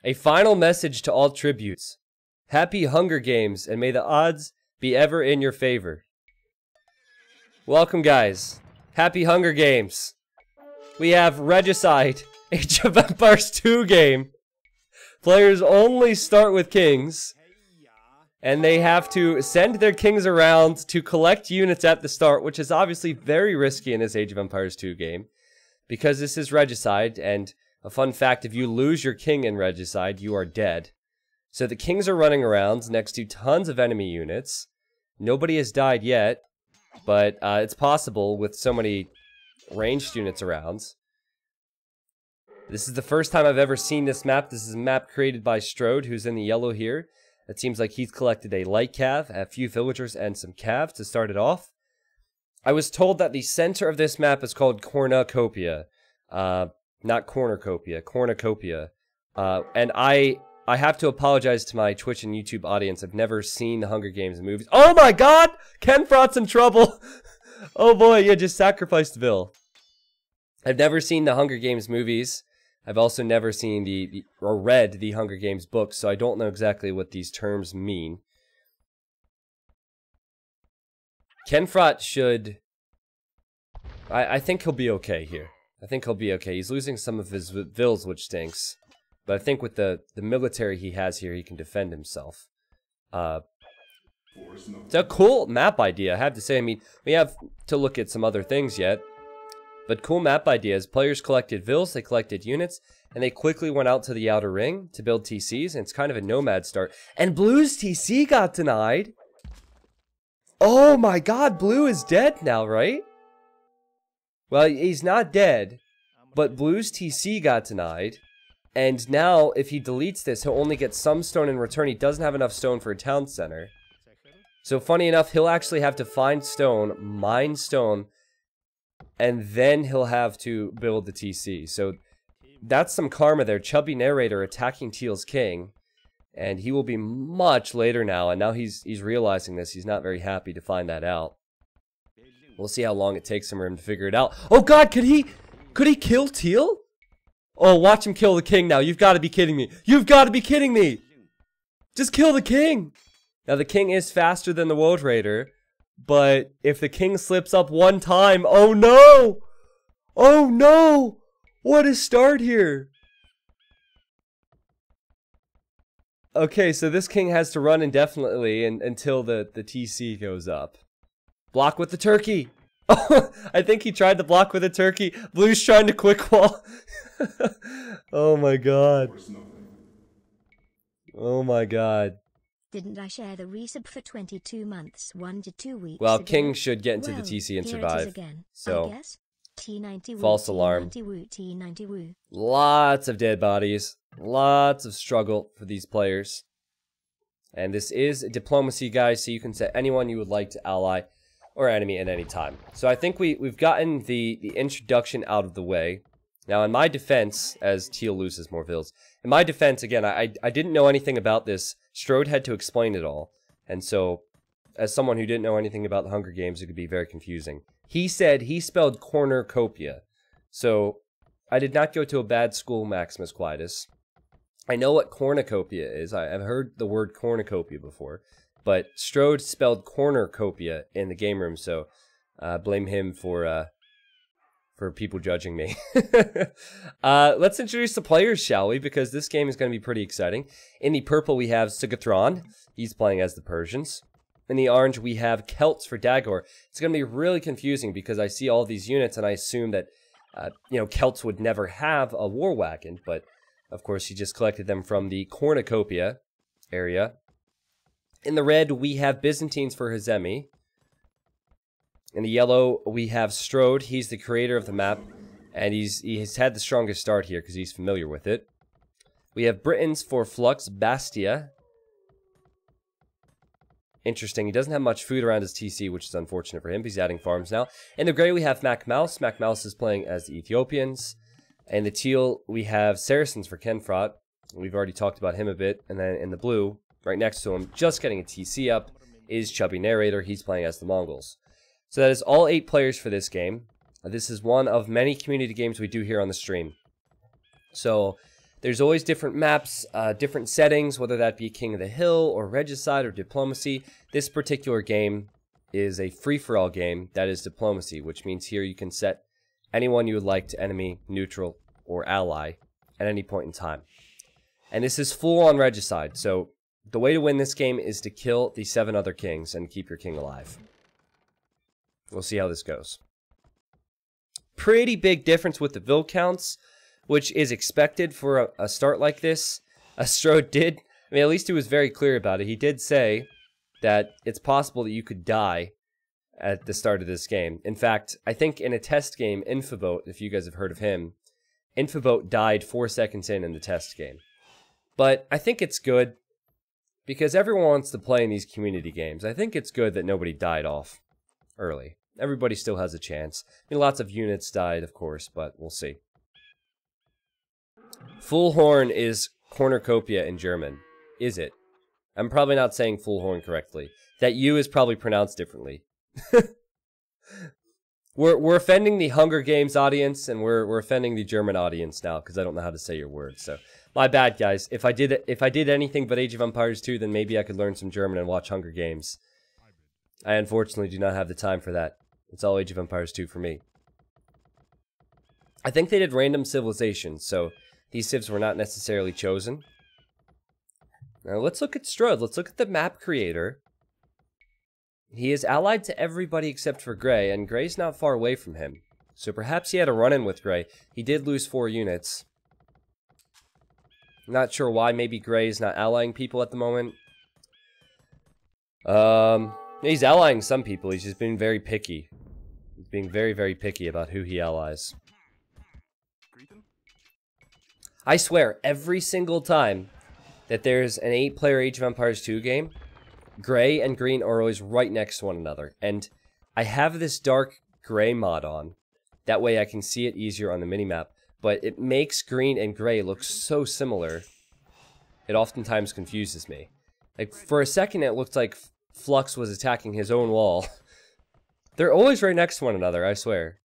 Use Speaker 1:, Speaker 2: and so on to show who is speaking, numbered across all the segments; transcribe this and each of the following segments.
Speaker 1: A final message to all tributes. Happy Hunger Games, and may the odds be ever in your favor. Welcome, guys. Happy Hunger Games. We have Regicide, Age of Empires 2 game. Players only start with kings, and they have to send their kings around to collect units at the start, which is obviously very risky in this Age of Empires 2 game, because this is Regicide, and a fun fact, if you lose your king in Regicide, you are dead. So the kings are running around next to tons of enemy units. Nobody has died yet, but it's possible with so many ranged units around. This is the first time I've ever seen this map. This is a map created by Strode, who's in the yellow here. It seems like he's collected a light cav, a few villagers, and some cav to start it off. I was told that the center of this map is called Cornucopia. Not Cornucopia, Cornucopia. And I have to apologize to my Twitch and YouTube audience. I've never seen the Hunger Games movies. Oh my god! Kenfrot's in trouble! Oh boy, yeah, just sacrificed Vil. I've never seen the Hunger Games movies. I've also never seen or read the Hunger Games books, so I don't know exactly what these terms mean. Kenfrot should... I think he'll be okay here. I think he'll be okay. He's losing some of his Vils, which stinks. But I think with the military he has here, he can defend himself. It's a cool map idea, I have to say. I mean, we have to look at some other things yet. But cool map ideas. Players collected Vils, they collected units, and they quickly went out to the outer ring to build TCs, and it's kind of a nomad start. And Blue's TC got denied! Oh my god, Blue is dead now, right? Well, he's not dead, but Blue's TC got denied. And now, if he deletes this, he'll only get some stone in return. He doesn't have enough stone for a town center. So funny enough, he'll actually have to find stone, mine stone, and then he'll have to build the TC. So that's some karma there. Chubby Narrator attacking Teal's king. And he will be much later now. And now he's realizing this. He's not very happy to find that out. We'll see how long it takes for him to figure it out. Oh god, could he kill Teal? Oh, watch him kill the king now. You've got to be kidding me. You've got to be kidding me. Just kill the king. Now, the king is faster than the World Raider. But if the king slips up one time, oh no! Oh no! What a start here! Okay, so this king has to run indefinitely until the TC goes up. Block with the turkey! Oh, I think he tried to block with a turkey. Blue's trying to quick wall. Oh my god. Oh my god.
Speaker 2: Didn't I share the resub for 22 months, 1 to 2 weeks
Speaker 1: Well,
Speaker 2: ago?
Speaker 1: King should get into the TC and survive. So,
Speaker 2: T90
Speaker 1: false alarm.
Speaker 2: T90 woo.
Speaker 1: Lots of dead bodies. Lots of struggle for these players. And this is diplomacy, guys, so you can set anyone you would like to ally or enemy at any time. So I think we've gotten the introduction out of the way. Now, in my defense, as Teal loses more Vils, in my defense, again, I didn't know anything about this. Strode had to explain it all. And so, as someone who didn't know anything about the Hunger Games, it could be very confusing. He said he spelled cornucopia. So, I did not go to a bad school, Maximus Quietus. I know what cornucopia is. I've heard the word cornucopia before. But Strode spelled cornucopia in the game room, so blame him for people judging me. Let's introduce the players, shall we? Because this game is going to be pretty exciting. In the purple, we have Sugathron. He's playing as the Persians. In the orange, we have Celts for Dagor. It's going to be really confusing because I see all these units and I assume that, Celts would never have a war wagon. But, of course, he just collected them from the cornucopia area. In the red, we have Byzantines for Hazemi. In the yellow, we have Strode. He's the creator of the map, and he's had the strongest start here because he's familiar with it. We have Britons for Flux Bastia. Interesting. He doesn't have much food around his TC, which is unfortunate for him, but he's adding farms now. In the gray, we have Mac Mouse. Mac Mouse is playing as the Ethiopians. In the teal, we have Saracens for Kenfrot. We've already talked about him a bit. And then in the blue, right next to him, just getting a TC up, is Chubby Narrator. He's playing as the Mongols. So that is all 8 players for this game. This is one of many community games we do here on the stream. So There's always different maps, different settings, whether that be King of the Hill or Regicide or Diplomacy. This particular game is a free-for-all game that is Diplomacy, which means here you can set anyone you would like to enemy, neutral, or ally at any point in time. And this is full-on Regicide, so the way to win this game is to kill the 7 other kings and keep your king alive. We'll see how this goes. Pretty big difference with the vill counts, which is expected for a start like this. Strode did, I mean, at least he was very clear about it. He did say that it's possible that you could die at the start of this game. In fact, I think in a test game, Infoboat, if you guys have heard of him, Infoboat died 4 seconds in the test game. But I think it's good because everyone wants to play in these community games. I think it's good that nobody died off early. Everybody still has a chance. I mean, lots of units died, of course, but we'll see. Full horn is cornucopia in German. Is it? I'm probably not saying full horn correctly. That U is probably pronounced differently. We're offending the Hunger Games audience, and we're offending the German audience now because I don't know how to say your words. So my bad, guys. If I did anything but Age of Empires 2, then maybe I could learn some German and watch Hunger Games. I unfortunately do not have the time for that. It's all Age of Empires 2 for me. I think they did random civilizations, so these civs were not necessarily chosen. Now let's look at Strode. Let's look at the map creator. He is allied to everybody except for Gray, and Gray's not far away from him. So perhaps he had a run-in with Gray. He did lose 4 units. Not sure why. Maybe Gray is not allying people at the moment. He's allying some people. He's just being very picky. He's being very, very picky about who he allies. I swear, every single time that there's an 8-player Age of Empires 2 game, Gray and Green are always right next to one another. And I have this dark gray mod on. That way I can see it easier on the minimap. But it makes Green and Gray look so similar, it oftentimes confuses me. Like, for a second it looked like Flux was attacking his own wall. They're always right next to one another, I swear.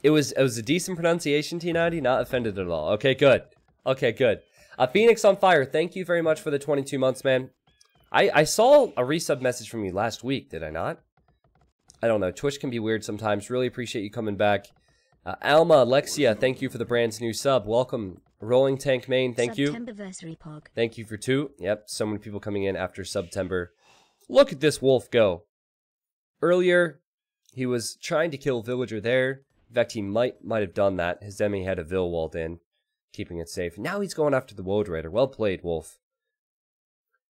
Speaker 1: It was a decent pronunciation, T90, not offended at all. Okay, good. Okay, good. Phoenix on Fire, thank you very much for the 22 months, man. I saw a resub message from you last week, did I not? I don't know. Twitch can be weird sometimes. Really appreciate you coming back. Alma, Alexia, thank you for the brand new sub. Welcome. Rolling Tank Main, thank you.
Speaker 2: Pog.
Speaker 1: Thank you for 2. Yep, so many people coming in after September. Look at this wolf go. Earlier, he was trying to kill villager there. In fact, he might have done that. His enemy had a vill walled in, keeping it safe. Now he's going after the Woad Raider. Well played, Wolf.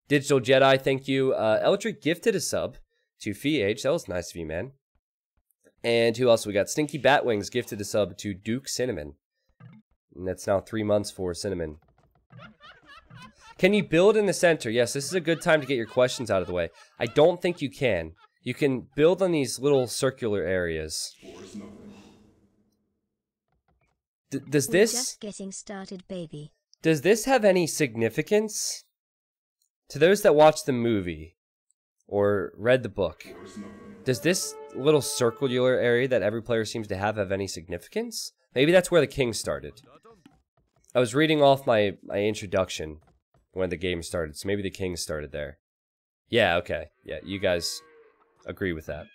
Speaker 1: Digital Jedi, thank you. Eldrick gifted a sub to FH. That was nice of you, man. And who else we got? Stinky Batwings gifted a sub to Duke Cinnamon. And that's now 3 months for Cinnamon. Can you build in the center? Yes, this is a good time to get your questions out of the way. I don't think you can. You can build on these little circular areas. Does this...
Speaker 2: We're just getting started, baby.
Speaker 1: Does this have any significance? To those that watched the movie or read the book, does this little circular area that every player seems to have any significance? Maybe that's where the king started. I was reading off my introduction when the game started, so maybe the king started there. Yeah, okay. Yeah, you guys agree with that.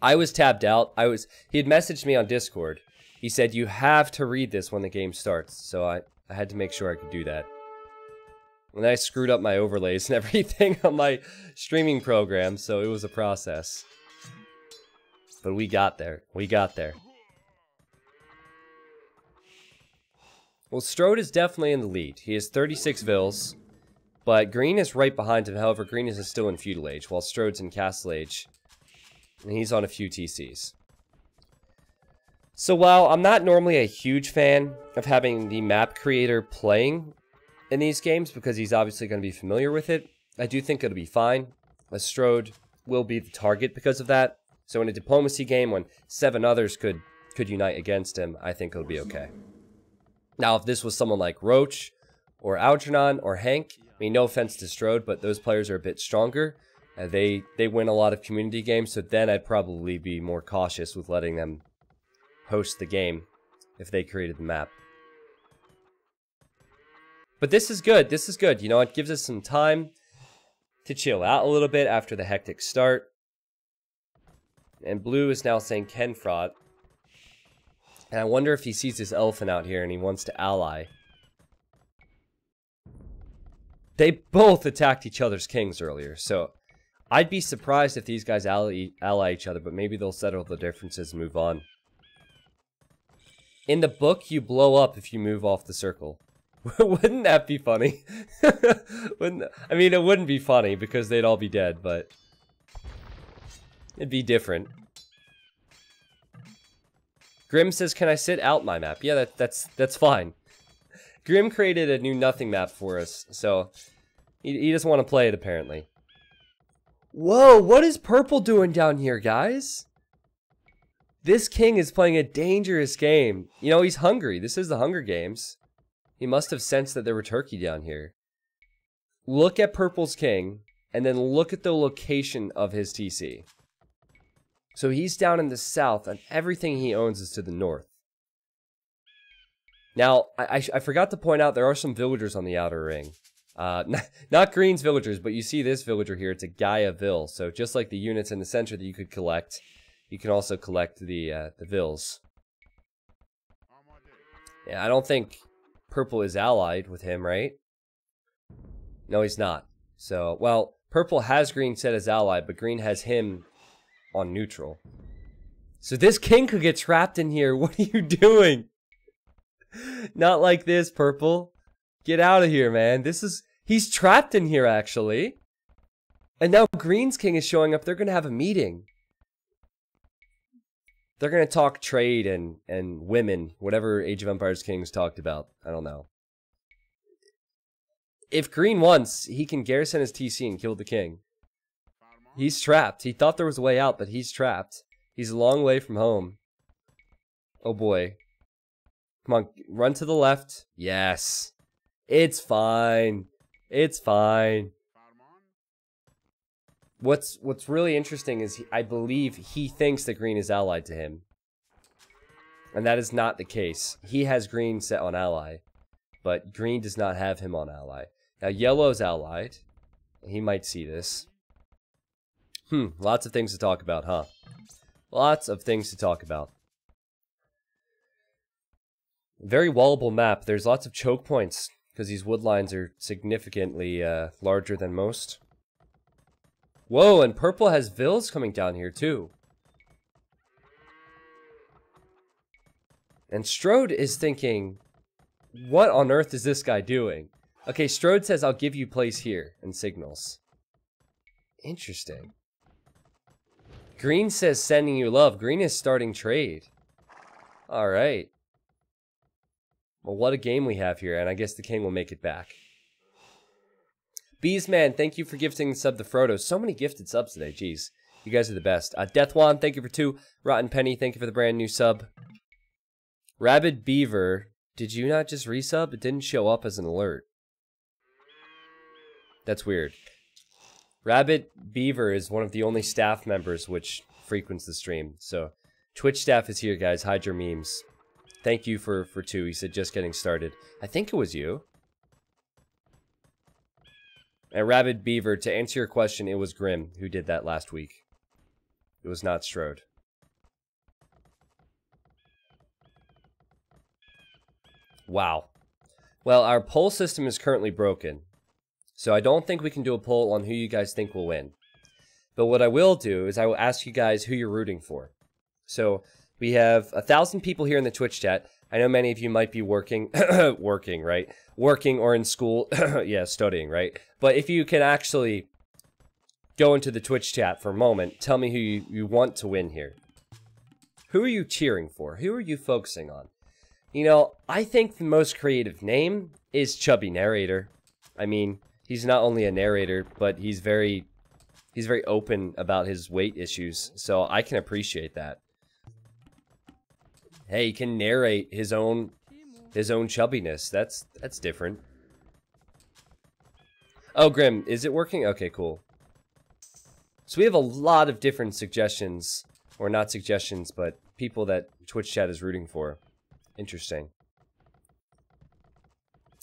Speaker 1: I was tabbed out. He had messaged me on Discord. He said, you have to read this when the game starts. So I had to make sure I could do that. And I screwed up my overlays and everything on my streaming program, so it was a process. But we got there. We got there. Well, Strode is definitely in the lead. He has 36 vills, but Green is right behind him. However, Green is still in Feudal Age, while Strode's in Castle Age. And he's on a few TCs. So while I'm not normally a huge fan of having the map creator playing in these games, because he's obviously going to be familiar with it, I do think it'll be fine. Strode will be the target because of that. So in a diplomacy game, when 7 others could unite against him, I think it'll be okay. Now, if this was someone like Roach, or Algernon, or Hank, I mean, no offense to Strode, but those players are a bit stronger. They win a lot of community games, so then I'd probably be more cautious with letting them host the game if they created the map. But this is good. This is good. You know, it gives us some time to chill out a little bit after the hectic start. And blue is now saying Kenfrot. And I wonder if he sees this elephant out here and he wants to ally. They both attacked each other's kings earlier, so I'd be surprised if these guys ally each other, but maybe they'll settle the differences and move on. In the book, you blow up if you move off the circle. Wouldn't that be funny? I mean, it wouldn't be funny because they'd all be dead, but it'd be different. Grim says, "Can I sit out my map?" Yeah, that's fine. Grim created a new nothing map for us, so he doesn't want to play it apparently. Whoa, what is purple doing down here, guys? This king is playing a dangerous game. You know, he's hungry. This is the Hunger Games. He must have sensed that there were turkey down here. Look at purple's king, and then look at the location of his TC. So he's down in the south, and everything he owns is to the north. Now, I forgot to point out there are some villagers on the outer ring. Not Green's villagers, but you see this villager here. It's a Gaia-ville. So just like the units in the center that you could collect, you can also collect the vills. Yeah, I don't think purple is allied with him, right? No, he's not. So, well, purple has green set as ally, but green has him on neutral. So this king could get trapped in here. What are you doing? Not like this, purple. Get out of here, man. He's trapped in here, actually. And now green's king is showing up. They're going to have a meeting. They're going to talk trade and women, whatever Age of Empires kings talked about. I don't know. If green wants, he can garrison his TC and kill the king. He's trapped. He thought there was a way out, but he's trapped. He's a long way from home. Oh boy. Come on, run to the left. Yes. It's fine. It's fine. What's really interesting is I believe he thinks that green is allied to him. And that is not the case. He has green set on ally, but green does not have him on ally. Now yellow's allied. He might see this. Lots of things to talk about, huh? Lots of things to talk about. Very wallable map. There's lots of choke points because these wood lines are significantly larger than most. Whoa, and purple has vills coming down here too. And Strode is thinking, what on earth is this guy doing? Okay, Strode says, "I'll give you place here," and signals. Interesting. Green says, "Sending you love." Green is starting trade. Alright. Well, what a game we have here, and I guess the king will make it back. Beesman, thank you for gifting the sub to Frodo. So many gifted subs today, jeez. You guys are the best. Deathwan, thank you for 2. Rotten Penny, thank you for the brand new sub. Rabid Beaver, did you not just resub? It didn't show up as an alert. That's weird. Rabbit Beaver is one of the only staff members which frequents the stream. So, Twitch staff is here, guys. Hide your memes. Thank you for 2. He said just getting started. I think it was you. And Rabbit Beaver, to answer your question, it was Grim who did that last week. It was not Strode. Wow. Well, our poll system is currently broken. So I don't think we can do a poll on who you guys think will win. But what I will do is I will ask you guys who you're rooting for. So we have 1,000 people here in the Twitch chat. I know many of you might be working, right? Working or in school, yeah, studying, right? But if you can actually go into the Twitch chat for a moment, tell me who you want to win here. Who are you cheering for? Who are you focusing on? You know, I think the most creative name is Chubby Narrator. I mean, he's not only a narrator, but he's very open about his weight issues, so I can appreciate that. Hey, he can narrate his own chubbiness. That's different. Oh, Grim, is it working? Okay, cool. So we have a lot of different suggestions, or not suggestions, but people that Twitch chat is rooting for. Interesting.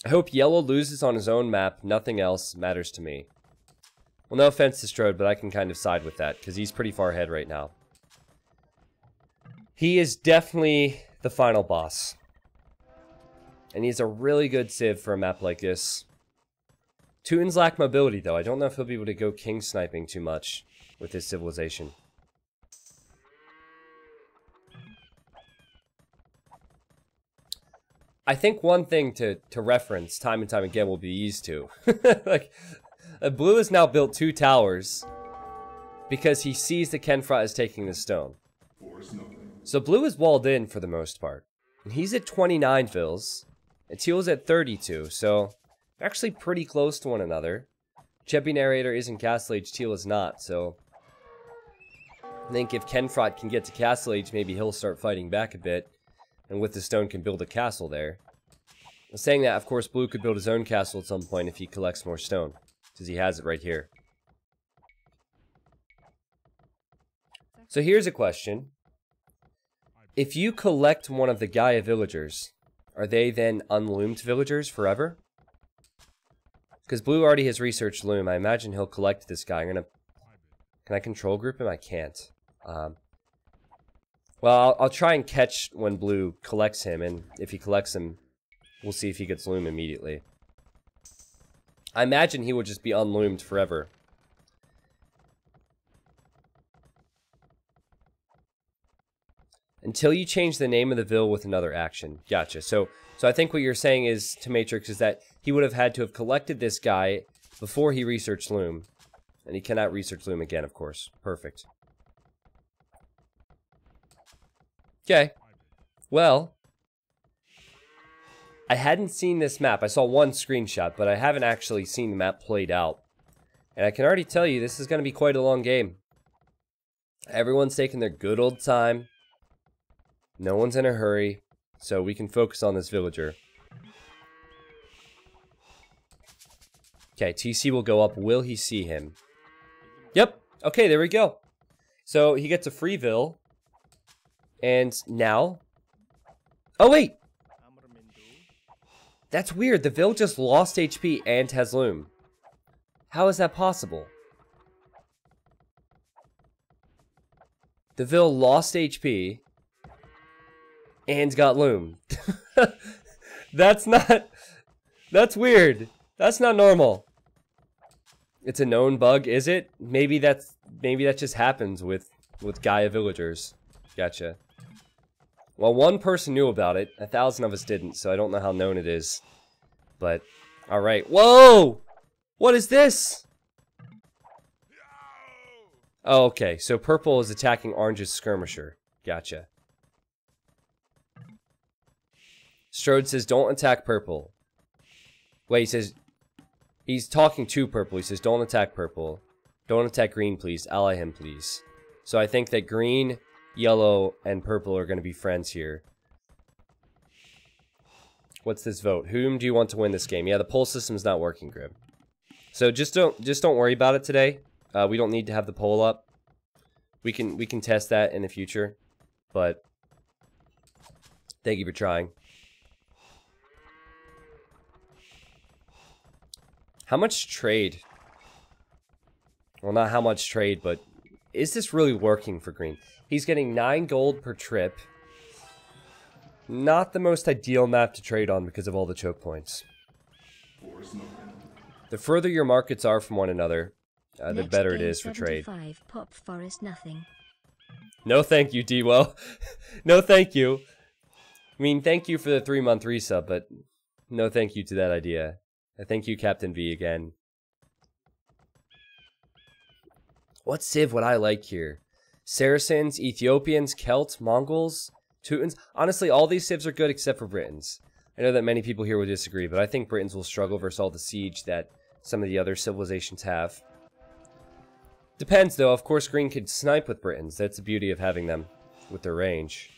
Speaker 1: I hope yellow loses on his own map. Nothing else matters to me. Well, no offense to Strode, but I can kind of side with that, because he's pretty far ahead right now. He is definitely the final boss. And he's a really good civ for a map like this. Teutons lack mobility, though. I don't know if he'll be able to go king sniping too much with his civilization. I think one thing to reference time and time again will be these two. Like, Blue has now built 2 towers because he sees that Kenfrot is taking the stone. So Blue is walled in for the most part. And he's at 29 fills, and Teal's at 32, so they're actually pretty close to one another. Chebby Narrator is in Castle Age, Teal is not, so I think if Kenfrot can get to Castle Age, maybe he'll start fighting back a bit, and with the stone can build a castle there. Saying that, of course, Blue could build his own castle at some point if he collects more stone, because he has it right here. So here's a question. If you collect one of the Gaia villagers, are they then unloomed villagers forever? Because Blue already has researched loom. I imagine he'll collect this guy. Can I control group him? I can't. Well, I'll try and catch when Blue collects him, and if he collects him, we'll see if he gets loom immediately. I imagine he will just be unloomed forever. Until you change the name of the vill with another action. Gotcha. So I think what you're saying is, to Matrix, is that he would have had to have collected this guy before he researched loom. And he cannot research loom again, of course. Perfect. Okay. Well, I hadn't seen this map. I saw one screenshot, but I haven't actually seen the map played out. And I can already tell you, this is going to be quite a long game. Everyone's taking their good old time. No one's in a hurry, so we can focus on this villager. Okay, TC will go up. Will he see him? Yep. Okay, there we go. So he gets a free vill. And now... Oh, wait! That's weird. The vill just lost HP and has loom. How is that possible? The vill lost HP... and got loom. That's weird. That's not normal. It's a known bug, is it? Maybe that just happens with Gaia villagers. Gotcha. Well, one person knew about it. 1,000 of us didn't, so I don't know how known it is. But, alright. Whoa! What is this? Oh, okay. So purple is attacking orange's skirmisher. Gotcha. Strode says, don't attack purple. Wait, he says... He's talking to purple. He says, don't attack purple. Don't attack green, please. Ally him, please. So I think that green, yellow, and purple are going to be friends here. What's this vote? Whom do you want to win this game? Yeah, the poll system's not working, Grib. So just don't worry about it today. We don't need to have the poll up. We can test that in the future. But thank you for trying. How much trade? Well, not how much trade, but is this really working for green? He's getting 9 gold per trip. Not the most ideal map to trade on because of all the choke points. The further your markets are from one another, the better it is for trade.
Speaker 2: Pop forest nothing.
Speaker 1: No thank you, Dewell. No thank you. I mean, thank you for the 3-month resub, but no thank you to that idea. Thank you, Captain V, again. What civ would I like here? Saracens, Ethiopians, Celts, Mongols, Teutons. Honestly, all these civs are good except for Britons. I know that many people here will disagree, but I think Britons will struggle versus all the siege that some of the other civilizations have. Depends, though. Of course, green could snipe with Britons. That's the beauty of having them with their range.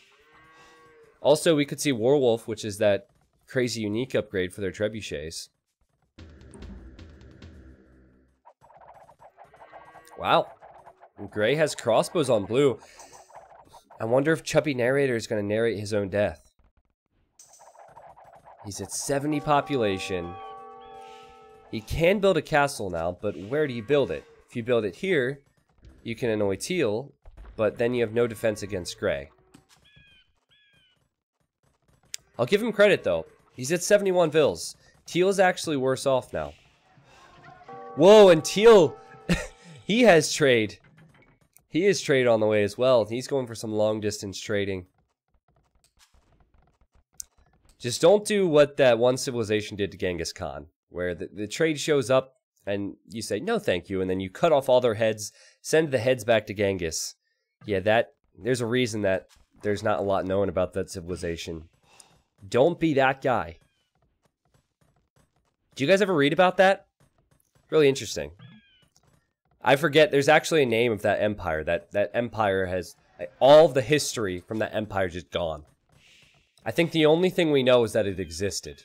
Speaker 1: Also, we could see Warwolf, which is that crazy unique upgrade for their trebuchets. Wow. Gray has crossbows on blue. I wonder if Chubby Narrator is going to narrate his own death. He's at 70 population. He can build a castle now, but where do you build it? If you build it here, you can annoy Teal, but then you have no defense against Gray. I'll give him credit, though. He's at 71 vills. Teal is actually worse off now. Whoa, and Teal, he has trade. He is trade on the way as well. He's going for some long-distance trading. Just don't do what that one civilization did to Genghis Khan, where the trade shows up and you say, no thank you, and then you cut off all their heads, send the heads back to Genghis. Yeah, there's a reason that there's not a lot known about that civilization. Don't be that guy. Do you guys ever read about that? Really interesting. I forget, there's actually a name of that empire. That empire has, all of the history from that empire just gone. I think the only thing we know is that it existed.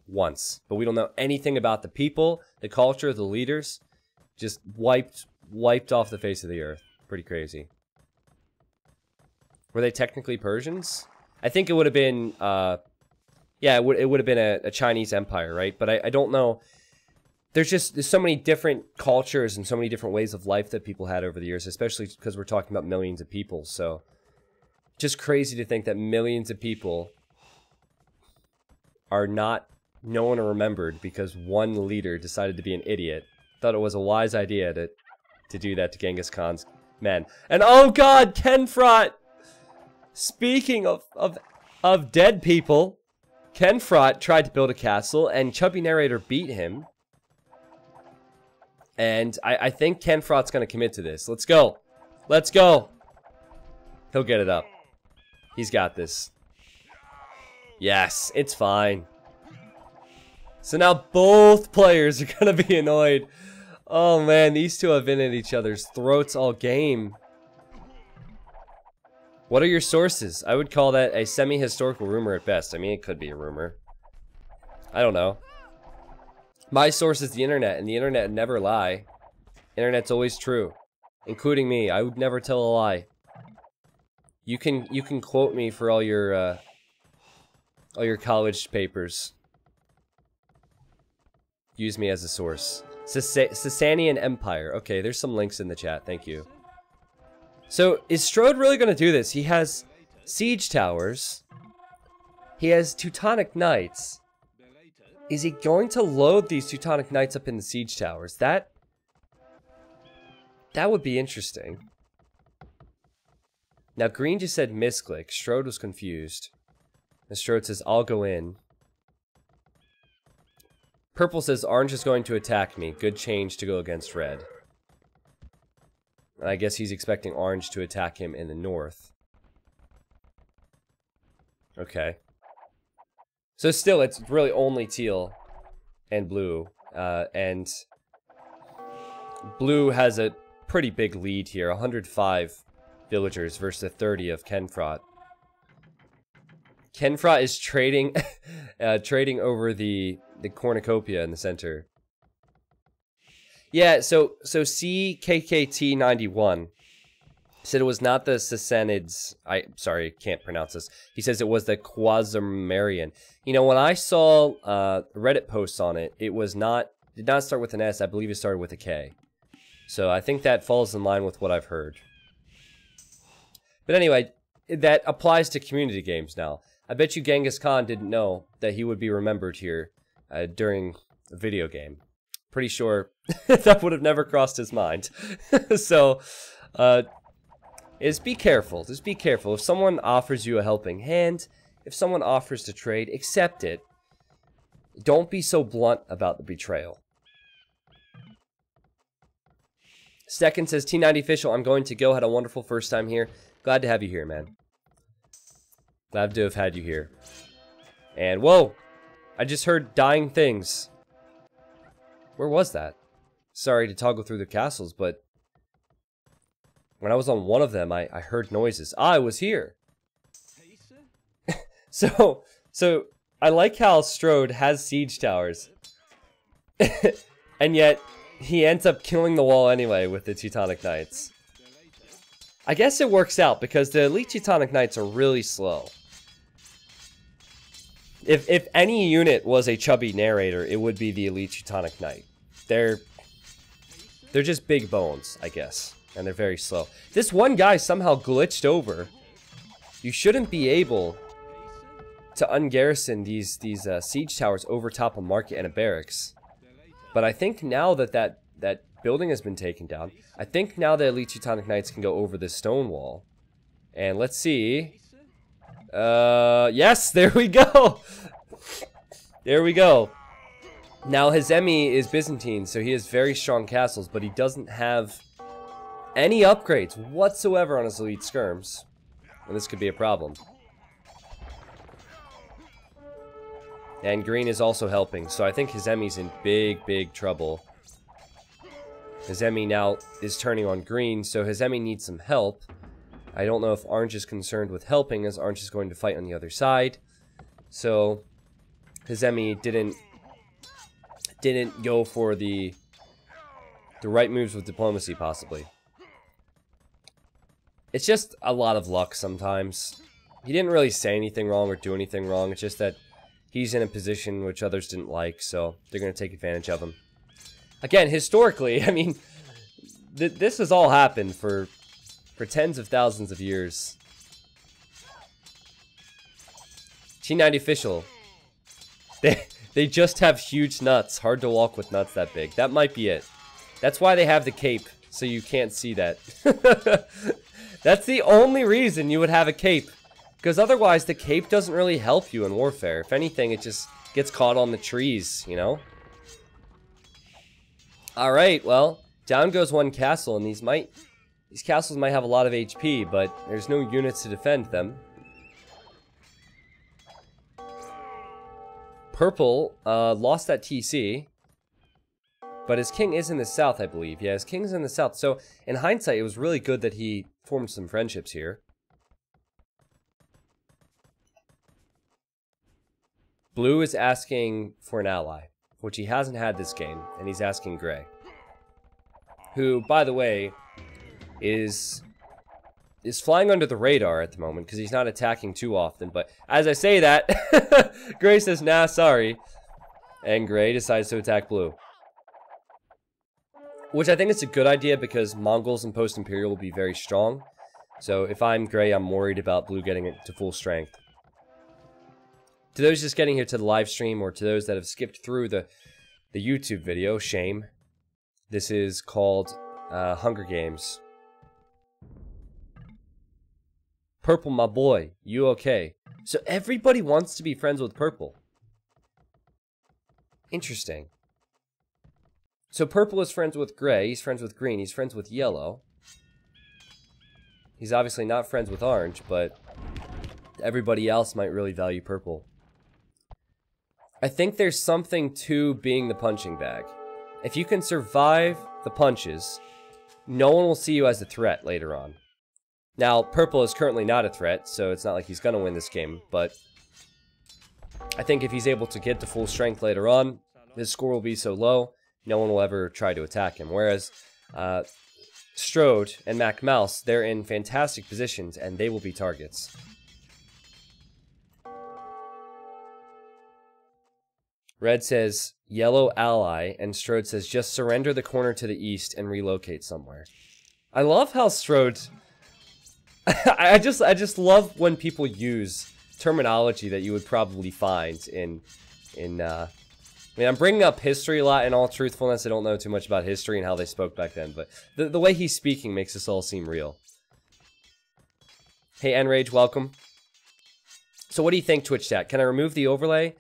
Speaker 1: Once. But we don't know anything about the people, the culture, the leaders. Just wiped off the face of the earth. Pretty crazy. Were they technically Persians? I think it would have been, yeah, it would have been a Chinese empire, right? But I don't know. There's so many different cultures and so many different ways of life that people had over the years, especially because we're talking about millions of people. So, just crazy to think that millions of people are not known or remembered because one leader decided to be an idiot. Thought it was a wise idea to do that to Genghis Khan's men. And oh god, Kenfrot! Speaking of dead people, Kenfrot tried to build a castle and Chubby Narrator beat him. And I think Kenfrot's going to commit to this. Let's go. Let's go. He'll get it up. He's got this. Yes, it's fine. So now both players are going to be annoyed. Oh man, these two have been at each other's throats all game. What are your sources? I would call that a semi-historical rumor at best. I mean, it could be a rumor. I don't know. My source is the internet, and the internet never lie. Internet's always true. Including me. I would never tell a lie. You can quote me for all your college papers. Use me as a source. Sasanian Empire. Okay, there's some links in the chat. Thank you. So, is Strode really going to do this? He has siege towers. He has Teutonic Knights. Is he going to load these Teutonic Knights up in the siege towers? That would be interesting. Now, Green just said misclick. Strode was confused. And Strode says, I'll go in. Purple says, Orange is going to attack me. Good change to go against Red. And I guess he's expecting Orange to attack him in the north. Okay. So still, it's really only Teal and Blue. And Blue has a pretty big lead here. 105 villagers versus 30 of Kenfrot. Kenfrot is trading trading over the cornucopia in the center. Yeah, so CKKT91 said it was not the Sassanids. Sorry, can't pronounce this. He says it was the Quasarmerian. You know, when I saw Reddit posts on it, it did not start with an S. I believe it started with a K. So I think that falls in line with what I've heard. But anyway, that applies to community games now. I bet you Genghis Khan didn't know that he would be remembered here during a video game. Pretty sure that would have never crossed his mind. So, be careful. Just be careful. If someone offers you a helping hand, if someone offers to trade, accept it. Don't be so blunt about the betrayal. Second says, T90 official, I'm going to go. Had a wonderful first time here. Glad to have you here, man. Glad to have had you here. And, whoa! I just heard dying things. Where was that? Sorry to toggle through the castles, but when I was on one of them, I heard noises. I was here! So I like how Strode has siege towers. And yet, he ends up killing the wall anyway with the Teutonic Knights. I guess it works out because the Elite Teutonic Knights are really slow. If any unit was a chubby narrator, it would be the Elite Teutonic Knight. They're just big bones, I guess. And they're very slow. This one guy somehow glitched over. You shouldn't be able to ungarrison these siege towers over top a market and a barracks. But I think now that building has been taken down, I think now the Elite Teutonic Knights can go over this stone wall. And let's see. Yes, there we go. There we go. Now Hizemi is Byzantine, so he has very strong castles, but he doesn't have any upgrades whatsoever on his elite skirms. And this could be a problem. And green is also helping, so I think Hizemi's in big trouble. Hizemi now is turning on green, so Hizemi needs some help. I don't know if orange is concerned with helping, as orange is going to fight on the other side. So Hizemi didn't go for the right moves with diplomacy, possibly. It's just a lot of luck sometimes. He didn't really say anything wrong or do anything wrong. It's just that he's in a position which others didn't like, so they're going to take advantage of him. Again, historically, I mean, this has all happened for tens of thousands of years. T90 official. They just have huge nuts. Hard to walk with nuts that big. That might be it. That's why they have the cape, so you can't see that. That's the only reason you would have a cape. Because otherwise, the cape doesn't really help you in warfare. If anything, it just gets caught on the trees, you know? Alright, well, down goes one castle, and these castles might have a lot of HP, but there's no units to defend them. Purple lost that TC, but his king is in the south, I believe. Yeah, his king's in the south. So, in hindsight, it was really good that he formed some friendships here. Blue is asking for an ally, which he hasn't had this game, and he's asking gray. Who, by the way, is flying under the radar at the moment because he's not attacking too often. But as I say that, gray says, nah, sorry. And gray decides to attack blue. Which I think is a good idea because Mongols and post-imperial will be very strong. So if I'm gray, I'm worried about blue getting it to full strength. To those just getting here to the live stream, or to those that have skipped through the YouTube video, shame. This is called Hunger Games. Purple, my boy, you okay? So everybody wants to be friends with purple. Interesting. So purple is friends with gray, he's friends with green, he's friends with yellow. He's obviously not friends with orange, but everybody else might really value purple. I think there's something to being the punching bag. If you can survive the punches, no one will see you as a threat later on. Now, purple is currently not a threat, so it's not like he's going to win this game, but I think if he's able to get to full strength later on, his score will be so low, no one will ever try to attack him. Whereas Strode and Mac Mouse, they're in fantastic positions, and they will be targets. Red says, yellow ally, and Strode says, just surrender the corner to the east and relocate somewhere. I love how Strode... I just love when people use terminology that you would probably find in I mean, I'm bringing up history a lot in all truthfulness. I don't know too much about history and how they spoke back then, but the way he's speaking makes this all seem real. Hey, Enrage, welcome. So what do you think, Twitch chat? Can I remove the overlay?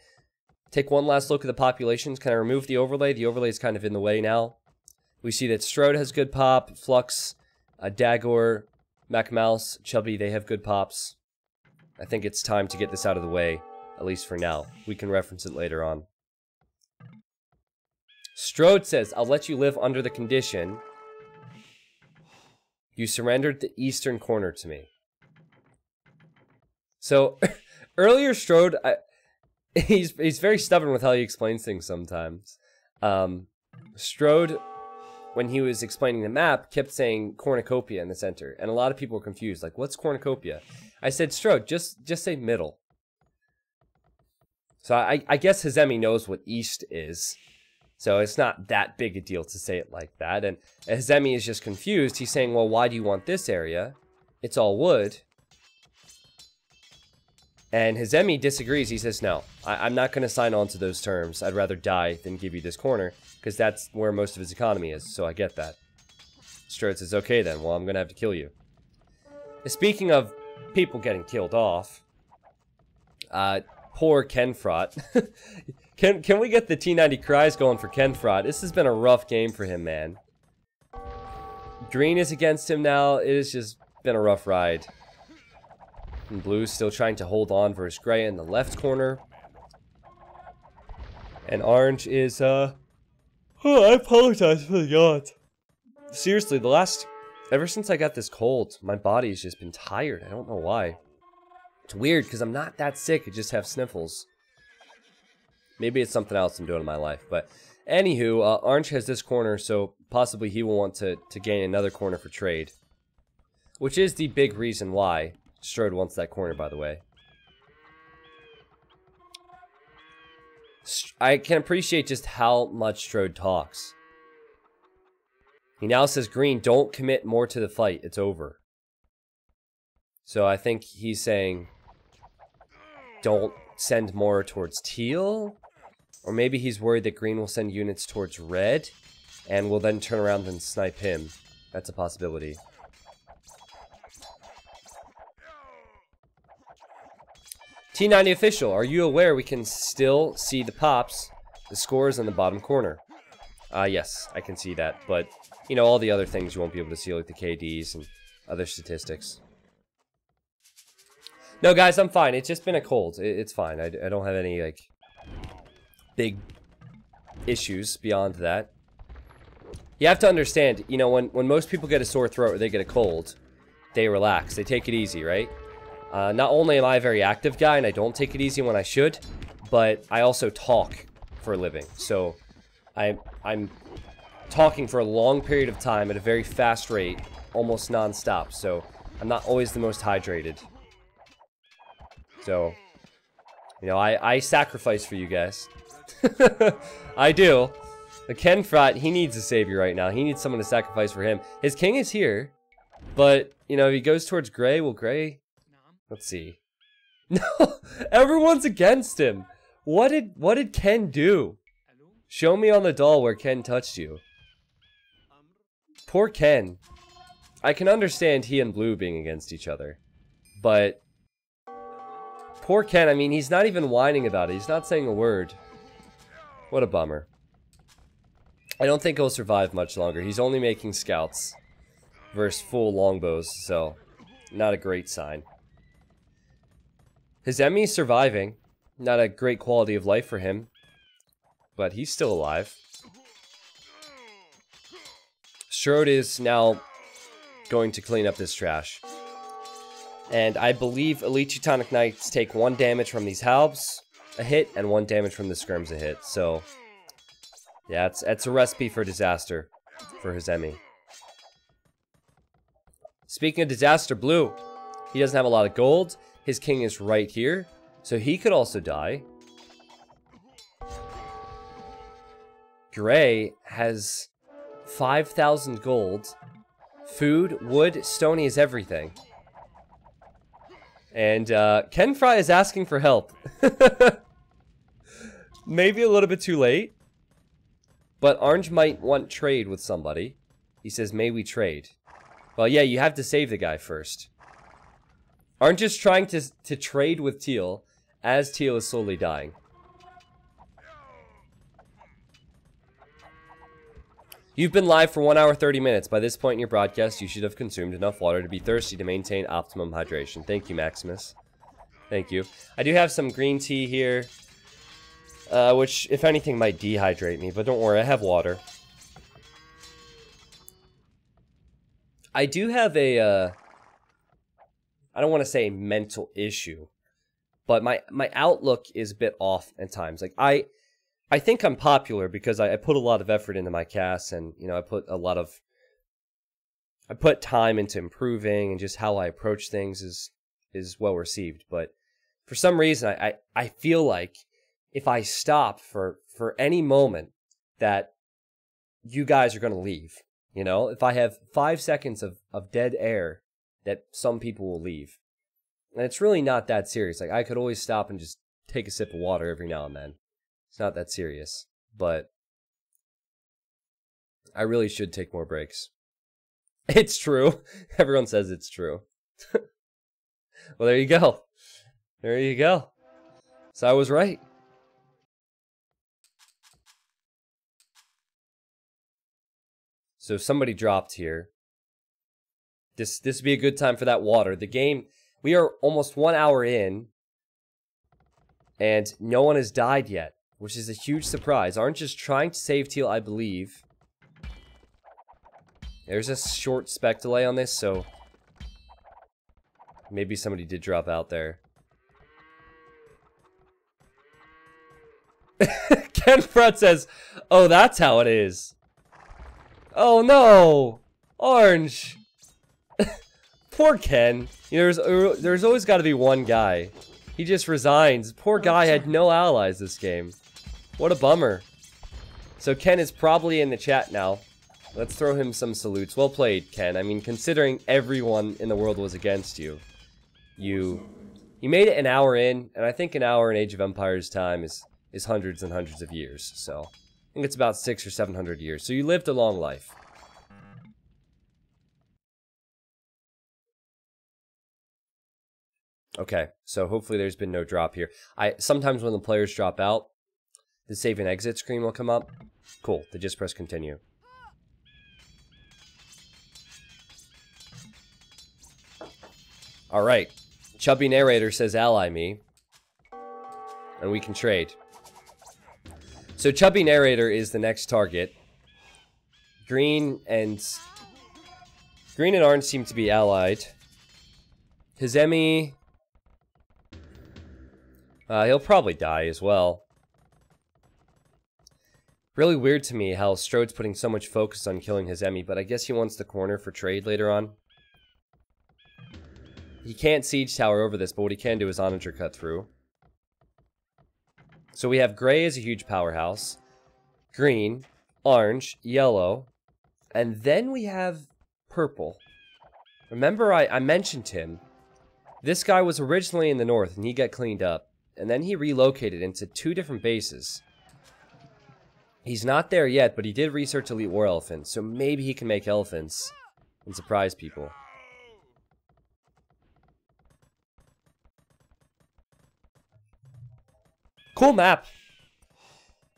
Speaker 1: Take one last look at the populations. Can I remove the overlay? The overlay is kind of in the way now. We see that Strode has good pop, Flux, Dagor, Macmouse, Chubby, they have good pops. I think it's time to get this out of the way, at least for now. We can reference it later on. Strode says, I'll let you live under the condition you surrendered the eastern corner to me. So, earlier Strode, he's very stubborn with how he explains things sometimes. Strode when he was explaining the map, kept saying cornucopia in the center. And a lot of people were confused. Like, what's cornucopia? I said, Strode, just say middle. So I guess Hizemi knows what east is. So it's not that big a deal to say it like that. And Hizemi is just confused. He's saying, well, why do you want this area? It's all wood. And Hizemi disagrees. He says, no, I'm not going to sign on to those terms. I'd rather die than give you this corner, because that's where most of his economy is. So I get that. Strode says, okay then, well, I'm going to have to kill you. Speaking of people getting killed off, poor Kenfrot. Can we get the T90 cries going for Kenfrot? This has been a rough game for him, man. Green is against him now. It has just been a rough ride. And Blue's still trying to hold on versus Gray in the left corner. And Orange is, oh, I apologize for the yawn. Seriously, ever since I got this cold, my body's just been tired. I don't know why. It's weird, because I'm not that sick. I just have sniffles. Maybe it's something else I'm doing in my life. But, anywho, Orange has this corner, so possibly he will want to gain another corner for trade. Which is the big reason why Strode wants that corner, by the way. I can appreciate just how much Strode talks. He now says, Green, don't commit more to the fight. It's over. So I think he's saying, don't send more towards teal. Or maybe he's worried that Green will send units towards red, and will then turn around and snipe him. That's a possibility. T90 official, are you aware we can still see the pops, the scores in the bottom corner? Yes, I can see that, but, you know, all the other things you won't be able to see, like the KDs and other statistics. No, guys, I'm fine. It's just been a cold. It's fine. I don't have any, like, big issues beyond that. You have to understand, you know, when most people get a sore throat or they get a cold, they relax. They take it easy, right? Not only am I a very active guy and I don't take it easy when I should, but I also talk for a living. So I'm talking for a long period of time at a very fast rate, almost non-stop. So I'm not always the most hydrated. So, you know, I sacrifice for you guys. I do. The Kenfrot, he needs a savior right now. He needs someone to sacrifice for him. His king is here, but, you know, if he goes towards Gray, well, Gray... Let's see. No, everyone's against him. What did Ken do? Show me on the doll where Ken touched you. Poor Ken. I can understand he and Blue being against each other, but poor Ken, I mean, he's not even whining about it. He's not saying a word. What a bummer. I don't think he'll survive much longer. He's only making scouts versus full longbows, so not a great sign. Hizemi's surviving. Not a great quality of life for him, but he's still alive. Strode is now going to clean up this trash. And I believe Elite Teutonic Knights take 1 damage from these halbs a hit, and 1 damage from the skirms a hit. So, yeah, it's a recipe for disaster for Hizemi. Speaking of disaster, Blue, he doesn't have a lot of gold. His king is right here, so he could also die. Gray has 5,000 gold. Food, wood, stony is everything. And Kenfry is asking for help. Maybe a little bit too late. But Orange might want trade with somebody. He says, may we trade? Well, yeah, you have to save the guy first. Orange is trying to trade with Teal as Teal is slowly dying. You've been live for 1 hour 30 minutes. By this point in your broadcast, you should have consumed enough water to be thirsty to maintain optimum hydration. Thank you, Maximus. Thank you. I do have some green tea here, which, if anything, might dehydrate me, but don't worry, I have water. I do have a, I don't want to say mental issue, but my outlook is a bit off at times. Like, I think I'm popular because I put a lot of effort into my casts, and you know, I put time into improving, and just how I approach things is well received. But for some reason, I feel like if I stop for any moment, that you guys are going to leave. You know, if I have 5 seconds of dead air, that some people will leave. And it's really not that serious. Like, I could always stop and just take a sip of water every now and then. It's not that serious. But I really should take more breaks. It's true. Everyone says it's true. Well, there you go. There you go. So I was right. So somebody dropped here. This would be a good time for that water. The game, we are almost 1 hour in, and no one has died yet, which is a huge surprise. Aren't just trying to save Teal, I believe. There's a short spec delay on this, so maybe somebody did drop out there. Ken Front says, "Oh, that's how it is." Oh no, Orange. Poor Ken. You know, there's always got to be one guy. He just resigns. Poor guy had no allies this game. What a bummer. So Ken is probably in the chat now. Let's throw him some salutes. Well played, Ken. I mean, considering everyone in the world was against you, you made it an hour in, and I think an hour in Age of Empires time is hundreds and hundreds of years. So I think it's about 600 or 700 years. So you lived a long life. Okay, so hopefully there's been no drop here. Sometimes when the players drop out, the save and exit screen will come up. Cool, they just press continue. Alright, Chubby Narrator says ally me, and we can trade. So Chubby Narrator is the next target. Green and orange seem to be allied. Hizemi, he'll probably die as well. Really weird to me how Strode's putting so much focus on killing Hizemi, but I guess he wants the corner for trade later on. He can't siege tower over this, but what he can do is onager cut through. So we have gray as a huge powerhouse, green, orange, yellow, and then we have purple. Remember I mentioned him. This guy was originally in the north and he got cleaned up, and then he relocated into 2 different bases. He's not there yet, but he did research elite war elephants, so maybe he can make elephants and surprise people. Cool map.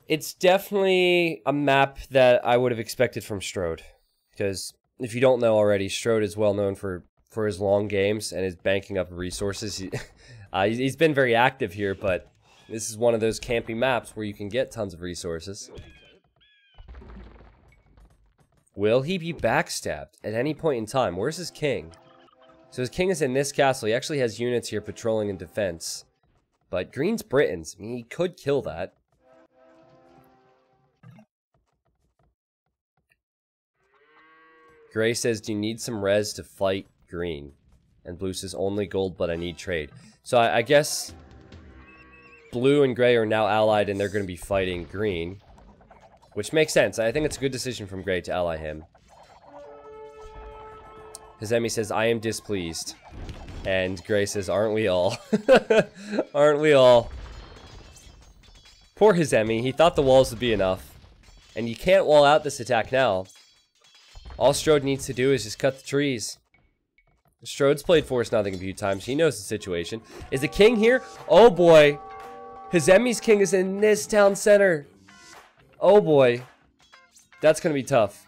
Speaker 1: It's definitely a map that I would have expected from Strode, because if you don't know already, Strode is well known for his long games and his banking up resources. He's been very active here, but this is one of those campy maps where you can get tons of resources. Will he be backstabbed at any point in time? Where's his king? So his king is in this castle. He actually has units here patrolling in defense. But green's Britons. I mean, he could kill that. Gray says, do you need some res to fight green? And blue says, only gold, but I need trade. So I guess blue and gray are now allied and they're going to be fighting green. Which makes sense. I think it's a good decision from gray to ally him. Hizemi says, I am displeased. And gray says, aren't we all? Aren't we all? Poor Hizemi. He thought the walls would be enough. And you can't wall out this attack now. All Strode needs to do is just cut the trees. Strode's played Force Nothing a few times. He knows the situation. Is the king here? Oh boy. Hizemi's king is in this town center. Oh boy. That's gonna be tough.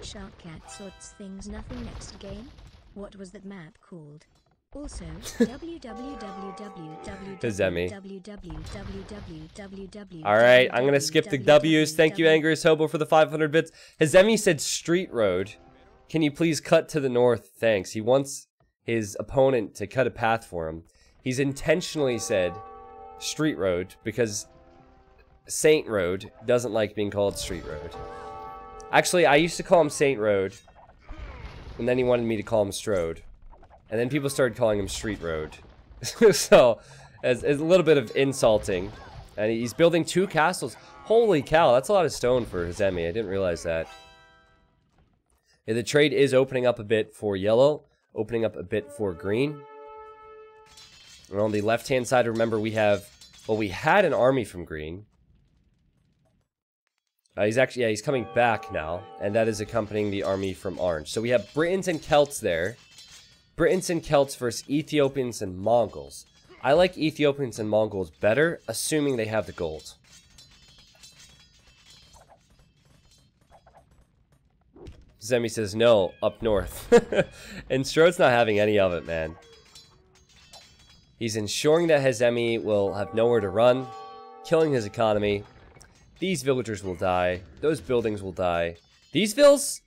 Speaker 2: Sharkcat sorts things nothing next game. What was that map called? Also, www.
Speaker 1: Alright, I'm gonna skip the W's. Thank you, Angriest Hobo, for the 500 bits. Hizemi said street road. Can you please cut to the north? Thanks. He wants his opponent to cut a path for him. He's intentionally said street road because Saint Road doesn't like being called Street Road. Actually, I used to call him Saint Road, and then he wanted me to call him Strode. And then people started calling him Street Road. So, as a little bit of insulting. And he's building 2 castles. Holy cow, that's a lot of stone for Hizemi. I didn't realize that. Yeah, the trade is opening up a bit for yellow, opening up a bit for green. And on the left-hand side, remember we have, well, we had an army from green. He's coming back now, and that is accompanying the army from orange. So we have Britons and Celts there. Britons and Celts versus Ethiopians and Mongols. I like Ethiopians and Mongols better, assuming they have the gold. Zemi says no, up north. And Strode's not having any of it, man. He's ensuring that Hizemi will have nowhere to run, killing his economy. These villagers will die. Those buildings will die. These vills?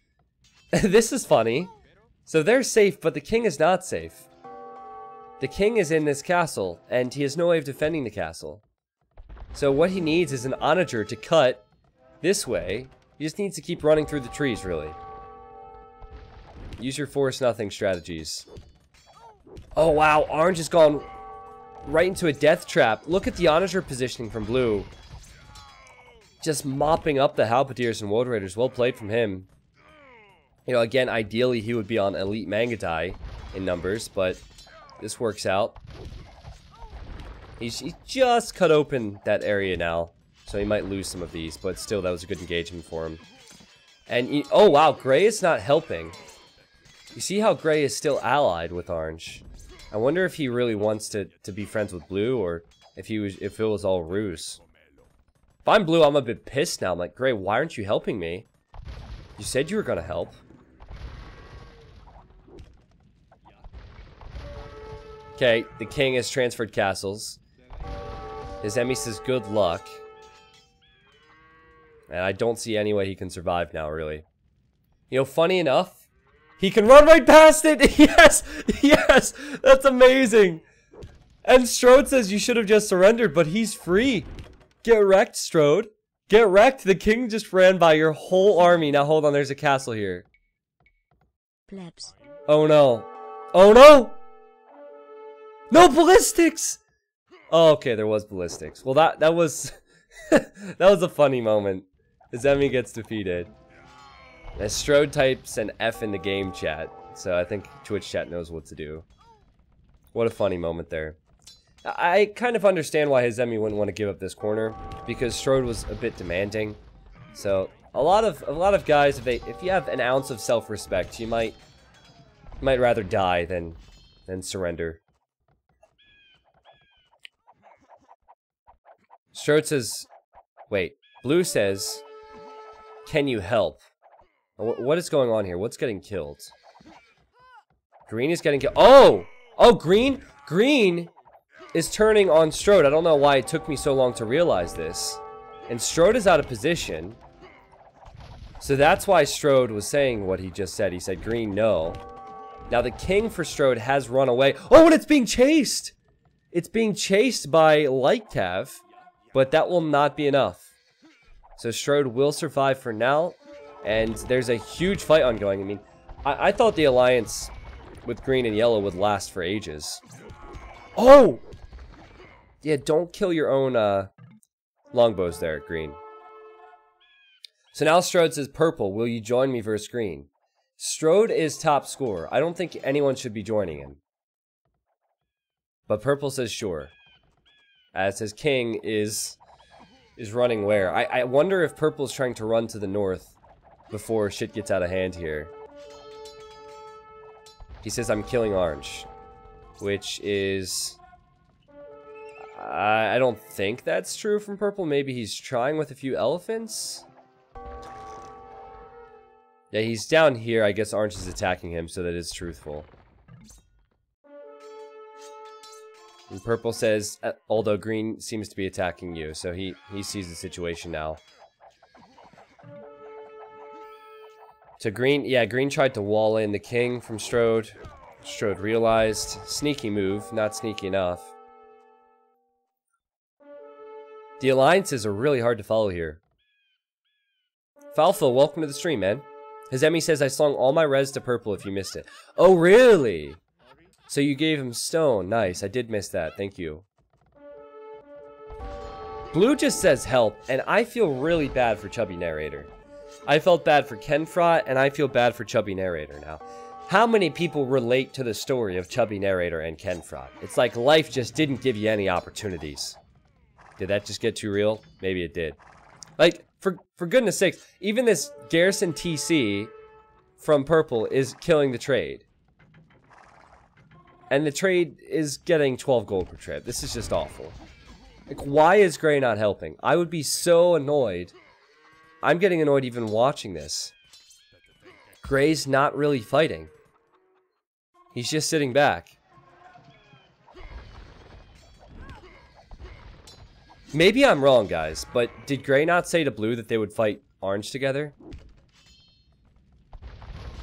Speaker 1: This is funny. So they're safe, but the king is not safe. The king is in this castle, and he has no way of defending the castle. So what he needs is an onager to cut this way. He just needs to keep running through the trees, really. Use your force nothing strategies. Oh, wow. Orange has gone right into a death trap. Look at the onager positioning from blue. Just mopping up the halberdiers and wold raiders. Well played from him. You know, again, ideally he would be on elite Mangadai in numbers, but this works out. He just cut open that area now, so he might lose some of these, but still, that was a good engagement for him. And, oh wow, Gray is not helping. You see how Gray is still allied with Orange. I wonder if he really wants to be friends with Blue, or if it was all ruse. If I'm Blue, I'm a bit pissed now. I'm like, Gray, why aren't you helping me? You said you were gonna help. Okay, the king has transferred castles. Hizemi says good luck. And I don't see any way he can survive now, really. You know, funny enough, he can run right past it! Yes! Yes! That's amazing! And Strode says you should have just surrendered, but he's free. Get wrecked, Strode. Get wrecked! The king just ran by your whole army. Now hold on, there's a castle here.
Speaker 2: Plebs.
Speaker 1: Oh no. Oh no! No ballistics! Oh, okay, there was ballistics. Well, that was that was a funny moment. Hizemi gets defeated. As Strode types an F in the game chat, so I think Twitch chat knows what to do. What a funny moment there. I kind of understand why Hizemi wouldn't want to give up this corner, because Strode was a bit demanding. So a lot of guys, if you have an ounce of self-respect, you might rather die than surrender. Strode says, wait, Blue says, can you help? What is going on here? What's getting killed? Green is getting killed. Oh! Oh, Green is turning on Strode. I don't know why it took me so long to realize this. And Strode is out of position. So that's why Strode was saying what he just said. He said, Green, no. Now the king for Strode has run away. Oh, and it's being chased! It's being chased by Lightcav. But that will not be enough. So Strode will survive for now. And there's a huge fight ongoing. I mean, I thought the alliance with green and yellow would last for ages. Oh! Yeah, don't kill your own longbows there, green. So now Strode says, purple, will you join me versus green? Strode is top scorer. I don't think anyone should be joining him. But purple says sure. As his king is running where? I wonder if purple's trying to run to the north before shit gets out of hand here. He says, I'm killing orange. Which is... I don't think that's true from purple. Maybe he's trying with a few elephants? Yeah, he's down here. I guess orange is attacking him, so that is truthful. And purple says, although green seems to be attacking you, so he sees the situation now. So green, yeah, green tried to wall in the king from Strode. Strode realized. Sneaky move, not sneaky enough. The alliances are really hard to follow here. Falfa, welcome to the stream, man. Hizemi says, I slung all my res to purple if you missed it. Oh, really? So you gave him stone. Nice, I did miss that. Thank you. Blue just says help, and I feel really bad for Chubby Narrator. I felt bad for Kenfrot, and I feel bad for Chubby Narrator now. How many people relate to the story of Chubby Narrator and Kenfrot? It's like life just didn't give you any opportunities. Did that just get too real? Maybe it did. Like, for goodness sakes, even this Garrison TC from Purple is killing the trade. And the trade is getting 12 gold per trade. This is just awful. Like, why is Gray not helping? I would be so annoyed. I'm getting annoyed even watching this. Gray's not really fighting. He's just sitting back. Maybe I'm wrong, guys, but did Gray not say to Blue that they would fight Orange together?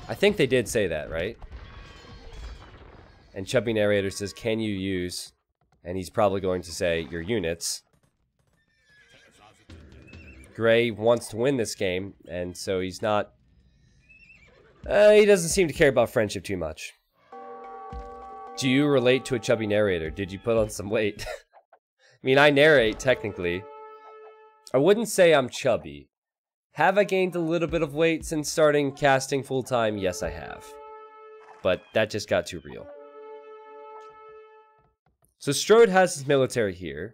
Speaker 1: I think they did say that, right? And Chubby Narrator says, can you use... And he's probably going to say, your units. Gray wants to win this game, and so he's not... he doesn't seem to care about friendship too much. Do you relate to a Chubby Narrator? Did you put on some weight? I mean, I narrate, technically. I wouldn't say I'm chubby. Have I gained a little bit of weight since starting casting full-time? Yes, I have. But that just got too real. So Strode has his military here.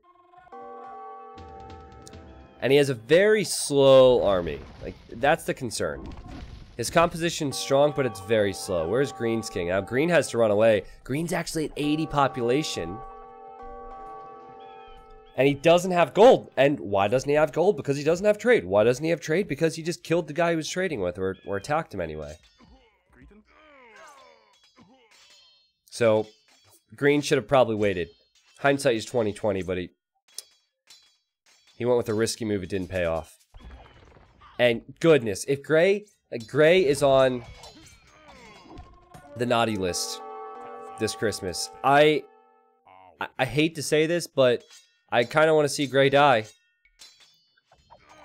Speaker 1: And he has a very slow army. Like, that's the concern. His composition's strong, but it's very slow. Where's Green's king? Now, Green has to run away. Green's actually at 80 population. And he doesn't have gold. And why doesn't he have gold? Because he doesn't have trade. Why doesn't he have trade? Because he just killed the guy he was trading with, or attacked him anyway. So, Green should have probably waited. Hindsight is 20/20, but he went with a risky move. It didn't pay off. And goodness, if Gray is on the naughty list this Christmas, I hate to say this, but I kind of want to see Gray die.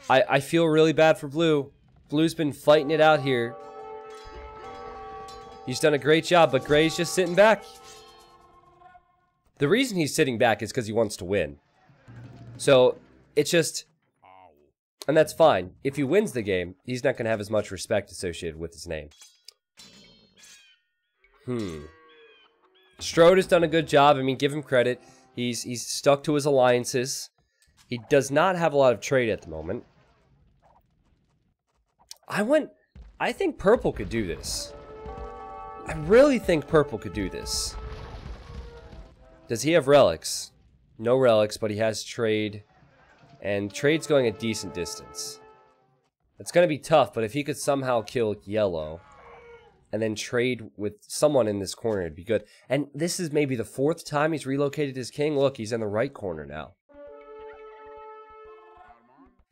Speaker 1: I feel really bad for Blue. Blue's been fighting it out here. He's done a great job, but Gray's just sitting back. The reason he's sitting back is because he wants to win. So, it's just... And that's fine. If he wins the game, he's not going to have as much respect associated with his name. Strode has done a good job. I mean, give him credit. He's stuck to his alliances. He does not have a lot of trade at the moment. I think Purple could do this. I really think Purple could do this. Does he have relics? No relics, but he has trade. And trade's going a decent distance. It's going to be tough, but if he could somehow kill yellow and then trade with someone in this corner, it'd be good. And this is maybe the 4th time he's relocated his king. Look, he's in the right corner now.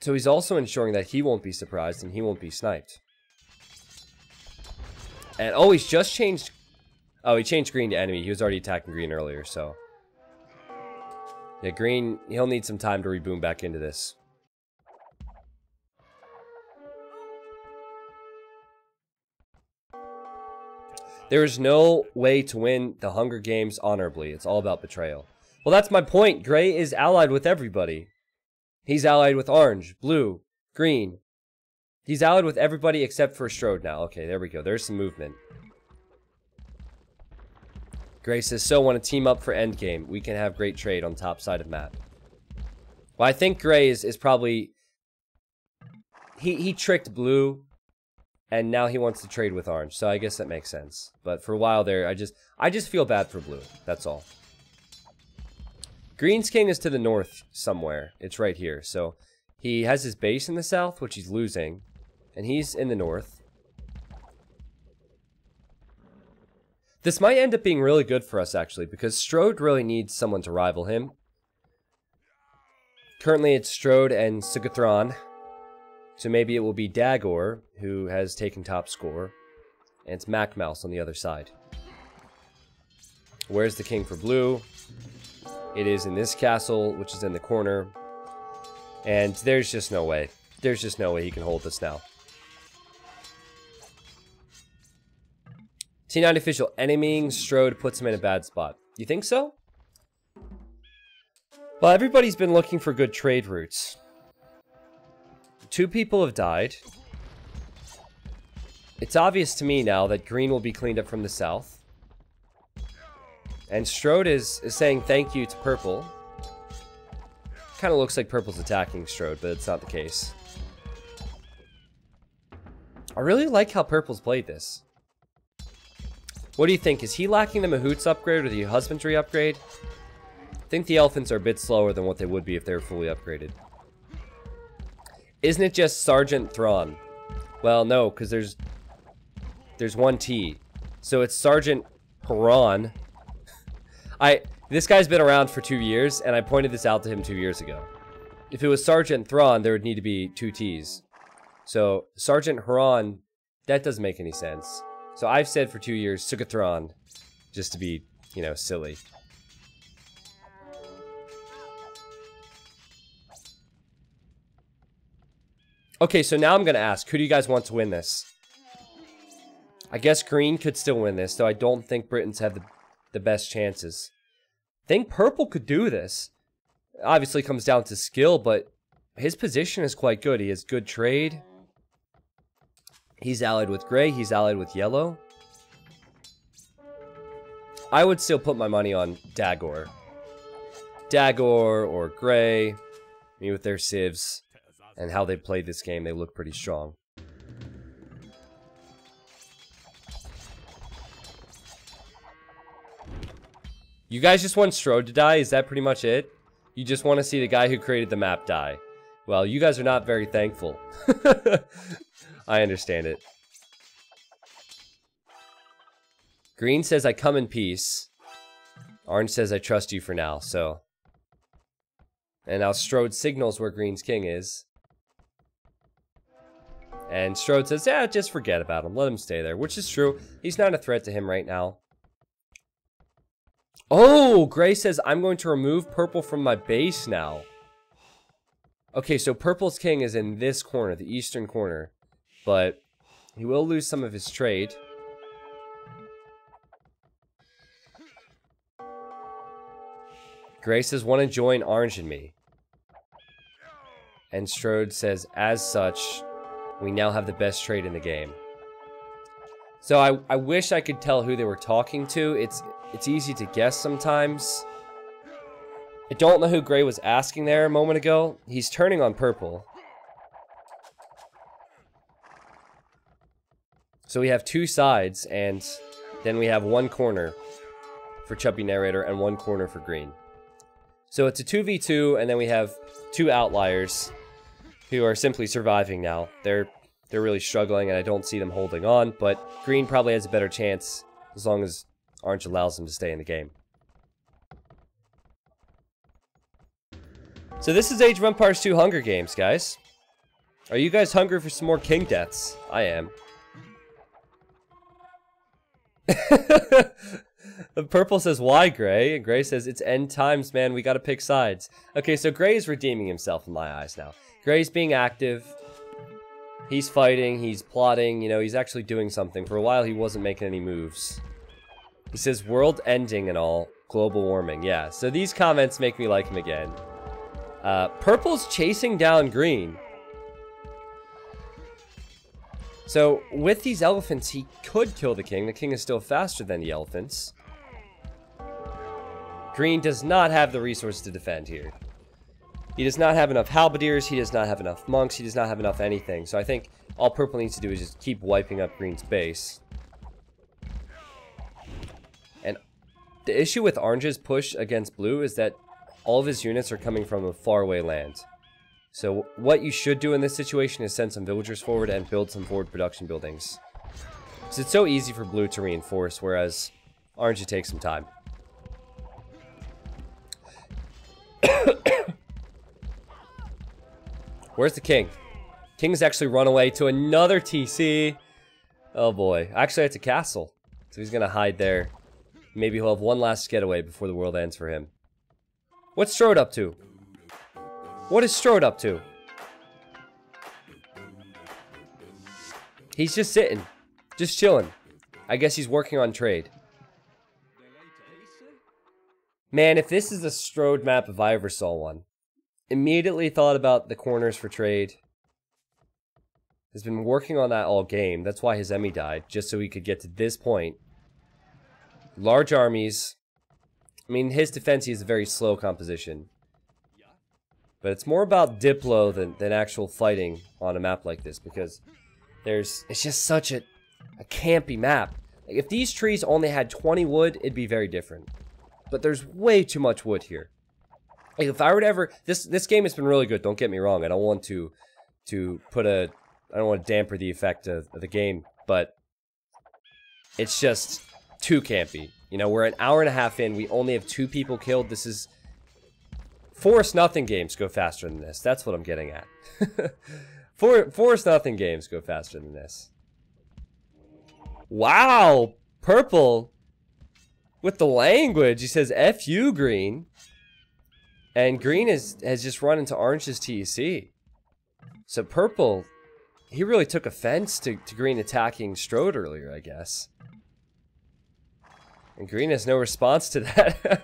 Speaker 1: So he's also ensuring that he won't be surprised and he won't be sniped. And, oh, he's just changed... Oh, he changed green to enemy. He was already attacking green earlier, so... Yeah, green, he'll need some time to reboom back into this. There is no way to win the Hunger Games honorably. It's all about betrayal. Well, that's my point. Gray is allied with everybody. He's allied with orange, blue, green. He's allied with everybody except for Strode now. Okay, there we go. There's some movement. Gray says, so want to team up for endgame. We can have great trade on top side of map. Well, I think Gray is probably... He tricked blue, and now he wants to trade with orange. So I guess that makes sense. But for a while there, I just feel bad for blue. That's all. Green's king is to the north somewhere. It's right here. So he has his base in the south, which he's losing. And he's in the north. This might end up being really good for us, actually, because Strode really needs someone to rival him. Currently, it's Strode and Sugathron. So maybe it will be Dagor, who has taken top score. And it's Macmouse on the other side. Where's the king for blue? It is in this castle, which is in the corner. And there's just no way. There's just no way he can hold this now. T9 official, enemying Strode puts him in a bad spot. You think so? Well, everybody's been looking for good trade routes. 2 people have died. It's obvious to me now that green will be cleaned up from the south. And Strode is saying thank you to purple. Kind of looks like purple's attacking Strode, but it's not the case. I really like how purple's played this. What do you think? Is he lacking the Mahoots upgrade or the husbandry upgrade? I think the elephants are a bit slower than what they would be if they were fully upgraded. Isn't it just Sergeant Thrawn? Well, no, because there's one T. So it's Sergeant Haran. This guy's been around for 2 years, and I pointed this out to him 2 years ago. If it was Sergeant Thrawn, there would need to be 2 T's. So, Sergeant Haran, that doesn't make any sense. So I've said for 2 years, Sugathron, just to be, you know, silly. Okay, so now I'm going to ask, who do you guys want to win this? I guess green could still win this, though I don't think Britons have the best chances. I think purple could do this. Obviously comes down to skill, but his position is quite good. He has good trade. He's allied with gray. He's allied with yellow. I would still put my money on Dagor. Dagor or gray. I mean, with their civs and how they played this game, they look pretty strong. You guys just want Strode to die? Is that pretty much it? You just want to see the guy who created the map die? Well, you guys are not very thankful. I understand it. Green says, I come in peace. Orange says, I trust you for now, so. And now Strode signals where Green's king is. And Strode says, yeah, just forget about him. Let him stay there, which is true. He's not a threat to him right now. Oh, Gray says, I'm going to remove purple from my base now. Okay, so purple's king is in this corner, the eastern corner. But he will lose some of his trade. Gray says, want to join orange and me. And Strode says, as such, we now have the best trade in the game. So I wish I could tell who they were talking to. It's easy to guess sometimes. I don't know who Gray was asking there a moment ago. He's turning on purple. So we have 2 sides, and then we have 1 corner for Chubby Narrator and 1 corner for green. So it's a 2v2, and then we have 2 outliers who are simply surviving now. They're really struggling, and I don't see them holding on, but green probably has a better chance as long as orange allows them to stay in the game. So this is Age of Empires 2 Hunger Games, guys. Are you guys hungry for some more king deaths? I am. Purple says, why, Gray? And Gray says, it's end times, man. We gotta pick sides. Okay, so Gray is redeeming himself in my eyes now. Gray's being active. He's fighting. He's plotting. You know, he's actually doing something. For a while, he wasn't making any moves. He says, world ending and all. Global warming. Yeah, so these comments make me like him again. Purple's chasing down green. So, with these elephants, he could kill the king. The king is still faster than the elephants. Green does not have the resources to defend here. He does not have enough halberdiers. He does not have enough monks. He does not have enough anything. So I think all purple needs to do is just keep wiping up green's base. And the issue with orange's push against blue is that all of his units are coming from a faraway land. So what you should do in this situation is send some villagers forward and build some forward production buildings. Because it's so easy for blue to reinforce, whereas orange it takes some time. Where's the king? King's actually run away to another TC. Oh boy. Actually, it's a castle. So he's going to hide there. Maybe he'll have one last getaway before the world ends for him. What's Strode up to? What is Strode up to? He's just sitting. Just chilling. I guess he's working on trade. Man, if this is a Strode map, if I ever saw one. Immediately thought about the corners for trade. Has been working on that all game. That's why his Emmy died. Just so he could get to this point. Large armies. I mean, his defense, he has a very slow composition. But it's more about Diplo than actual fighting on a map like this. Because it's just such a campy map. Like, if these trees only had 20 wood, it'd be very different. But there's way too much wood here. Like, if I were to ever... This game has been really good, don't get me wrong. I don't want to put a... I don't want to damper the effect of the game. But it's just too campy. You know, we're an hour and a half in. We only have 2 people killed. This is... Forest Nothing games go faster than this. That's what I'm getting at. Forest Nothing games go faster than this. Wow! Purple! With the language, he says, F you, Green. And Green has just run into Orange's TEC. So Purple, he really took offense to Green attacking Strode earlier, I guess. And Green has no response to that.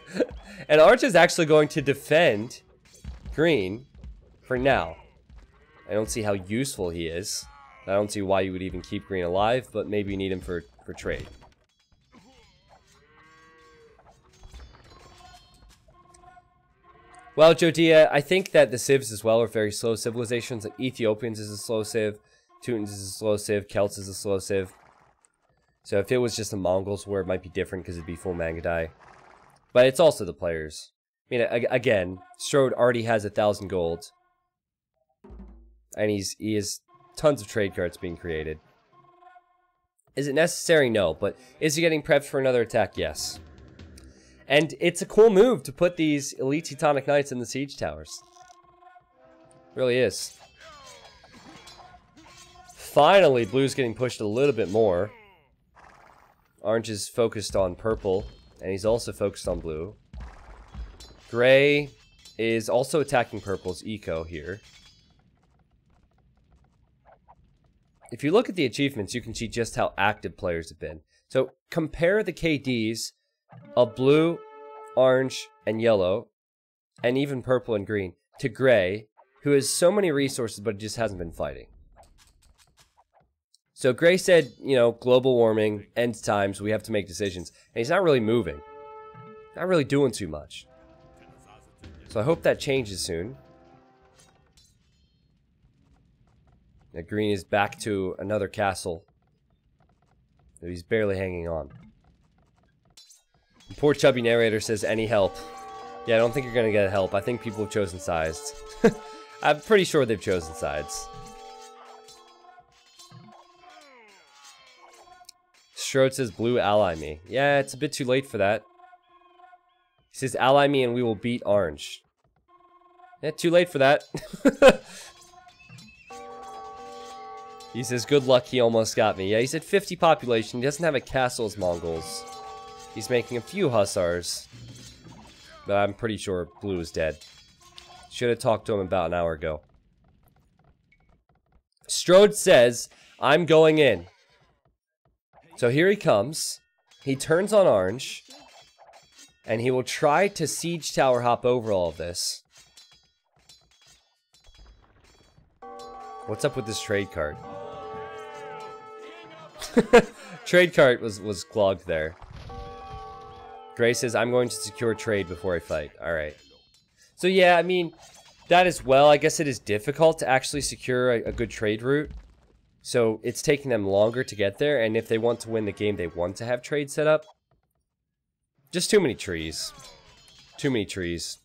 Speaker 1: And Orange is actually going to defend Green for now. I don't see how useful he is. I don't see why you would even keep Green alive, but maybe you need him for trade. Well, Jodia, I think that the civs as well are very slow civilizations. Like Ethiopians is a slow civ, Teutons is a slow civ, Celts is a slow civ. So if it was just the Mongols war, it might be different because it'd be full Mangadai. But it's also the players. I mean, again, Strode already has 1,000 gold. And he has tons of trade cards being created. Is it necessary? No. But is he getting prepped for another attack? Yes. And it's a cool move to put these Elite Teutonic Knights in the siege towers. It really is. Finally, Blue's getting pushed a little bit more. Orange is focused on Purple. And he's also focused on Blue. Gray is also attacking Purple's eco here. If you look at the achievements, you can see just how active players have been. So compare the KDs of Blue, Orange, and Yellow, and even Purple and Green, to Gray, who has so many resources but just hasn't been fighting. So Gray said, you know, global warming, end times, we have to make decisions. And he's not really moving. Not really doing too much. So I hope that changes soon. Now Green is back to another castle. He's barely hanging on. The poor chubby narrator says, any help? Yeah, I don't think you're going to get help. I think people have chosen sides. I'm pretty sure they've chosen sides. Strode says, Blue, ally me. Yeah, it's a bit too late for that. He says, ally me and we will beat Orange. Yeah, too late for that. He says, good luck, he almost got me. Yeah, he's at 50 population. He doesn't have a castle as Mongols. He's making a few hussars. But I'm pretty sure Blue is dead. Should have talked to him about an hour ago. Strode says, I'm going in. So here he comes. He turns on Orange. And he will try to siege tower hop over all of this. What's up with this trade card? Trade cart was clogged there. Gray says, I'm going to secure trade before I fight. Alright. So yeah, I mean, that as well, I guess it is difficult to actually secure a good trade route. So it's taking them longer to get there, and if they want to win the game, they want to have trade set up. Just too many trees. Too many trees.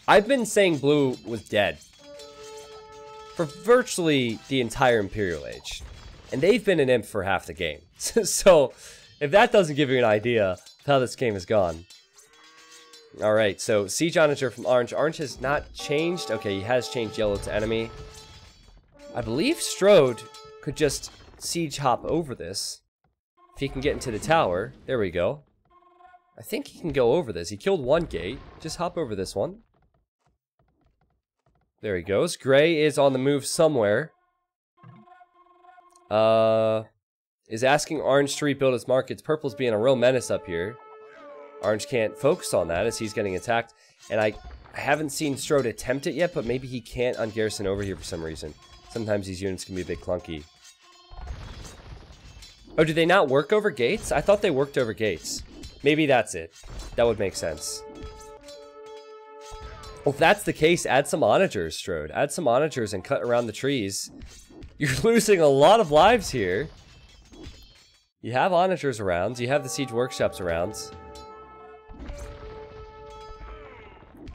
Speaker 1: I've been saying Blue was dead for virtually the entire Imperial Age. And they've been an imp for half the game. So, if that doesn't give you an idea of how this game has gone. Alright, so Siege Onager from Orange. Orange has not changed. Okay, he has changed yellow to enemy. I believe Strode could just siege hop over this. If he can get into the tower. There we go. I think he can go over this. He killed one gate. Just hop over this one. There he goes. Gray is on the move somewhere. Is asking Orange to rebuild his markets. Purple's being a real menace up here. Orange can't focus on that as he's getting attacked. And I haven't seen Strode attempt it yet, but maybe he can't ungarrison over here for some reason. Sometimes these units can be a bit clunky. Oh, do they not work over gates? I thought they worked over gates. Maybe that's it. That would make sense. Well, if that's the case, add some onagers, Strode. Add some onagers and cut around the trees. You're losing a lot of lives here. You have onagers around. You have the siege workshops around.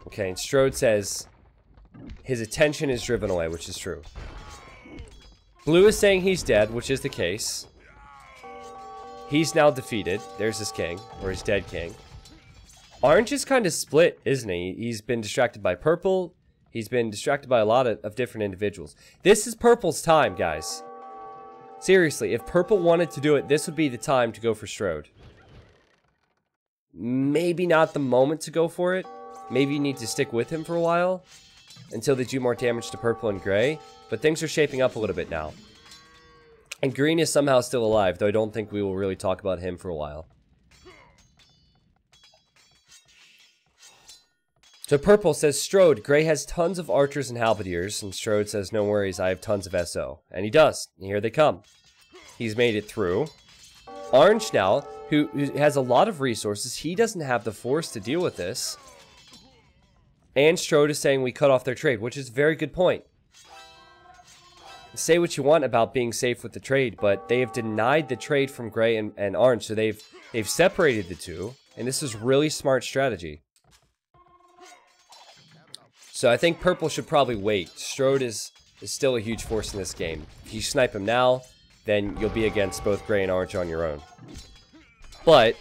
Speaker 1: Okay, and Strode says his attention is driven away, which is true. Blue is saying he's dead, which is the case. He's now defeated. There's his king, or his dead king. Orange is kind of split, isn't he? He's been distracted by purple. He's been distracted by a lot of different individuals. This is purple's time, guys. Seriously, if purple wanted to do it, this would be the time to go for Strode. Maybe not the moment to go for it. Maybe you need to stick with him for a while until they do more damage to purple and gray. But things are shaping up a little bit now. And green is somehow still alive, though I don't think we will really talk about him for a while. So purple says, Strode, gray has tons of archers and halberdiers. And Strode says, no worries, I have tons of SO. And he does. And here they come. He's made it through. Orange now, who has a lot of resources, he doesn't have the force to deal with this. And Strode is saying we cut off their trade, which is a very good point. Say what you want about being safe with the trade, but they have denied the trade from gray and orange, so they've separated the two, and this is really smart strategy. So I think purple should probably wait. Strode is still a huge force in this game. If you snipe him now, then you'll be against both gray and orange on your own. But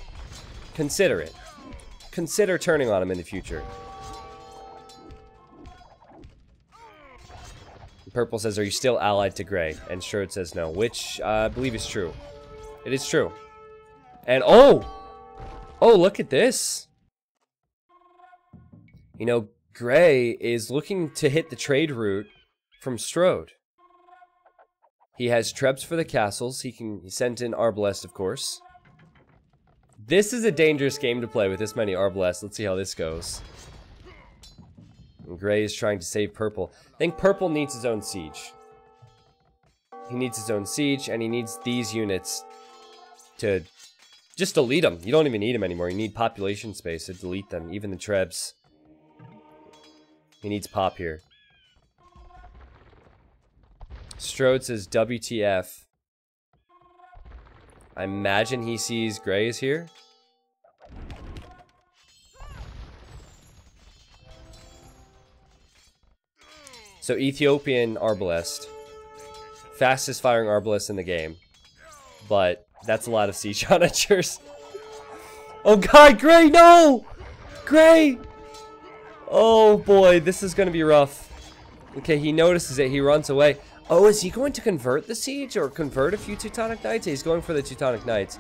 Speaker 1: consider it. Consider turning on him in the future. Purple says, are you still allied to gray? And Strode says no, which I believe is true. It is true. And oh, look at this. You know, gray is looking to hit the trade route from Strode. He has trebs for the castles. He sent in Arbalest, of course. This is a dangerous game to play with this many Arbalests. Let's see how this goes. And gray is trying to save purple. I think purple needs his own siege. He needs his own siege, and he needs these units to just delete them. You don't even need them anymore. You need population space to delete them, even the trebs. He needs pop here. Strode says WTF. I imagine he sees gray is here. So Ethiopian Arbalest. Fastest firing Arbalest in the game. But that's a lot of siege onagers. Oh god, gray, no! Gray! Oh boy, this is gonna be rough. Okay, he notices it, he runs away. Oh, is he going to convert the siege or convert a few Teutonic Knights? He's going for the Teutonic Knights.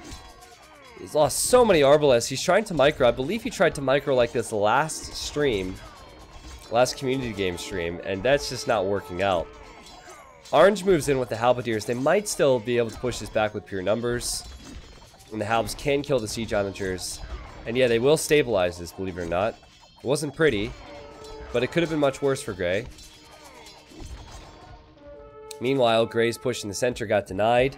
Speaker 1: He's lost so many Arbalests. He's trying to micro. I believe he tried to micro like this last stream. Last community game stream, and that's just not working out. Orange moves in with the halberdiers. They might still be able to push this back with pure numbers. And the halbs can kill the siege onagers. And yeah, they will stabilize this, believe it or not. It wasn't pretty, but it could have been much worse for gray. Meanwhile, gray's push in the center got denied.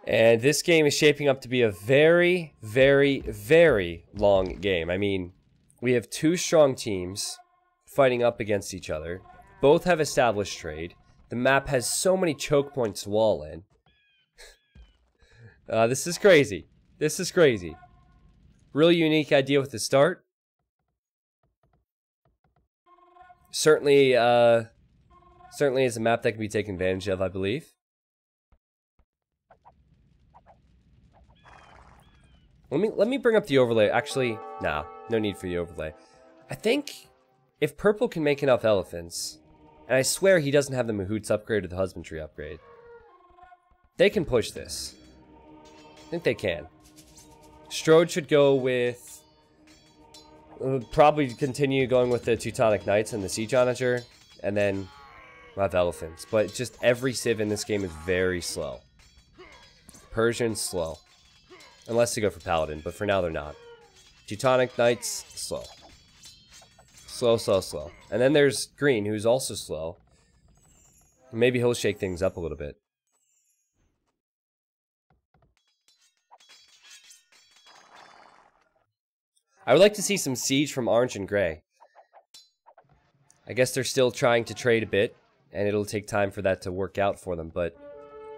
Speaker 1: And this game is shaping up to be a very, very, very long game. I mean, we have two strong teams fighting up against each other. Both have established trade. The map has so many choke points to wall in. This is crazy. This is crazy. Really unique idea with the start. Certainly is a map that can be taken advantage of, I believe. Let me bring up the overlay. Actually, nah, no need for the overlay. I think if purple can make enough elephants, and I swear he doesn't have the Mahoots upgrade or the husbandry upgrade, they can push this. I think they can. Strode should go with... probably continue going with the Teutonic Knights and the Siege Onager. And then we'll have Elephants. But just every civ in this game is very slow. Persians, slow. Unless they go for Paladin, but for now they're not. Teutonic Knights, slow. Slow, slow, slow. And then there's Green, who's also slow. Maybe he'll shake things up a little bit. I would like to see some siege from Orange and Gray. I guess they're still trying to trade a bit, and it'll take time for that to work out for them, but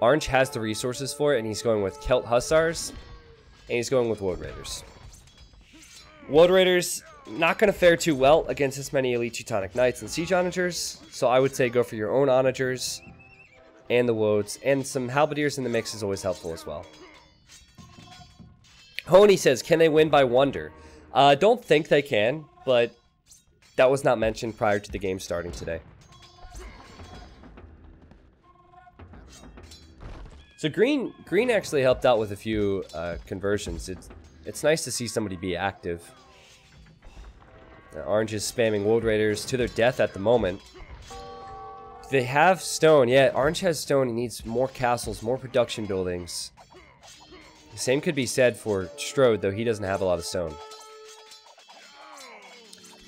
Speaker 1: Orange has the resources for it, and he's going with Celt Hussars, and he's going with Woad Raiders. Woad Raiders, not going to fare too well against this many elite Teutonic Knights and Siege Onagers, so I would say go for your own Onagers and the Woads, and some Halberdiers in the mix is always helpful as well. Honey says, can they win by wonder? Don't think they can, but that was not mentioned prior to the game starting today. So Green actually helped out with a few conversions. It's nice to see somebody be active. Orange is spamming Woad Raiders to their death at the moment. They have stone. Yeah, Orange has stone. He needs more castles, more production buildings. The same could be said for Strode, though he doesn't have a lot of stone.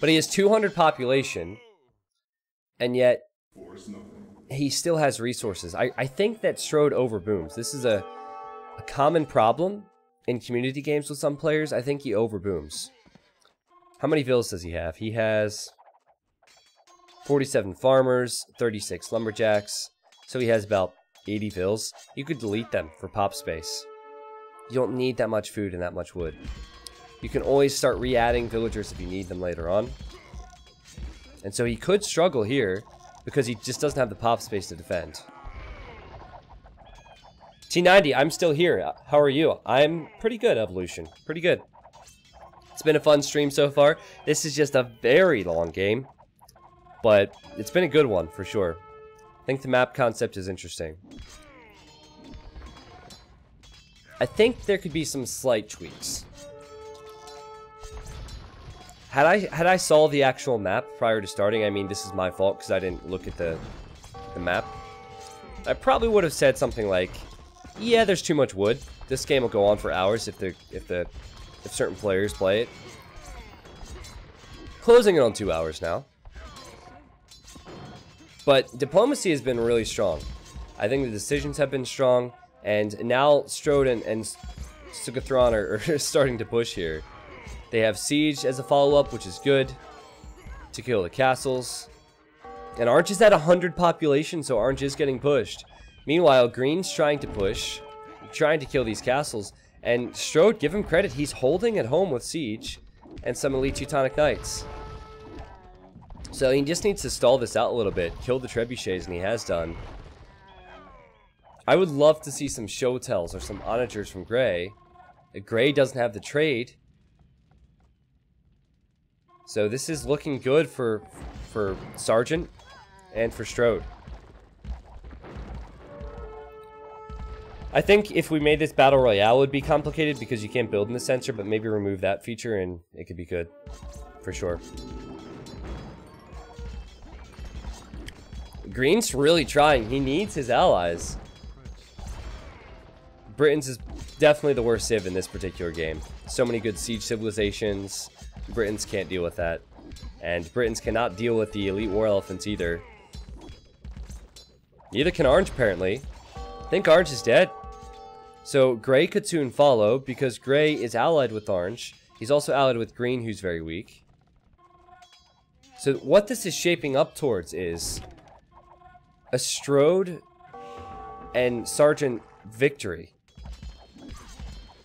Speaker 1: But he has 200 population, and yet he still has resources. I think that Strode overbooms. This is a common problem in community games with some players. I think he overbooms. How many villas does he have? He has 47 farmers, 36 lumberjacks, so he has about 80 villas. You could delete them for pop space. You don't need that much food and that much wood. You can always start re-adding villagers if you need them later on. And so he could struggle here because he just doesn't have the pop space to defend. T90, I'm still here. How are you? I'm pretty good, Evolution. Pretty good. It's been a fun stream so far. This is just a very long game, but it's been a good one for sure. I think the map concept is interesting. I think there could be some slight tweaks. Had I saw the actual map prior to starting, I mean, this is my fault because I didn't look at the map. I probably would have said something like, yeah, there's too much wood. This game will go on for hours if certain players play it. Closing it on 2 hours now. But diplomacy has been really strong. I think the decisions have been strong, and now Strode and Sugathron are starting to push here. They have Siege as a follow-up, which is good, to kill the castles. And Orange is at 100 population, so Orange is getting pushed. Meanwhile, Green's trying to push, trying to kill these castles. And Strode, give him credit, he's holding at home with Siege and some elite Teutonic Knights. So he just needs to stall this out a little bit, kill the trebuchets, and he has done. I would love to see some show tells or some onagers from Gray. Gray doesn't have the trade. So this is looking good for Sergeant and for Strode. I think if we made this Battle Royale, it would be complicated because you can't build in the center, but maybe remove that feature and it could be good. For sure. Green's really trying. He needs his allies. Britain's is definitely the worst civ in this particular game. So many good siege civilizations. Britons can't deal with that. And Britons cannot deal with the elite war elephants either. Neither can Orange, apparently. I think Orange is dead. So Gray could soon follow, because Gray is allied with Orange. He's also allied with Green, who's very weak. So what this is shaping up towards is a Strode and Sergeant victory.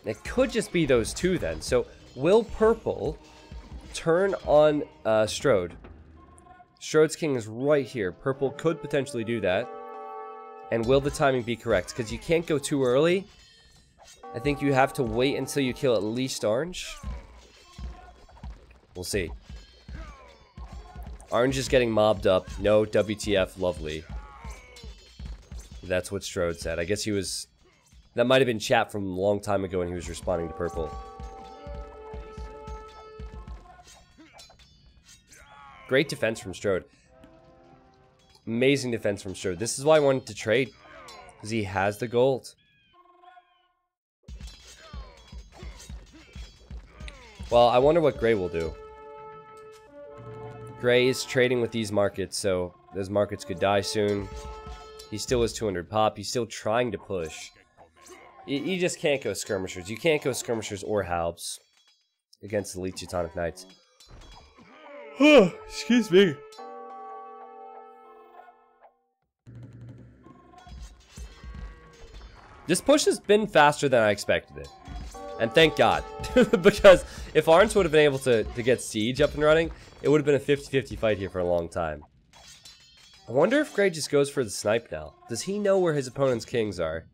Speaker 1: It could just be those two then. So will Purple turn on Strode? Strode's king is right here. Purple could potentially do that. And will the timing be correct? Because you can't go too early. I think you have to wait until you kill at least Orange. We'll see. Orange is getting mobbed up. No, WTF, lovely. That's what Strode said. I guess he was... That might have been chat from a long time ago when he was responding to Purple. Great defense from Strode. Amazing defense from Strode. This is why I wanted to trade. Because he has the gold. Well, I wonder what Gray will do. Gray is trading with these markets, so those markets could die soon. He still has 200 pop. He's still trying to push. You just can't go skirmishers. You can't go skirmishers or halbs against the Elite Teutonic Knights. Excuse me. This push has been faster than I expected it. And thank God. Because if Arns would have been able to get Siege up and running, it would have been a 50-50 fight here for a long time. I wonder if Gray just goes for the snipe now. Does he know where his opponent's kings are?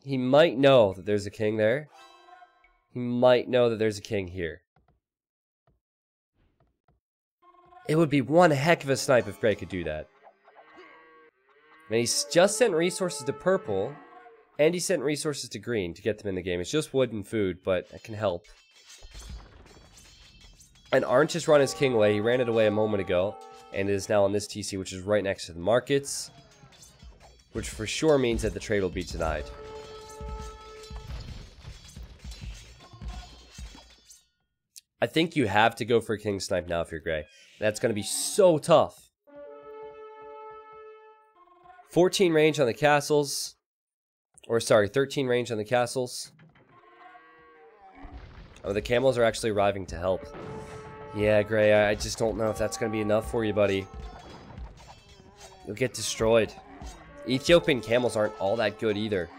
Speaker 1: He might know that there's a king there. He might know that there's a king here. It would be one heck of a snipe if Gray could do that. And he's just sent resources to purple, and he sent resources to green to get them in the game. It's just wood and food, but it can help. And Arndt just run his king away. He ran it away a moment ago, and it is now on this TC, which is right next to the markets, which for sure means that the trade will be denied. I think you have to go for a king snipe now if you're Gray. That's going to be so tough. 14 range on the castles. Or sorry, 13 range on the castles. Oh, the camels are actually arriving to help. Yeah, Gray, I just don't know if that's going to be enough for you, buddy. You'll get destroyed. Ethiopian camels aren't all that good either.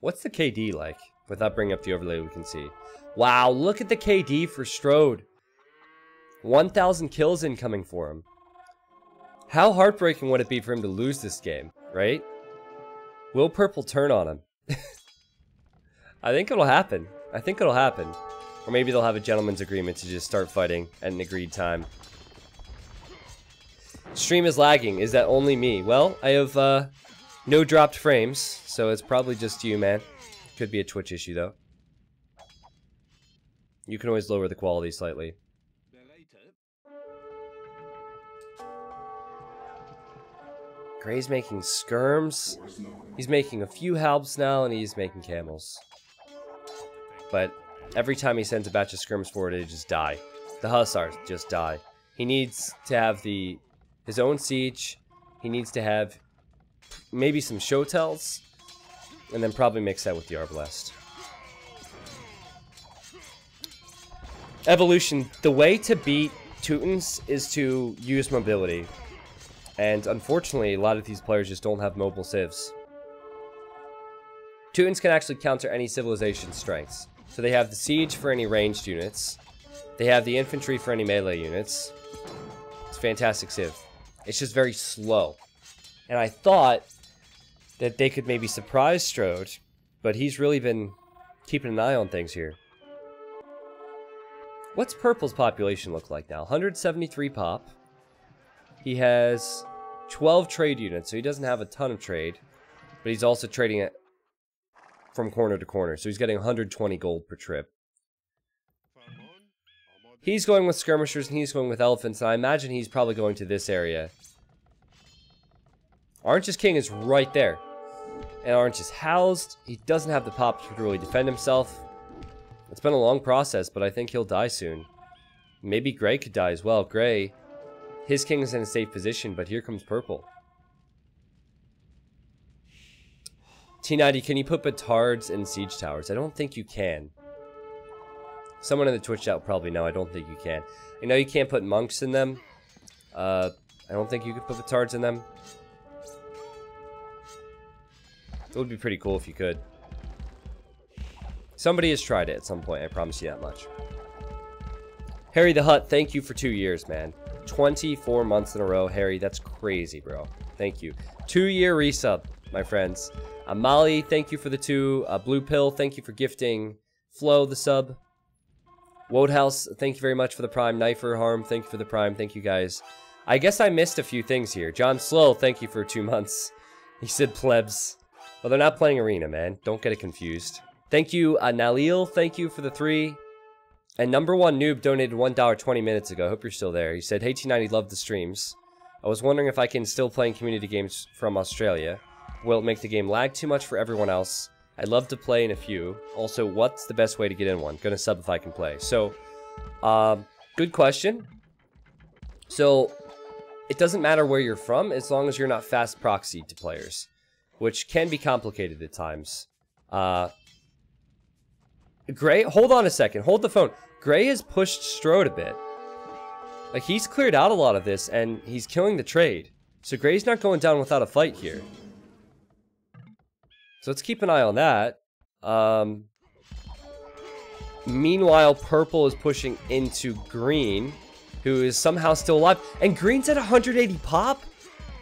Speaker 1: What's the KD like? Without bringing up the overlay, we can see. Wow, look at the KD for Strode. 1,000 kills incoming for him. How heartbreaking would it be for him to lose this game, right? Will purple turn on him? I think it'll happen. I think it'll happen. Or maybe they'll have a gentleman's agreement to just start fighting at an agreed time. Stream is lagging. Is that only me? Well, I have no dropped frames, so it's probably just you, man. Could be a Twitch issue, though. You can always lower the quality slightly. Gray's making skirms. He's making a few halbs now, and he's making camels. But every time he sends a batch of skirms forward, they just die. The hussars just die. He needs to have his own siege. He needs to have maybe some show tells, and then probably mix that with the Arbalest. Evolution. The way to beat Teutons is to use mobility. And unfortunately, a lot of these players just don't have mobile civs. Teutons can actually counter any civilization's strengths. So they have the siege for any ranged units. They have the infantry for any melee units. It's a fantastic civ. It's just very slow. And I thought that they could maybe surprise Strode, but he's really been keeping an eye on things here. What's purple's population look like now? 173 pop. He has 12 trade units, so he doesn't have a ton of trade. But he's also trading it from corner to corner, so he's getting 120 gold per trip. He's going with skirmishers, and he's going with elephants, and I imagine he's probably going to this area. Orange's king is right there. And Orange is housed. He doesn't have the pop to really defend himself. It's been a long process, but I think he'll die soon. Maybe Gray could die as well. Gray... his king is in a safe position, but here comes purple. T90, can you put petards in siege towers? I don't think you can. Someone in the Twitch chat will probably know. I don't think you can. I know you can't put monks in them. I don't think you can put petards in them. It would be pretty cool if you could. Somebody has tried it at some point, I promise you that much. Harry the Hut, thank you for 2 years, man. 24 months in a row, Harry. That's crazy, bro. Thank you. 2-year resub, my friends. Molly, thank you for the 2. Blue Pill, thank you for gifting Flo the sub. Wodehouse, thank you very much for the prime. Knifer Harm, thank you for the prime. Thank you, guys. I guess I missed a few things here. John Slow, thank you for 2 months. He said plebs. Well, they're not playing Arena, man. Don't get it confused. Thank you, Nalil. Thank you for the 3. And number 1 noob donated $1 20 minutes ago. Hope you're still there. He said, hey T90, love the streams. I was wondering if I can still play in community games from Australia. Will it make the game lag too much for everyone else? I'd love to play in a few. Also, what's the best way to get in one? Gonna sub if I can play. So, good question. So, it doesn't matter where you're from as long as you're not fast proxied to players, which can be complicated at times. Gray, hold on a second. Hold the phone. Gray has pushed Strode a bit. Like, he's cleared out a lot of this, and he's killing the trade. So Gray's not going down without a fight here. So let's keep an eye on that. Meanwhile, Purple is pushing into Green, who is somehow still alive. And Green's at 180 pop?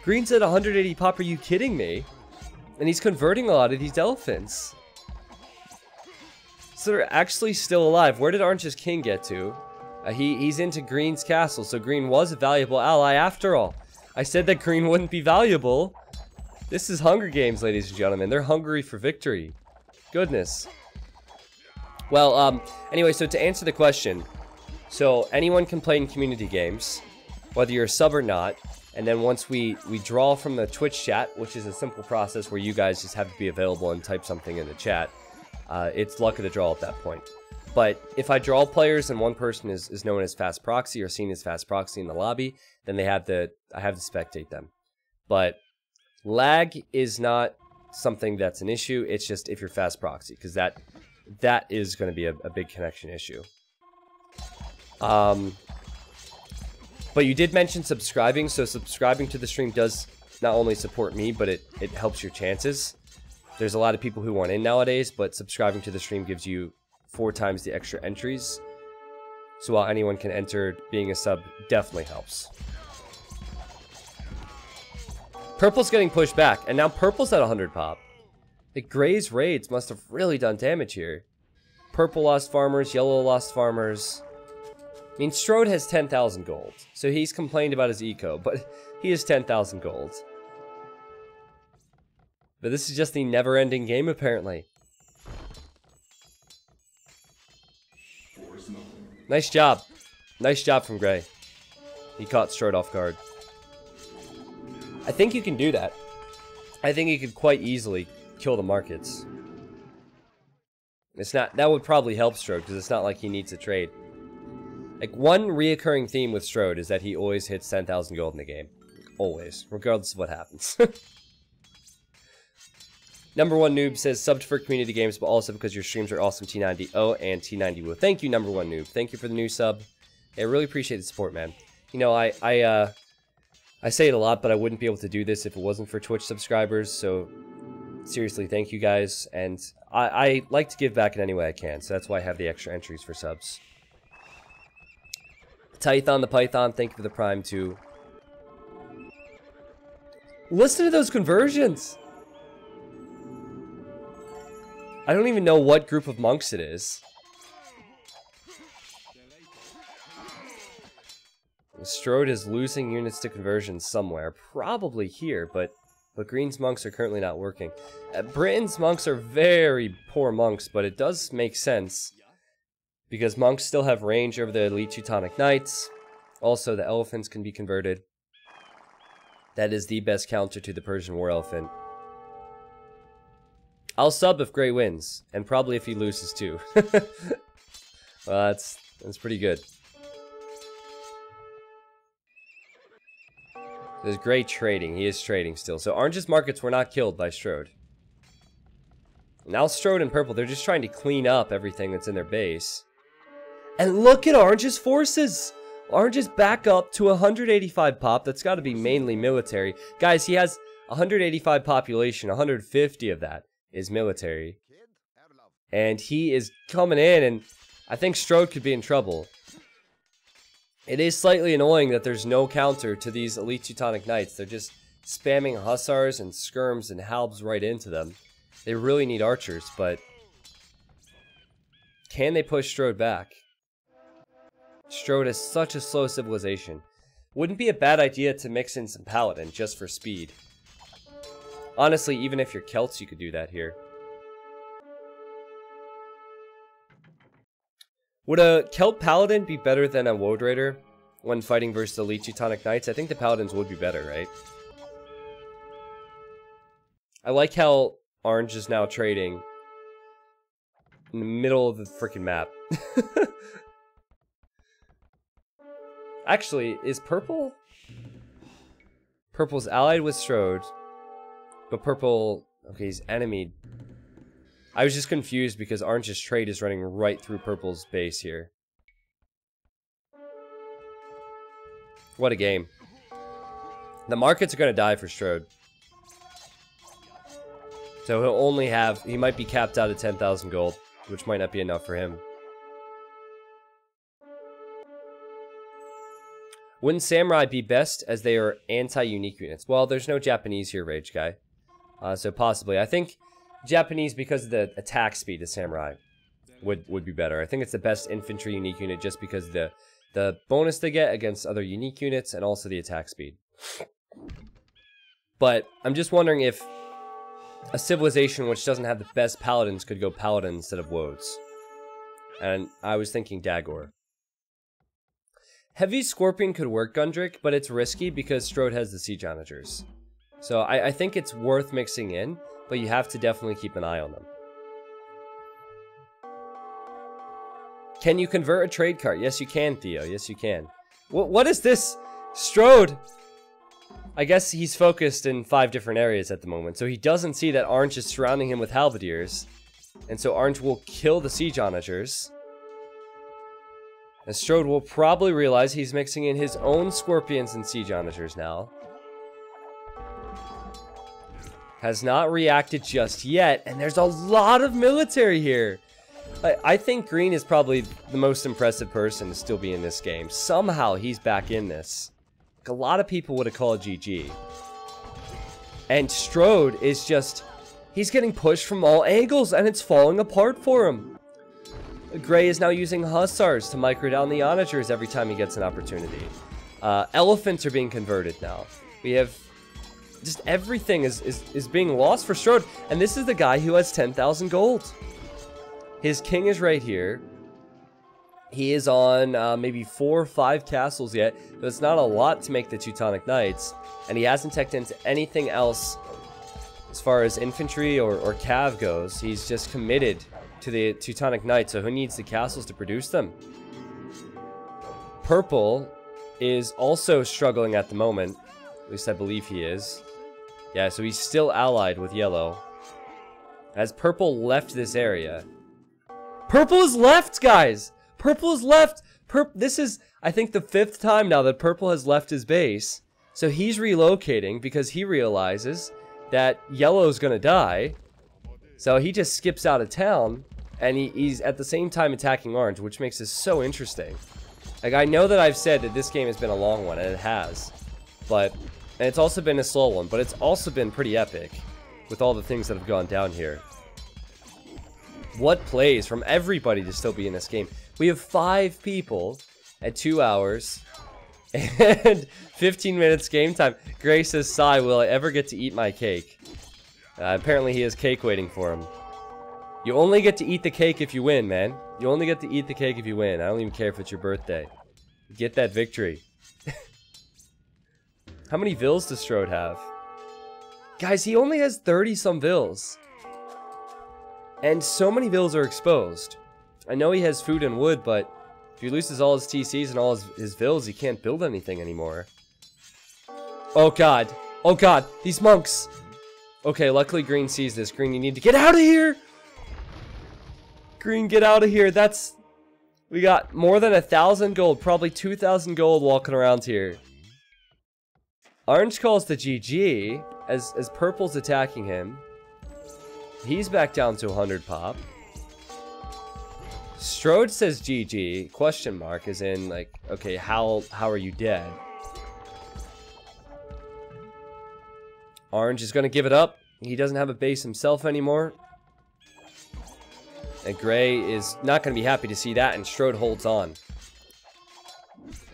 Speaker 1: Green's at 180 pop, are you kidding me? And he's converting a lot of these elephants. So they're actually still alive. Where did Orange's King get to? He's into Green's castle, so Green was a valuable ally after all. I said that Green wouldn't be valuable. This is Hunger Games, ladies and gentlemen. They're hungry for victory. Goodness. Well, anyway, so to answer the question, so anyone can play in community games, whether you're a sub or not, and then once we draw from the Twitch chat, which is a simple process where you guys just have to be available and type something in the chat, it's luck of the draw at that point. But if I draw players and one person is known as fast proxy or seen as fast proxy in the lobby, then I have to spectate them. But lag is not something that's an issue. It's just if you're fast proxy, because that is going to be a big connection issue. But you did mention subscribing, so subscribing to the stream does not only support me, but it helps your chances. There's a lot of people who want in nowadays, but subscribing to the stream gives you 4 times the extra entries. So while anyone can enter, being a sub definitely helps. Purple's getting pushed back, and now Purple's at 100 pop. The Gray's raids must have really done damage here. Purple lost farmers, yellow lost farmers. I mean, Strode has 10,000 gold, so he's complained about his eco, but he has 10,000 gold. But this is just the never-ending game, apparently. Nice job. Nice job from Gray. He caught Strode off guard. I think you can do that. I think you could quite easily kill the markets. It's not, that would probably help Strode, because it's not like he needs a trade. Like, one reoccurring theme with Strode is that he always hits 10,000 gold in the game. Always. Regardless of what happens. Number 1 noob says, subbed for community games, but also because your streams are awesome, T90. Oh, and T90 Woo. Thank you, number 1 noob. Thank you for the new sub. I really appreciate the support, man. You know, I say it a lot, but I wouldn't be able to do this if it wasn't for Twitch subscribers, so seriously, thank you guys. And I like to give back in any way I can, so that's why I have the extra entries for subs. Tython the Python, thank you for the Prime, too. Listen to those conversions! I don't even know what group of monks it is. Strode is losing units to conversions somewhere. Probably here, but Green's monks are currently not working. Britain's monks are very poor monks, but it does make sense. Because monks still have range over the elite Teutonic Knights. Also, the elephants can be converted. That is the best counter to the Persian War Elephant. I'll sub if Gray wins, and probably if he loses too. Well, that's pretty good. There's Gray trading. He is trading still. So Orange's markets were not killed by Strode. Now Strode and Purple, they're just trying to clean up everything that's in their base. And look at Orange's forces! Orange is back up to 185 pop. That's got to be mainly military. Guys, he has 185 population. 150 of that is military. And he is coming in, and I think Strode could be in trouble. It is slightly annoying that there's no counter to these elite Teutonic Knights. They're just spamming hussars and skirms and halbs right into them. They really need archers, but can they push Strode back? Strode is such a slow civilization. Wouldn't be a bad idea to mix in some paladin just for speed. Honestly, even if you're Celts, you could do that here. Would a Celt Paladin be better than a Woad Raider when fighting versus Elite Teutonic Knights? I think the Paladins would be better, right? I like how Orange is now trading in the middle of the freaking map. Actually, is Purple? Purple's allied with Strode, but Purple... Okay, he's enemy. I was just confused because Orange's trade is running right through Purple's base here. What a game. The markets are going to die for Strode. So he'll only have... He might be capped out at 10,000 gold, which might not be enough for him. Wouldn't Samurai be best as they are anti-unique units? Well, there's no Japanese here, Rage Guy. So possibly. I think Japanese, because of the attack speed of Samurai, would be better. I think it's the best infantry unique unit just because of the bonus they get against other unique units and also the attack speed. But I'm just wondering if a civilization which doesn't have the best paladins could go paladin instead of Woads. And I was thinking Dagor. Heavy Scorpion could work Gundrick, but it's risky because Strode has the Siege Onagers. So I think it's worth mixing in, but you have to definitely keep an eye on them. Can you convert a trade cart? Yes, you can, Theo. Yes, you can. What is this? Strode! I guess he's focused in 5 different areas at the moment, so he doesn't see that Orange is surrounding him with Halberdiers. And so Orange will kill the Siege Onagers. And Strode will probably realize he's mixing in his own Scorpions and Siege Onagers now. Has not reacted just yet, and there's a lot of military here. I think Green is probably the most impressive person to still be in this game. Somehow he's back in this. Like, a lot of people would have called GG. And Strode is just... He's getting pushed from all angles, and it's falling apart for him. Gray is now using Hussars to micro down the Onagers every time he gets an opportunity. Elephants are being converted now. We have... Just everything is being lost for Strode. And this is the guy who has 10,000 gold. His king is right here. He is on maybe 4 or 5 castles yet. But it's not a lot to make the Teutonic Knights. And he hasn't teched into anything else as far as infantry or cav goes. He's just committed to the Teutonic Knights. So who needs the castles to produce them? Purple is also struggling at the moment. At least I believe he is. Yeah, so he's still allied with Yellow. As Purple left this area. Purple is left, guys! Purple is left! This is, I think, the 5th time now that Purple has left his base. So he's relocating because he realizes that Yellow's gonna die. So he just skips out of town. And he's at the same time attacking Orange, which makes this so interesting. Like, I know that I've said that this game has been a long one, and it has. But... And it's also been a slow one, but it's also been pretty epic with all the things that have gone down here. What plays from everybody to still be in this game? We have 5 people at 2 hours and 15 minutes game time. Gray says, "Sigh, will I ever get to eat my cake?" Apparently he has cake waiting for him. You only get to eat the cake if you win, man. You only get to eat the cake if you win. I don't even care if it's your birthday. Get that victory. How many vills does Strode have? Guys, he only has 30-some vills. And so many vills are exposed. I know he has food and wood, but if he loses all his TCs and all his vills, he can't build anything anymore. Oh god. Oh god. These monks. Okay, luckily Green sees this. Green, you need to get out of here! Green, get out of here. That's... We got more than 1,000 gold. Probably 2,000 gold walking around here. Orange calls the GG as Purple's attacking him. He's back down to 100 pop. Strode says GG, question mark, as in, like, okay, how are you dead? Orange is going to give it up. He doesn't have a base himself anymore. And Gray is not going to be happy to see that, and Strode holds on.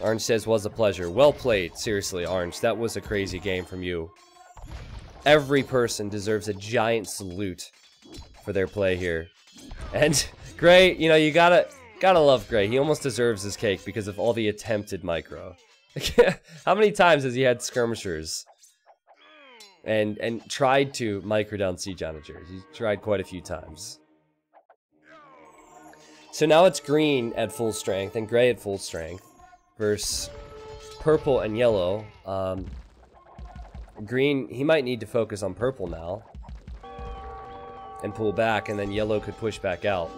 Speaker 1: Orange says, "Was a pleasure." Well played. Seriously, Orange. That was a crazy game from you. Every person deserves a giant salute for their play here. And Gray, you know, you gotta love Gray. He almost deserves his cake because of all the attempted micro. How many times has he had skirmishers and tried to micro down siege onagers? He's tried quite a few times. So now it's green at full strength and gray at full strength versus purple and yellow. Green, he might need to focus on purple now and pull back, and then yellow could push back out.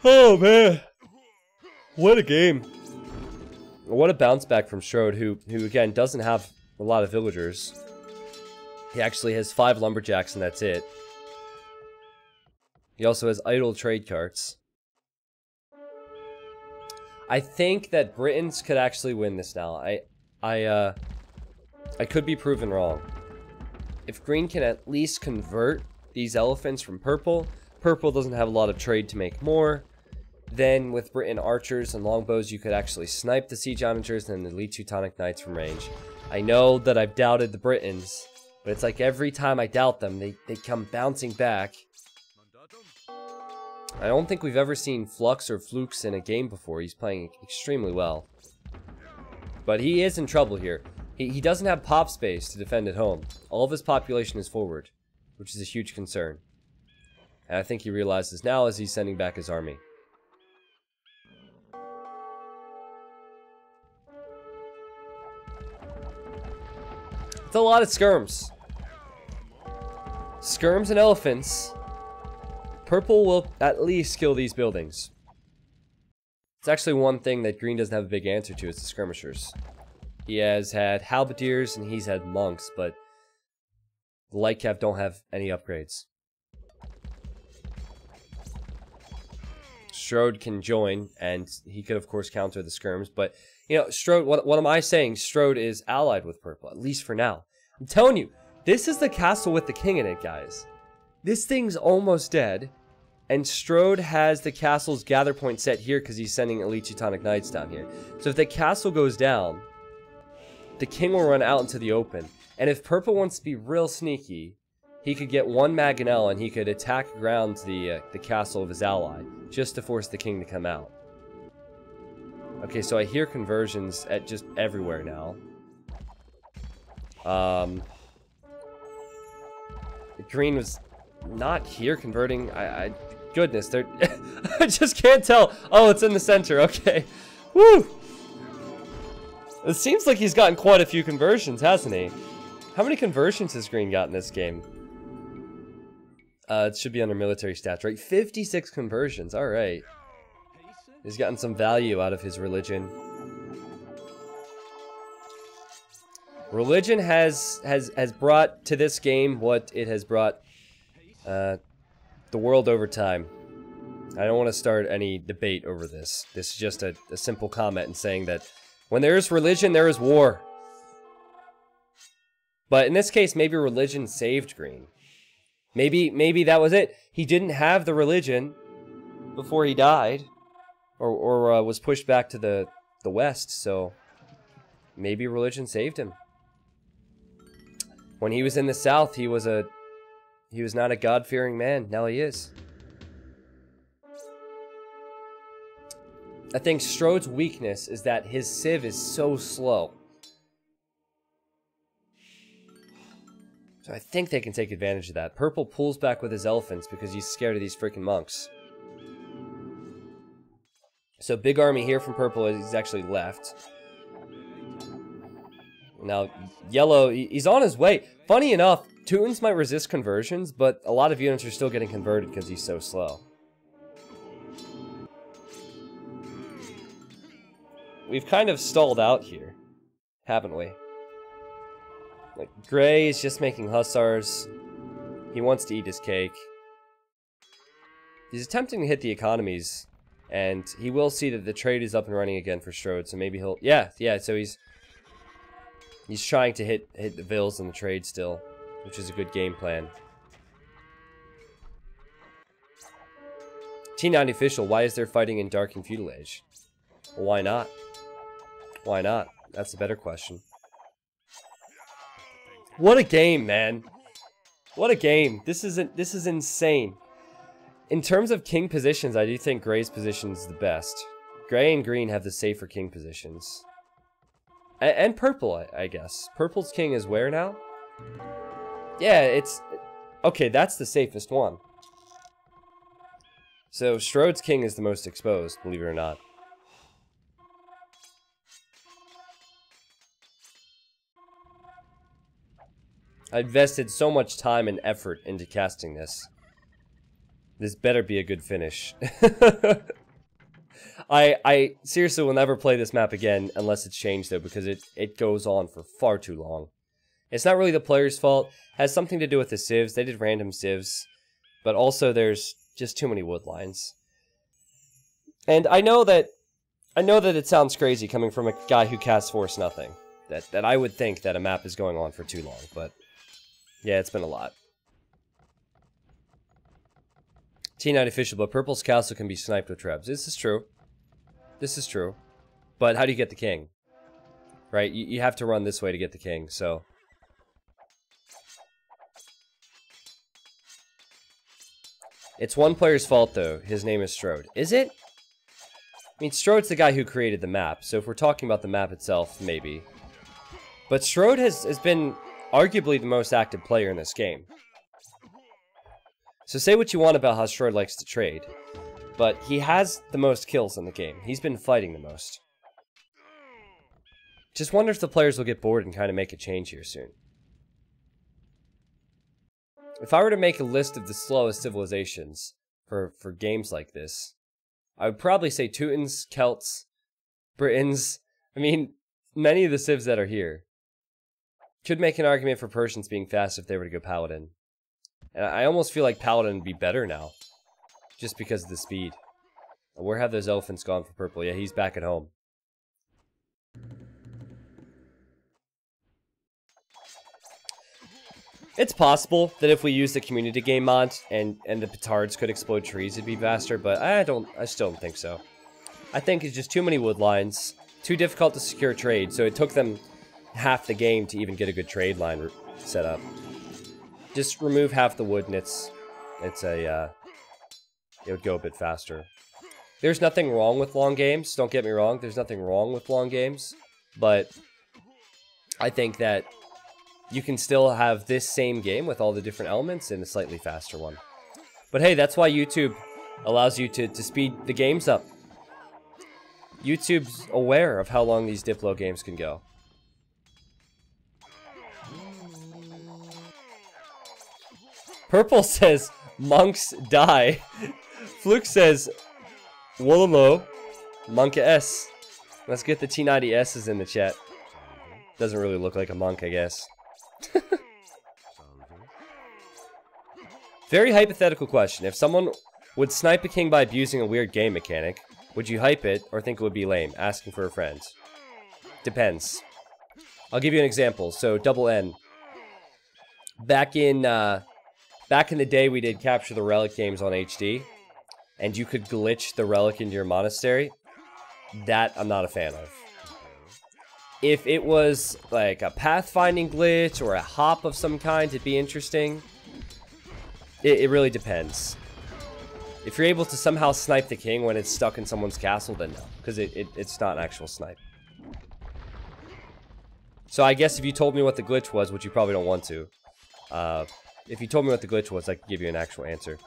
Speaker 1: Oh man, what a game. What a bounce back from Strode, who again doesn't have a lot of villagers. He actually has 5 lumberjacks and that's it. He also has idle trade carts. I think that Britons could actually win this now. I could be proven wrong. If green can at least convert these elephants from purple, purple doesn't have a lot of trade to make more. Then with Briton archers and longbows, you could actually snipe the siege onagers and the elite Teutonic knights from range. I know that I've doubted the Britons, but it's like every time I doubt them, they come bouncing back. I don't think we've ever seen Flux or Flukes in a game before. He's playing extremely well. But he is in trouble here. He doesn't have pop space to defend at home. All of his population is forward, which is a huge concern. And I think he realizes now as he's sending back his army. It's a lot of skirms. Skirms and elephants. Purple will at least kill these buildings. It's actually one thing that green doesn't have a big answer to, is the skirmishers. He has had halberdiers and he's had monks, but the light cap don't have any upgrades. Strode can join, and he could of course counter the skirms, but you know, Strode, what am I saying? Strode is allied with purple, at least for now. I'm telling you, this is the castle with the king in it, guys. This thing's almost dead, and Strode has the castle's gather point set here because he's sending elite Teutonic knights down here. So if the castle goes down, the king will run out into the open. And if purple wants to be real sneaky, he could get one Mangonel and he could attack around the castle of his ally, just to force the king to come out. Okay, so I hear conversions at just everywhere now. Green was not here converting. Goodness, they're I just can't tell. Oh, it's in the center. Okay. Woo! It seems like he's gotten quite a few conversions, hasn't he? How many conversions has Green got in this game? It should be under military stats, right? 56 conversions. All right. He's gotten some value out of his religion. Religion has brought to this game what it has brought the world over time. I don't want to start any debate over this. This is just a simple comment in saying that when there is religion, there is war. But in this case, maybe religion saved Green. Maybe that was it. He didn't have the religion before he died, or was pushed back to the west. So maybe religion saved him. When he was in the south, he was not a God-fearing man. Now he is. I think Strode's weakness is that his civ is so slow. So I think they can take advantage of that. Purple pulls back with his elephants because he's scared of these freaking monks. So big army here from purple. He's actually left. Now yellow, he's on his way. Funny enough, Teutons might resist conversions, but a lot of units are still getting converted because he's so slow. We've kind of stalled out here, haven't we? Like, Gray is just making hussars. He wants to eat his cake. He's attempting to hit the economies, and he will see that the trade is up and running again for Strode, so maybe he'll... Yeah, so he's trying to hit the vills and the trade still, which is a good game plan. T90 official, why is there fighting in Dark and Feudal Age? Well, why not? Why not? That's a better question. What a game, man. What a game. This is insane. In terms of king positions, I do think Gray's position is the best. Gray and green have the safer king positions. And purple, I guess. Purple's king is where now? Yeah, it's... Okay, that's the safest one. So, Strode's king is the most exposed, believe it or not. I invested so much time and effort into casting this. This better be a good finish. I seriously will never play this map again unless it's changed though, because it goes on for far too long. It's not really the player's fault. It has something to do with the civs. They did random civs. But also there's just too many wood lines. And I know that it sounds crazy coming from a guy who casts Force Nothing. That I would think that a map is going on for too long, but yeah, it's been a lot. T9 official, but Purple's castle can be sniped with trebs. This is true. This is true. But how do you get the king? Right? You have to run this way to get the king, so... It's one player's fault, though. His name is Strode. Is it? I mean, Strode's the guy who created the map, so if we're talking about the map itself, maybe. But Strode has been arguably the most active player in this game. So say what you want about how Strode likes to trade, but he has the most kills in the game. He's been fighting the most. Just wonder if the players will get bored and kind of make a change here soon. If I were to make a list of the slowest civilizations for games like this, I would probably say Teutons, Celts, Britons. I mean, many of the civs that are here. Could make an argument for Persians being fast if they were to go Paladin. And I almost feel like Paladin would be better now. Just because of the speed. Where have those elephants gone for purple? Yeah, he's back at home. It's possible that if we use the community game mod and the petards could explode trees, it'd be faster, but I still don't think so. I think it's just too many wood lines, too difficult to secure trade, so it took them half the game to even get a good trade line set up. Just remove half the wood and it would go a bit faster. There's nothing wrong with long games, don't get me wrong, there's nothing wrong with long games, but I think that you can still have this same game with all the different elements in a slightly faster one. But hey, that's why YouTube allows you to speed the games up. YouTube's aware of how long these Diplo games can go. Purple says, monks die. Fluke says, Wololo, monk S. Let's get the T90S's in the chat. Doesn't really look like a monk, I guess. Very hypothetical question. If someone would snipe a king by abusing a weird game mechanic, would you hype it or think it would be lame? Asking for a friend. Depends. I'll give you an example. So, Double N. Back in the day, we did Capture the Relic games on HD, and you could glitch the relic into your monastery. That I'm not a fan of. If it was like a pathfinding glitch or a hop of some kind, it'd be interesting. It really depends. If you're able to somehow snipe the king when it's stuck in someone's castle, then no, because it's not an actual snipe. So I guess if you told me what the glitch was, which you probably don't want to, if you told me what the glitch was, I could give you an actual answer.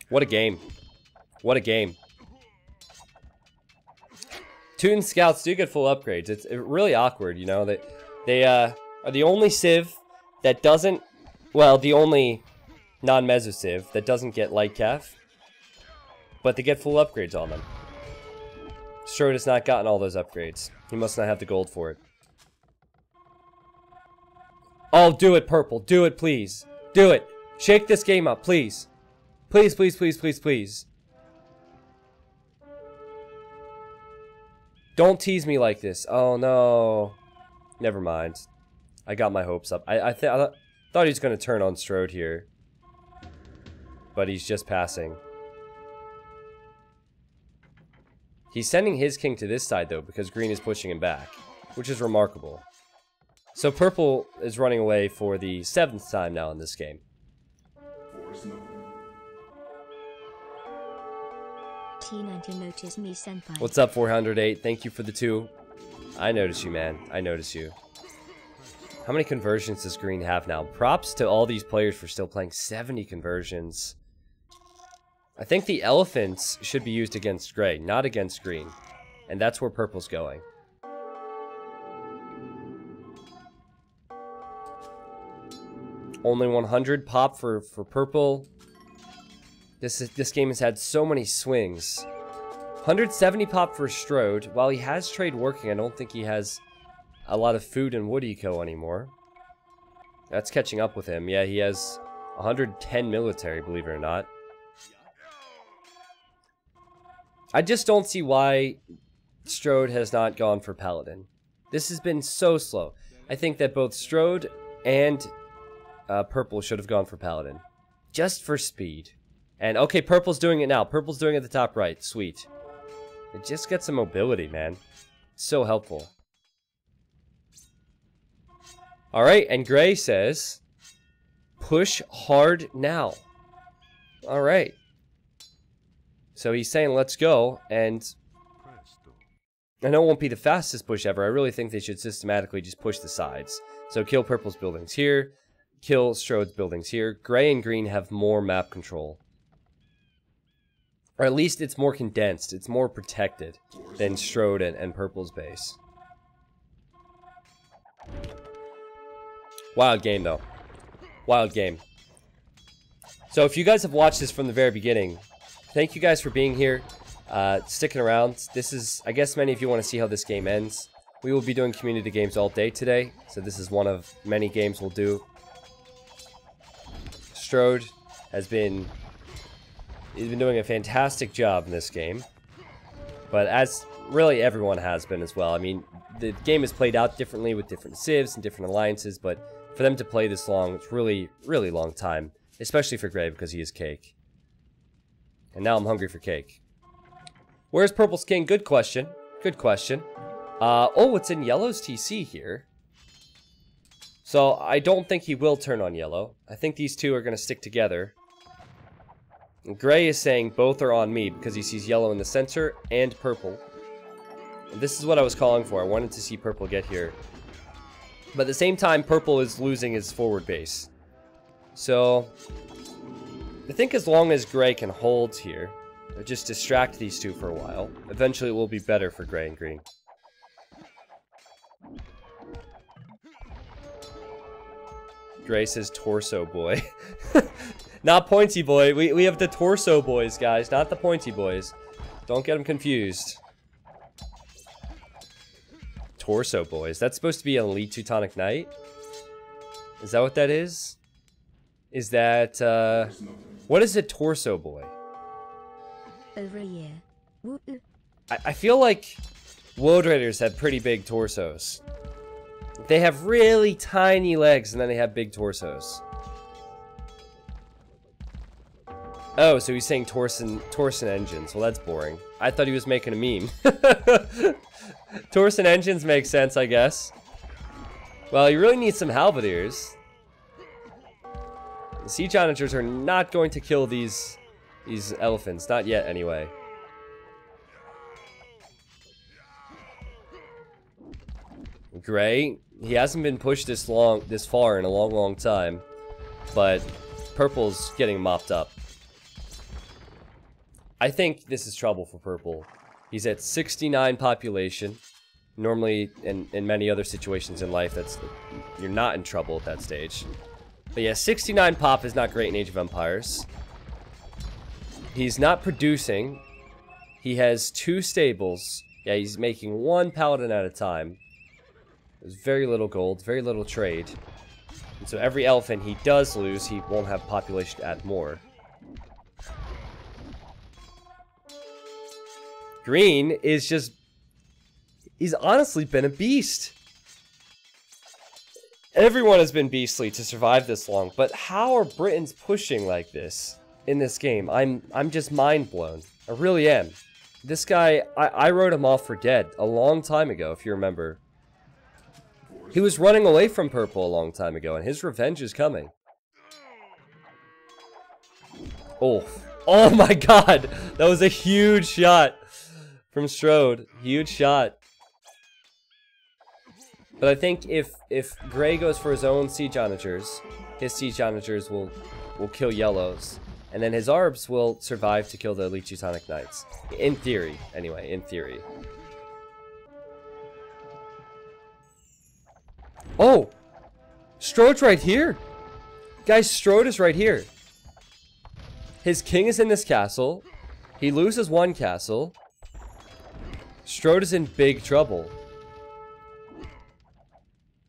Speaker 1: What a game. What a game. Teuton Scouts do get full upgrades. It's really awkward, you know, that they are the only civ that doesn't, well, the only non-meso civ that doesn't get light calf, but they get full upgrades on them. Strode has not gotten all those upgrades. He must not have the gold for it. Oh, do it, Purple. Do it, please. Do it. Shake this game up, please. Please, please, please, please, please. Don't tease me like this. Oh, no. Never mind. I got my hopes up. I thought he was going to turn on Strode here. But he's just passing. He's sending his king to this side, though, because green is pushing him back, which is remarkable. So purple is running away for the 7th time now in this game.
Speaker 2: T90 notice me senpai.
Speaker 1: What's up, 408? Thank you for the 2. I notice you, man. I notice you. How many conversions does green have now? Props to all these players for still playing 70 conversions. I think the elephants should be used against gray, not against green. And that's where purple's going. Only 100 pop for purple. This game has had so many swings. 170 pop for Strode. While he has trade working, I don't think he has a lot of food and wood eco anymore. That's catching up with him. Yeah, he has 110 military, believe it or not. I just don't see why Strode has not gone for Paladin. This has been so slow. I think that both Strode and purple should have gone for Paladin. Just for speed. And okay, purple's doing it now. Purple's doing it at the top right. Sweet. It just gets some mobility, man. It's so helpful. Alright, and gray says, push hard now. Alright. So he's saying, let's go, and I know it won't be the fastest push ever. I really think they should systematically just push the sides. So kill purple's buildings here, kill Strode's buildings here. Gray and green have more map control. Or at least it's more condensed, it's more protected than Strode and purple's base. Wild game, though. Wild game. So if you guys have watched this from the very beginning, thank you guys for being here, sticking around. This is, I guess many of you want to see how this game ends. We will be doing community games all day today, so this is one of many games we'll do. Strode has been... he's been doing a fantastic job in this game. But as really everyone has been as well. I mean, the game is played out differently with different civs and different alliances, but for them to play this long, it's really, really long time. Especially for Gray, because he is cake. And now I'm hungry for cake. Where's Purple's king? Good question. Good question. Oh, it's in yellow's TC here. So I don't think he will turn on yellow. I think these two are going to stick together. And Gray is saying both are on me because he sees yellow in the center and purple. And this is what I was calling for. I wanted to see purple get here. But at the same time, purple is losing his forward base. So I think as long as Gray can hold here, or just distract these two for a while, eventually it will be better for Gray and green. Gray says torso boy. Not pointy boy. We have the torso boys, guys, not the pointy boys. Don't get them confused. Torso boys. That's supposed to be an elite Teutonic Knight? Is that what that is? Is that, what is a torso boy?
Speaker 2: Over a year.
Speaker 1: I feel like Woad Raiders have pretty big torsos. They have really tiny legs and then they have big torsos. Oh, so he's saying Torsen engines. Well, that's boring. I thought he was making a meme. Torsen engines make sense, I guess. Well, you really need some halberdiers. The siege onagers are not going to kill these elephants. Not yet, anyway. Gray, he hasn't been pushed this far in a long time. But purple's getting mopped up. I think this is trouble for purple. He's at 69 population. Normally, in many other situations in life, you're not in trouble at that stage. But yeah, 69 pop is not great in Age of Empires. He's not producing. He has 2 stables. Yeah, he's making 1 paladin at a time. There's very little gold, very little trade. And so every elephant he does lose, he won't have population to add more. Green is just... he's honestly been a beast. Everyone has been beastly to survive this long, but how are Britons pushing like this in this game? I'm just mind blown. I really am. This guy, I wrote him off for dead a long time ago, if you remember. He was running away from purple a long time ago, and his revenge is coming. Oh. Oh my god! That was a huge shot from Strode. Huge shot. But I think if Gray goes for his own siege onagers, his siege onagers will kill yellows. And then his arbs will survive to kill the Elite Teutonic Knights. In theory, anyway, in theory. Oh! Strode's right here! Guys, Strode is right here. His king is in this castle. He loses one castle. Strode is in big trouble.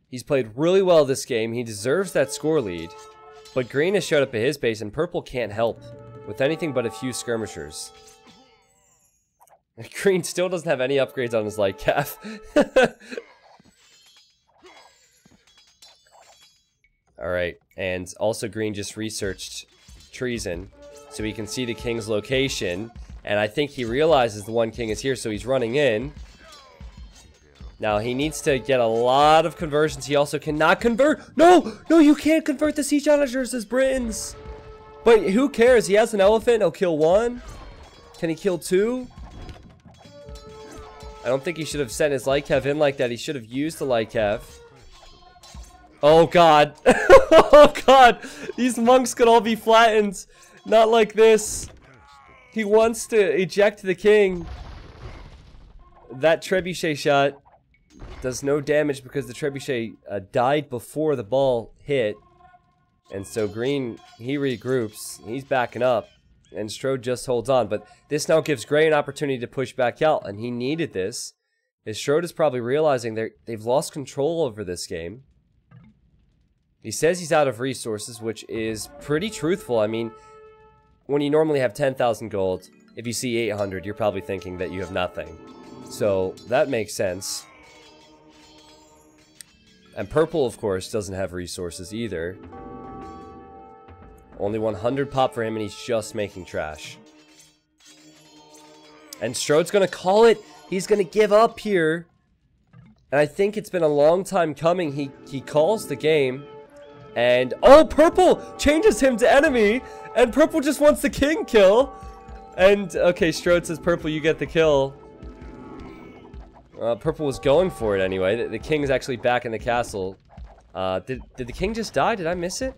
Speaker 1: He's played really well this game. He deserves that score lead. But green has showed up at his base, and purple can't help with anything but a few skirmishers. Green still doesn't have any upgrades on his light calf. Alright, and also green just researched treason, so he can see the king's location. And I think he realizes the one king is here, so he's running in. Now, he needs to get a lot of conversions. He also cannot convert. No! No, you can't convert the siege onagers as Britons. But who cares? He has an elephant. He'll kill one. Can he kill two? I don't think he should have sent his light cav in like that. He should have used the light cav. Oh, God. Oh, God. These monks could all be flattened. Not like this. He wants to eject the king. That trebuchet shot does no damage because the trebuchet died before the ball hit. And so green, he regroups. He's backing up. And Strode just holds on. But this now gives Gray an opportunity to push back out. And he needed this. As Strode is probably realizing they've lost control over this game. He says he's out of resources, which is pretty truthful. I mean, when you normally have 10,000 gold, if you see 800, you're probably thinking that you have nothing. So that makes sense. And purple, of course, doesn't have resources either. Only 100 pop for him, and he's just making trash. And Strode's gonna call it. He's gonna give up here. And I think it's been a long time coming. He calls the game. And, oh, purple changes him to enemy. And purple just wants the king kill. And, okay, Strode says, purple, you get the kill. Purple was going for it anyway. The king is actually back in the castle. Did the king just die? Did I miss it?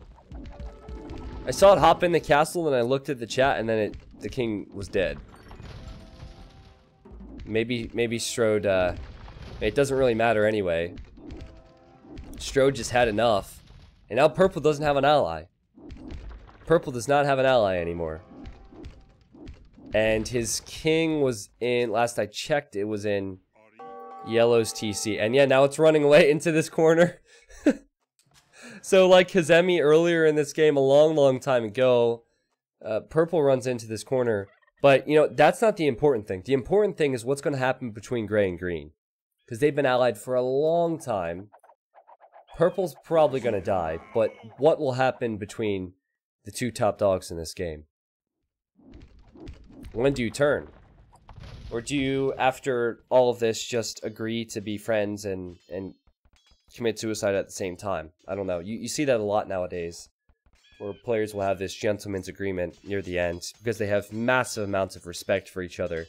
Speaker 1: I saw it hop in the castle and I looked at the chat and then the king was dead. Maybe Strode, it doesn't really matter anyway. Strode just had enough. And now purple doesn't have an ally. Purple does not have an ally anymore. And his king was in, last I checked, it was in yellow's TC. And yeah, now it's running away into this corner. So like Kazemi earlier in this game, a long time ago, purple runs into this corner. But, you know, that's not the important thing. The important thing is what's going to happen between gray and green. Because they've been allied for a long time. Purple's probably going to die, but what will happen between the two top dogs in this game? When do you turn? Or do you, after all of this, just agree to be friends and commit suicide at the same time? I don't know. You see that a lot nowadays, where players will have this gentleman's agreement near the end, because they have massive amounts of respect for each other.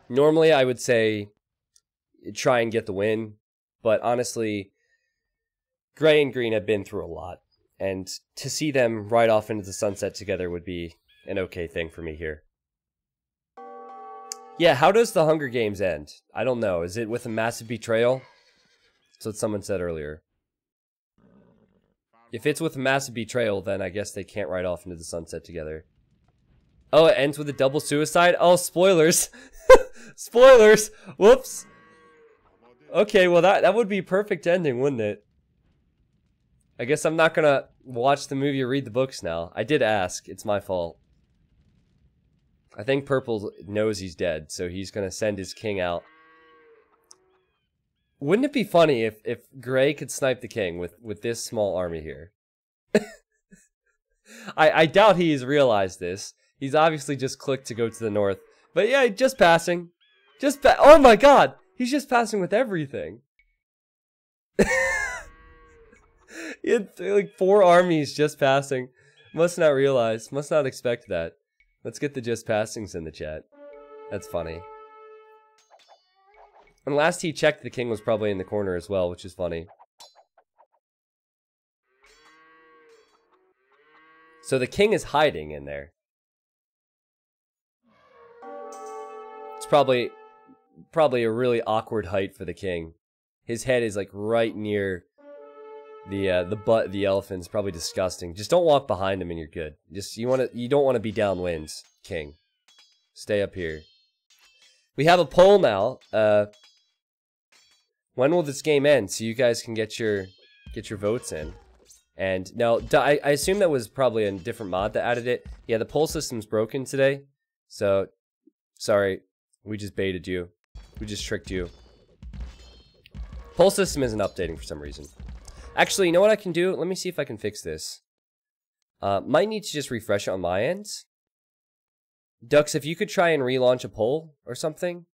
Speaker 1: Normally, I would say try and get the win, but honestly, gray and green have been through a lot, and to see them ride off into the sunset together would be an okay thing for me here. Yeah, how does the Hunger Games end? I don't know. Is it with a massive betrayal? That's what someone said earlier. If it's with a massive betrayal, then I guess they can't ride off into the sunset together. Oh, it ends with a double suicide? Oh, spoilers! Spoilers! Whoops! Okay, well that would be a perfect ending, wouldn't it? I guess I'm not gonna watch the movie or read the books now. I did ask. It's my fault. I think purple knows he's dead, so he's gonna send his king out. Wouldn't it be funny if gray could snipe the king with this small army here? I doubt he's realized this. He's obviously just clicked to go to the north. But yeah, just passing. Oh my god! He's just passing with everything. He had like 4 armies just passing. Must not realize. Must not expect that. Let's get the just passings in the chat. That's funny. And last he checked, the king was probably in the corner as well, which is funny. So the king is hiding in there. It's probably a really awkward height for the king. His head is like right near the butt of the elephant. It's probably disgusting. Just don't walk behind him and you're good. You don't want to be downwind, king. Stay up here. We have a poll now. When will this game end? So you guys can get your votes in. And now, I assume that was probably a different mod that added it. Yeah, the poll system's broken today. So, sorry. We just baited you. We just tricked you. Poll system isn't updating for some reason. Actually, you know what I can do? Let me see if I can fix this. Might need to just refresh it on my end. Dux, if you could try and relaunch a poll or something,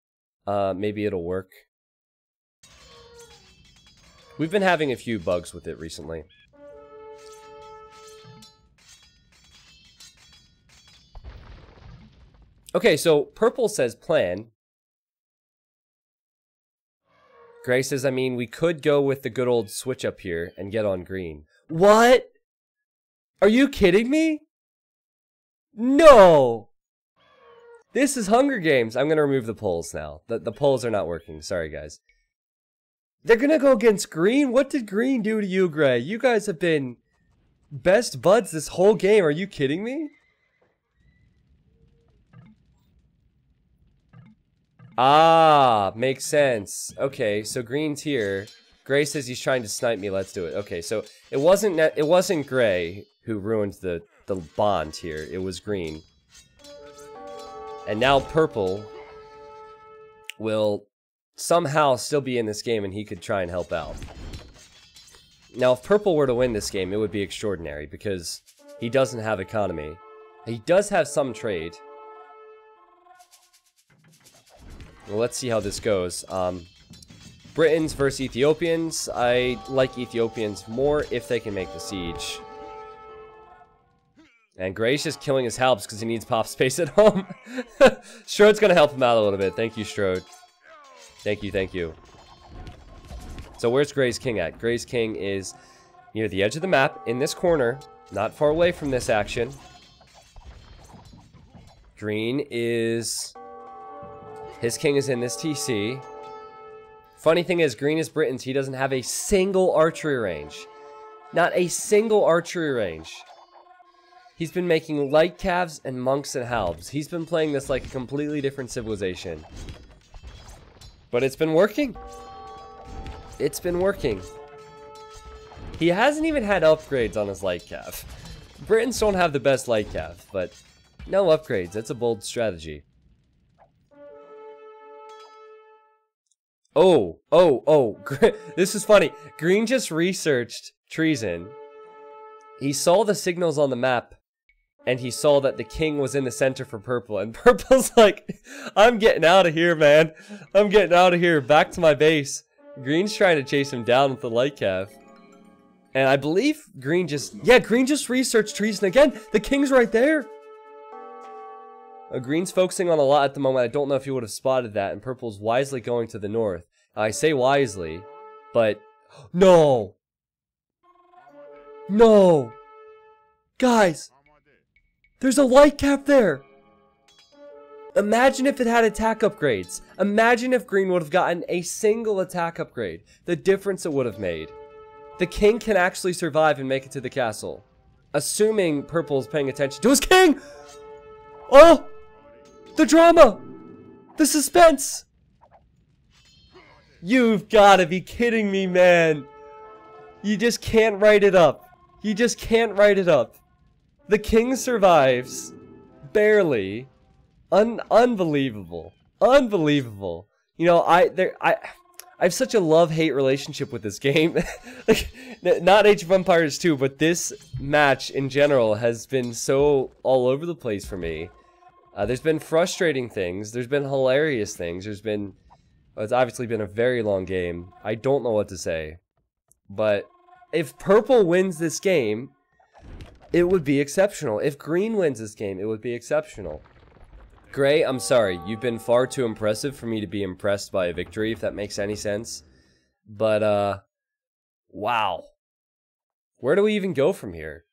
Speaker 1: maybe it'll work. We've been having a few bugs with it recently. Okay, so purple says plan. Gray says, I mean, we could go with the good old switch up here and get on green. What? Are you kidding me? No! This is Hunger Games. I'm going to remove the polls now. The polls are not working. Sorry, guys. They're going to go against green? What did green do to you, Gray? You guys have been best buds this whole game. Are you kidding me? Ah, makes sense. Okay, so green's here. Gray says he's trying to snipe me. Let's do it. Okay, so it wasn't Gray who ruined the bond here. It was green. And now purple will somehow still be in this game and he could try and help out. Now, if purple were to win this game, it would be extraordinary because he doesn't have economy. He does have some trade. Well, let's see how this goes. Britons versus Ethiopians. I like Ethiopians more if they can make the siege. And Gray's just killing his halbs because he needs pop space at home. Strode's going to help him out a little bit. Thank you, Strode. Thank you, thank you. So where's Gray's king at? Gray's king is near the edge of the map, in this corner, not far away from this action. Green is... His king is in this TC. Funny thing is, green is Britons. He doesn't have a single archery range. Not a single archery range. He's been making light calves and monks and halbs. He's been playing this like a completely different civilization. But it's been working. It's been working. He hasn't even had upgrades on his light calf. Britons don't have the best light calf, but no upgrades. That's a bold strategy. Oh, this is funny. Green just researched treason. He saw the signals on the map, and he saw that the king was in the center for purple, and purple's like, I'm getting out of here, man. I'm getting out of here, back to my base. Green's trying to chase him down with the light calf. And I believe green just researched treason again. The king's right there. Green's focusing on a lot at the moment. I don't know if he would have spotted that, and purple's wisely going to the north. I say wisely, but... No! No! Guys! There's a light cap there! Imagine if it had attack upgrades. Imagine if green would have gotten a single attack upgrade. The difference it would have made. The king can actually survive and make it to the castle. Assuming purple's paying attention to his king! Oh! The drama! The suspense! You've got to be kidding me, man. You just can't write it up. You just can't write it up. The king survives. Barely. Unbelievable. Unbelievable. You know, I have such a love-hate relationship with this game. Like, not Age of Empires 2, but this match in general has been so all over the place for me. There's been frustrating things. There's been hilarious things. There's been... Well, it's obviously been a very long game. I don't know what to say. But if purple wins this game, it would be exceptional. If green wins this game, it would be exceptional. Gray, I'm sorry. You've been far too impressive for me to be impressed by a victory, if that makes any sense. But, wow. Where do we even go from here?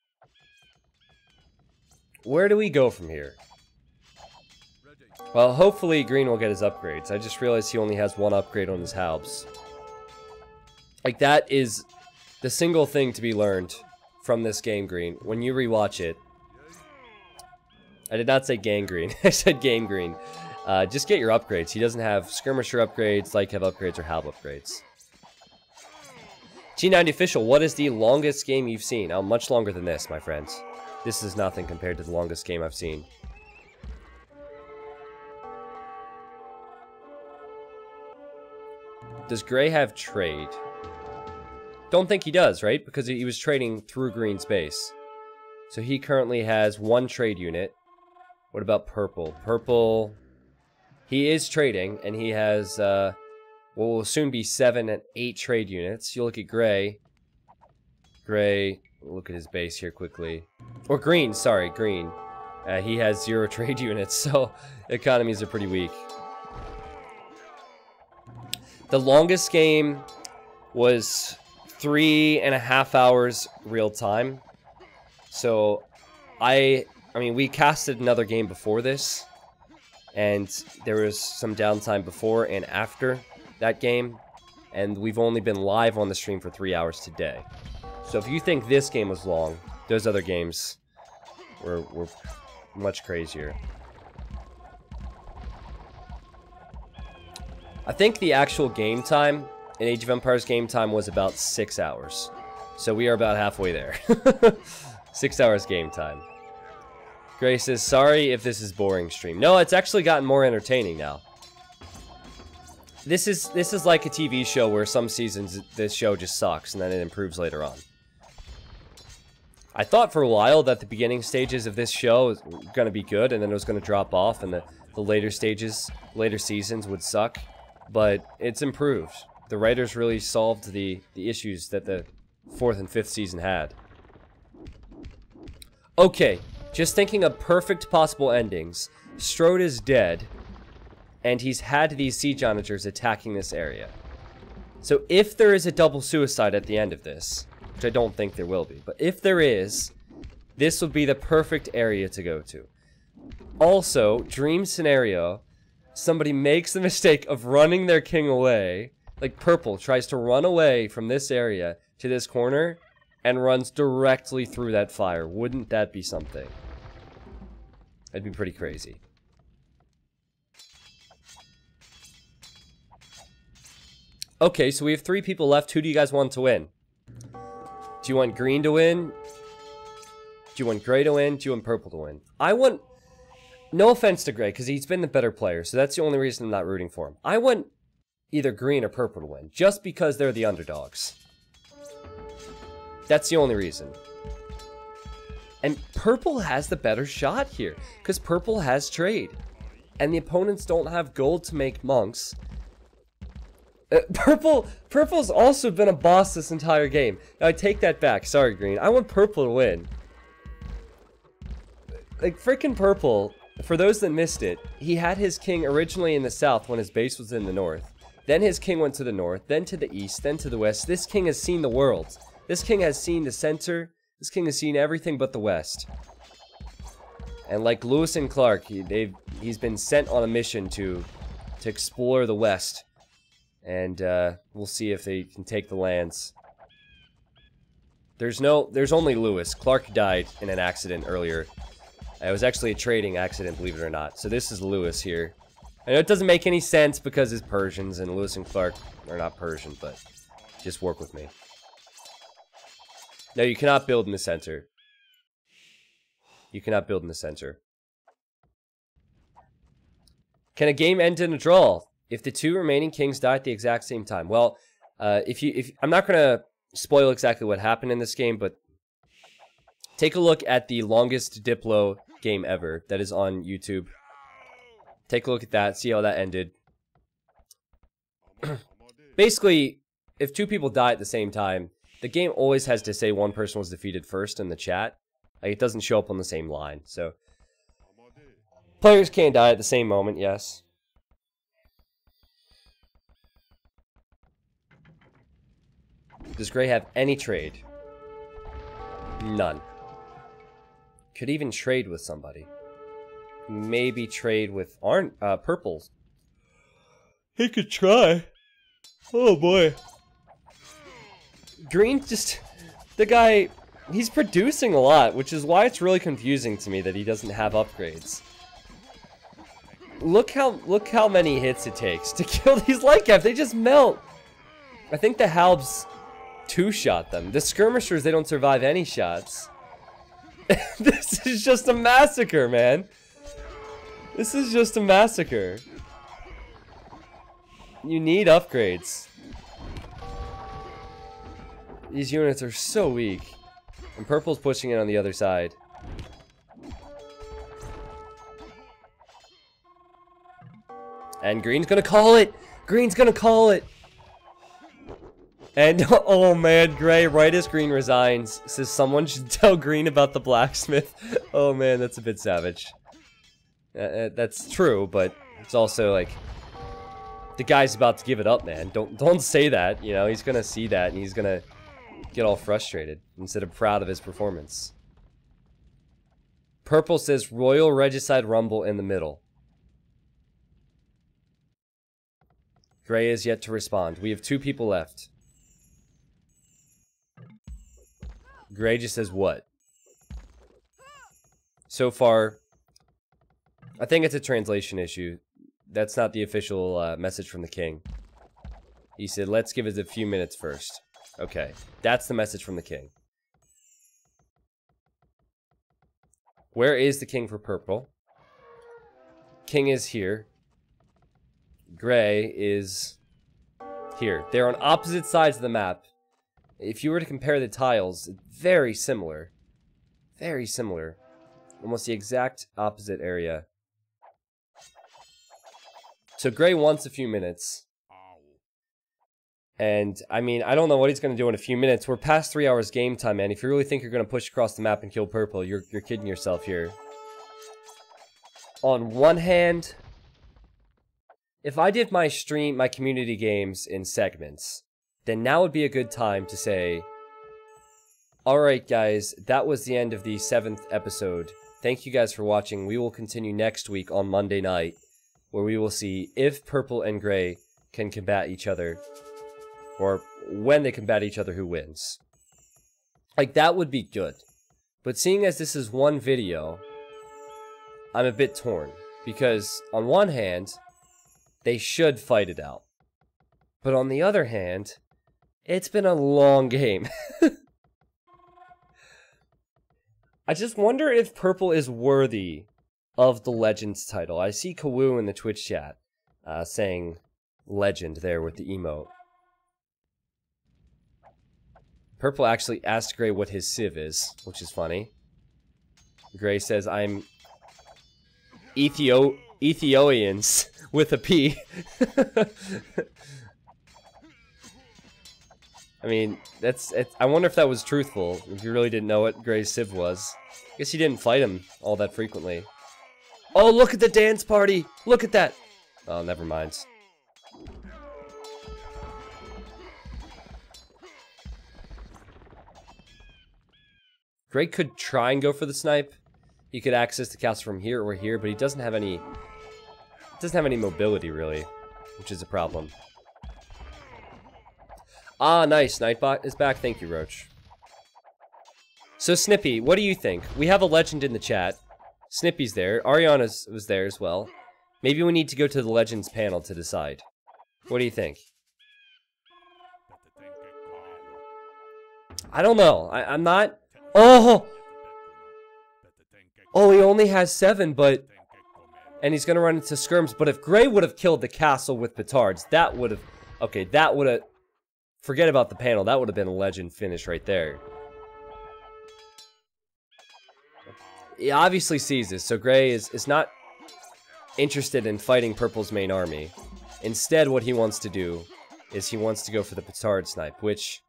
Speaker 1: Where do we go from here? Well, hopefully green will get his upgrades. I just realized he only has one upgrade on his halbs. Like, that is the single thing to be learned from this game, green. When you rewatch it... I did not say gangrene. I said game green. Just get your upgrades. He doesn't have skirmisher upgrades, light cav upgrades, or halb upgrades. G90 official, what is the longest game you've seen? Oh, much longer than this, my friends. This is nothing compared to the longest game I've seen. Does Gray have trade? Don't think he does, right? Because he was trading through green's base. So he currently has 1 trade unit. What about purple? Purple... He is trading, and he has, what will soon be 7 and 8 trade units. You look at Gray. Gray, look at his base here quickly. Or green, sorry, green. He has 0 trade units, so economies are pretty weak. The longest game was 3.5 hours real time. So, I mean, we casted another game before this. And there was some downtime before and after that game. And we've only been live on the stream for 3 hours today. So if you think this game was long, those other games were much crazier. I think the actual game time in Age of Empires game time was about 6 hours. So we are about halfway there. 6 hours game time. Gray says, sorry if this is boring stream. No, it's actually gotten more entertaining now. This is like a TV show where some seasons this show just sucks and then it improves later on. I thought for a while that the beginning stages of this show was going to be good and then it was going to drop off and the later stages, later seasons would suck. But it's improved. The writers really solved the issues that the 4th and 5th season had. Okay, just thinking of perfect possible endings. Strode is dead, and he's had these siege onagers attacking this area. So if there is a double suicide at the end of this, which I don't think there will be, but if there is, this would be the perfect area to go to. Also, dream scenario, somebody makes the mistake of running their king away, like purple tries to run away from this area to this corner, and runs directly through that fire. Wouldn't that be something? That'd be pretty crazy. Okay, so we have 3 people left. Who do you guys want to win? Do you want green to win? Do you want gray to win? Do you want purple to win? I want... No offense to Gray, because he's been the better player, so that's the only reason I'm not rooting for him. I want either green or purple to win, just because they're the underdogs. That's the only reason. And purple has the better shot here, because purple has trade. And the opponents don't have gold to make monks. Purple's also been a boss this entire game. Now, I take that back. Sorry, green. I want purple to win. Like, frickin' purple... For those that missed it, he had his king originally in the south when his base was in the north. Then his king went to the north, then to the east, then to the west. This king has seen the world. This king has seen the center. This king has seen everything but the west. And like Lewis and Clark, he's been sent on a mission to explore the west. And we'll see if they can take the lands. There's only Lewis. Clark died in an accident earlier. It was actually a trading accident, believe it or not. So this is Lewis here. I know it doesn't make any sense because it's Persians, and Lewis and Clark are not Persian, but just work with me. No, you cannot build in the center. You cannot build in the center. Can a game end in a draw if the 2 remaining kings die at the exact same time? Well, I'm not going to spoil exactly what happened in this game, but take a look at the longest Diplo game ever that is on YouTube. Take a look at that, see how that ended. Basically, if two people die at the same time, the game always has to say one person was defeated first in the chat. Like, it doesn't show up on the same line, so... Players can die at the same moment, yes. Does Gray have any trade? None. Could even trade with somebody. Maybe trade with Purples. He could try. Oh boy. Green just... The guy... He's producing a lot, which is why it's really confusing to me that he doesn't have upgrades. Look how many hits it takes to kill these light cap. They just melt. I think the Halbs two-shot them. The skirmishers, they don't survive any shots. This is just a massacre, man. This is just a massacre. You need upgrades. These units are so weak. And Purple's pushing it on the other side. And Green's gonna call it! Green's gonna call it! And, oh man, Gray, right as Green resigns, says someone should tell Green about the blacksmith. Oh man, that's a bit savage. That's true, but it's also like... The guy's about to give it up, man. Don't say that, you know, he's gonna see that and he's gonna get all frustrated instead of proud of his performance. Purple says Royal Regicide Rumble in the middle. Gray is yet to respond. We have 2 people left. Gray just says what? So far, I think it's a translation issue. That's not the official message from the king. He said, let's give it a few minutes first. Okay, that's the message from the king. Where is the king for purple? King is here. Gray is here. They're on opposite sides of the map. If you were to compare the tiles, very similar. Very similar. Almost the exact opposite area. So Gray wants a few minutes. And, I mean, I don't know what he's going to do in a few minutes. We're past 3 hours game time, man. If you really think you're going to push across the map and kill purple, you're kidding yourself here. On one hand, if I did my stream, my community games in segments, then now would be a good time to say, alright guys, that was the end of the 7th episode. Thank you guys for watching. We will continue next week on Monday night, where we will see if purple and gray can combat each other. Or when they combat each other, who wins. Like, that would be good. But seeing as this is one video, I'm a bit torn. Because, on one hand, they should fight it out. But on the other hand, it's been a long game. I just wonder if purple is worthy of the Legends title. I see Kawu in the Twitch chat saying Legend there with the emote. Purple actually asked Gray what his civ is, which is funny. Gray says, I'm Ethiopians with a P. I mean, I wonder if that was truthful, if you really didn't know what Gray's civ was. I guess he didn't fight him all that frequently. Oh, look at the dance party! Look at that! Oh, never mind. Gray could try and go for the snipe. He could access the castle from here or here, but he doesn't have any mobility really, which is a problem. Ah, nice. Nightbot is back. Thank you, Roach. So, Snippy, what do you think? We have a legend in the chat. Snippy's there. Ariana was there as well. Maybe we need to go to the Legends panel to decide. What do you think? I don't know. I'm not... Oh! Oh, he only has 7, but... And he's gonna run into skirms. But if Gray would have killed the castle with petards, that would have... Okay, that would have... Forget about the panel. That would have been a legend finish right there. He obviously sees this, so Gray is not... interested in fighting Purple's main army. Instead, what he wants to do is he wants to go for the petard snipe, which,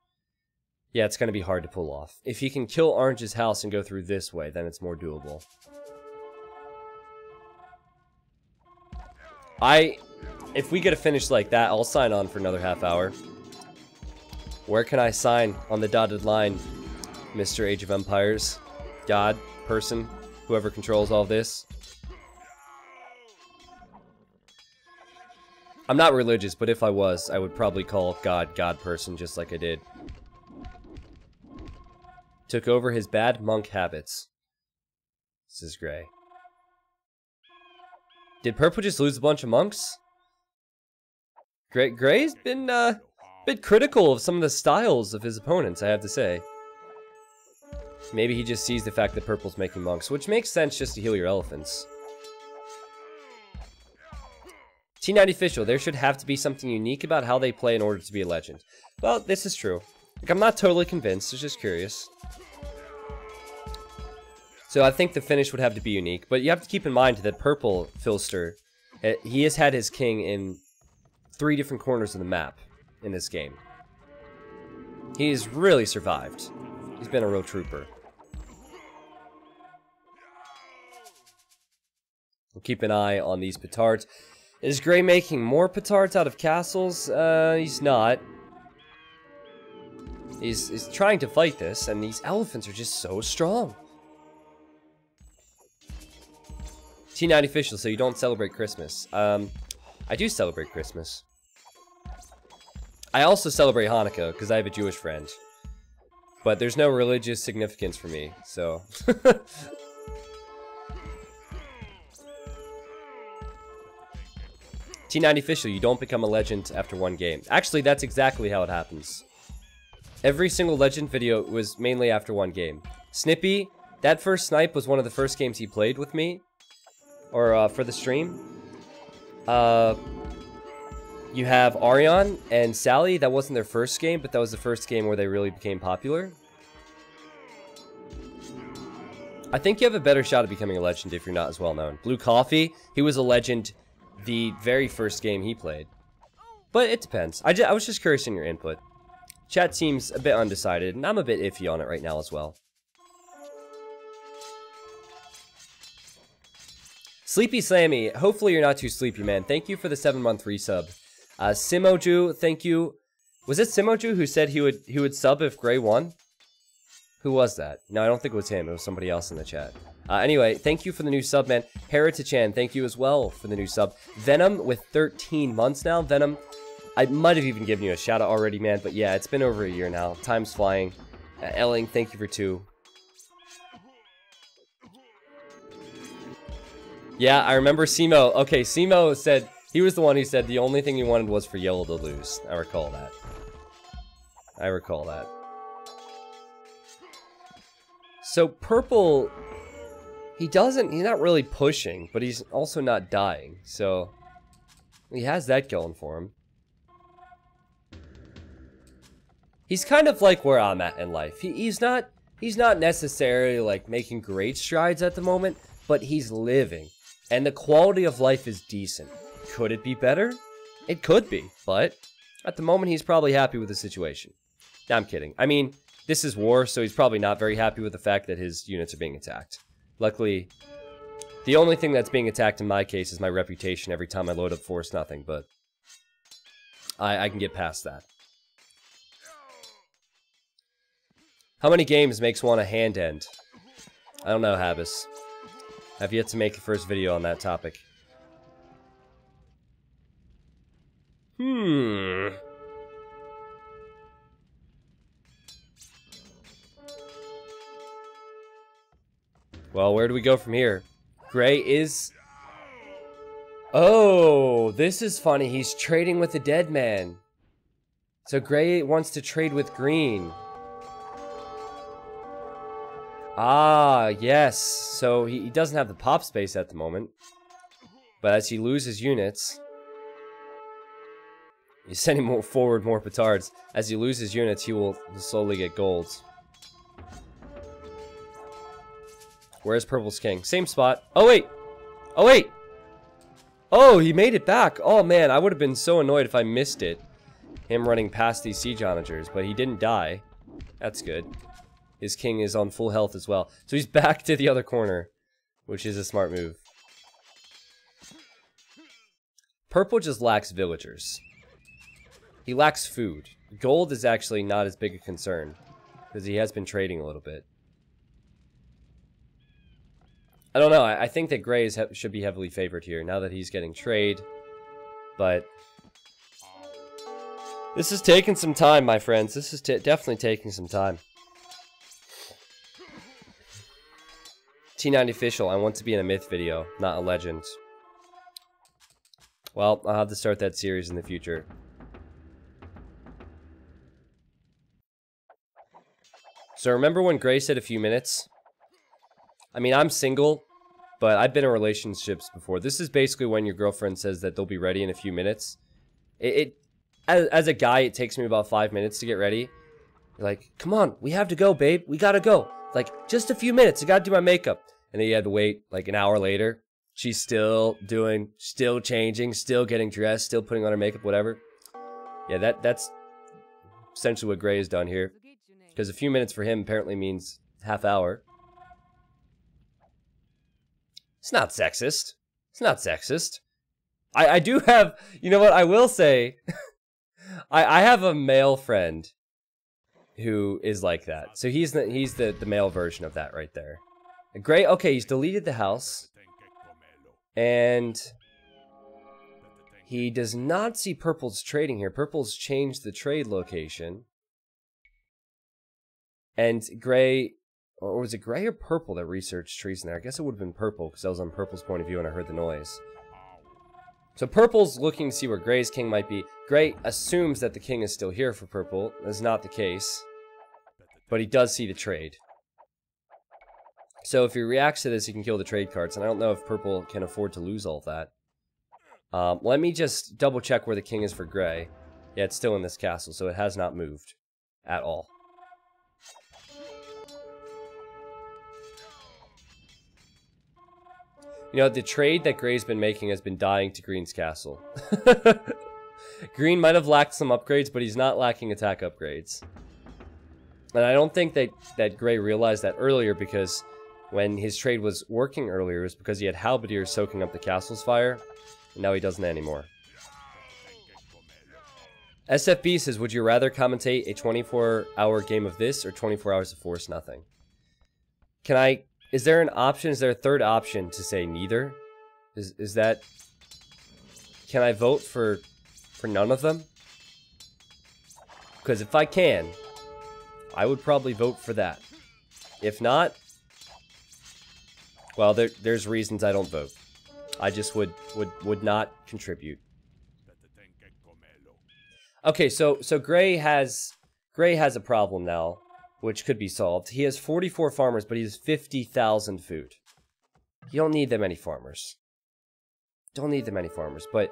Speaker 1: yeah, it's going to be hard to pull off. If he can kill Orange's house and go through this way, then it's more doable. If we get a finish like that, I'll sign on for another half hour. Where can I sign on the dotted line, Mr. Age of Empires? God, person, whoever controls all this. I'm not religious, but if I was, I would probably call God, God person, just like I did. Took over his bad monk habits. This is Gray. Did Purple just lose a bunch of monks? Gray's been a bit critical of some of the styles of his opponents, I have to say. Maybe he just sees the fact that Purple's making monks, which makes sense just to heal your elephants. T90 official, there should have to be something unique about how they play in order to be a legend. Well, this is true. Like, I'm not totally convinced, I was just curious. So I think the finish would have to be unique, but you have to keep in mind that Purple Filster, he has had his king in 3 different corners of the map in this game. He's really survived. He's been a real trooper. We'll keep an eye on these petards. Is Gray making more petards out of castles? He's not. He's trying to fight this, and these elephants are just so strong. T90 official, so you don't celebrate Christmas. I do celebrate Christmas. I also celebrate Hanukkah, because I have a Jewish friend. But there's no religious significance for me, so... T90 official, you don't become a legend after 1 game. Actually, that's exactly how it happens. Every single legend video was mainly after 1 game. Snippy, that first snipe was one of the first games he played with me. Or, for the stream. You have Arion and Sally, that wasn't their first game, but that was the first game where they really became popular. I think you have a better shot at becoming a legend if you're not as well known. Blue Coffee, he was a legend the very first game he played. But it depends. I was just curious in your input. Chat seems a bit undecided, and I'm a bit iffy on it right now as well. Sleepy Slammy, hopefully you're not too sleepy, man. Thank you for the 7-month resub. Simoju, thank you. Was it Simoju who said he would sub if Gray won? Who was that? No, I don't think it was him. It was somebody else in the chat. Anyway, thank you for the new sub, man. Heritage-chan, thank you as well for the new sub. Venom with 13 months now. Venom, I might have even given you a shout-out already, man. But yeah, it's been over a year now. Time's flying. Elling, thank you for 2. Yeah, I remember Simo. Okay, Simo said, he was the one who said the only thing he wanted was for Yellow to lose. I recall that. I recall that. So Purple, he's not really pushing, but he's also not dying. So he has that going for him. He's kind of like where I'm at in life. He's not necessarily like making great strides at the moment, but he's living. And the quality of life is decent. Could it be better? It could be, but at the moment he's probably happy with the situation. No, I'm kidding. I mean, this is war, so he's probably not very happy with the fact that his units are being attacked. Luckily, the only thing that's being attacked in my case is my reputation every time I load up Force Nothing, but I can get past that. How many games makes one a hand end? I don't know, Habis. I've yet to make the first video on that topic. Well, where do we go from here? Gray is... Oh, this is funny. He's trading with the dead man. So Gray wants to trade with green. Ah, yes. So he doesn't have the pop space at the moment. But as he loses units... He's sending forward more petards. As he loses units, he will slowly get golds. Where's Purple's king? Same spot. Oh, wait! Oh, wait! Oh, he made it back. Oh, man, I would have been so annoyed if I missed it. Him running past these siege onagers, but he didn't die. That's good. His king is on full health as well. So he's back to the other corner, which is a smart move. Purple just lacks villagers. He lacks food. Gold is actually not as big a concern, because he has been trading a little bit. I don't know, I think that Gray should be heavily favored here, now that he's getting trade. But this is taking some time, my friends. This is definitely taking some time. T90 official, I want to be in a myth video, not a legend. Well, I'll have to start that series in the future. So remember when Gray said a few minutes? I mean, I'm single, but I've been in relationships before. This is basically when your girlfriend says that they'll be ready in a few minutes. As a guy, it takes me about 5 minutes to get ready. You're like, come on, we have to go, babe. We gotta go. Like, just a few minutes. I gotta do my makeup. And then you had to wait, like, an hour later. She's still changing, still getting dressed, still putting on her makeup, whatever. Yeah, that's essentially what Gray has done here. Because a few minutes for him apparently means half hour. It's not sexist. It's not sexist. I do have, you know what, I will say, I have a male friend who is like that. So he's the male version of that right there. Gray, okay, he's deleted the house. And he does not see Purple's trading here. Purple's changed the trade location. And Gray, or was it Gray or Purple that researched trees in there? I guess it would have been Purple, because I was on Purple's point of view and I heard the noise. So Purple's looking to see where Gray's king might be. Gray assumes that the king is still here for Purple. That's not the case. But he does see the trade. So if he reacts to this, he can kill the trade cards. And I don't know if Purple can afford to lose all of that. Let me just double check where the king is for Gray. Yeah, it's still in this castle, so it has not moved at all. You know, the trade that Gray's been making has been dying to Green's castle. Green might have lacked some upgrades, but he's not lacking attack upgrades. And I don't think that Gray realized that earlier, because when his trade was working earlier, it was because he had halberdiers soaking up the castle's fire, and now he doesn't anymore. SFB says, would you rather commentate a 24-hour game of this or 24 hours of Force Nothing? Is there an option? Is there a third option to say neither? Is that... Can I vote for none of them? Because if I can, I would probably vote for that. If not, well, there's reasons I don't vote. I just would not contribute. Okay, so Gray has a problem now, which could be solved. He has 44 farmers, but he has 50,000 food. You don't need that many farmers. Don't need that many farmers, but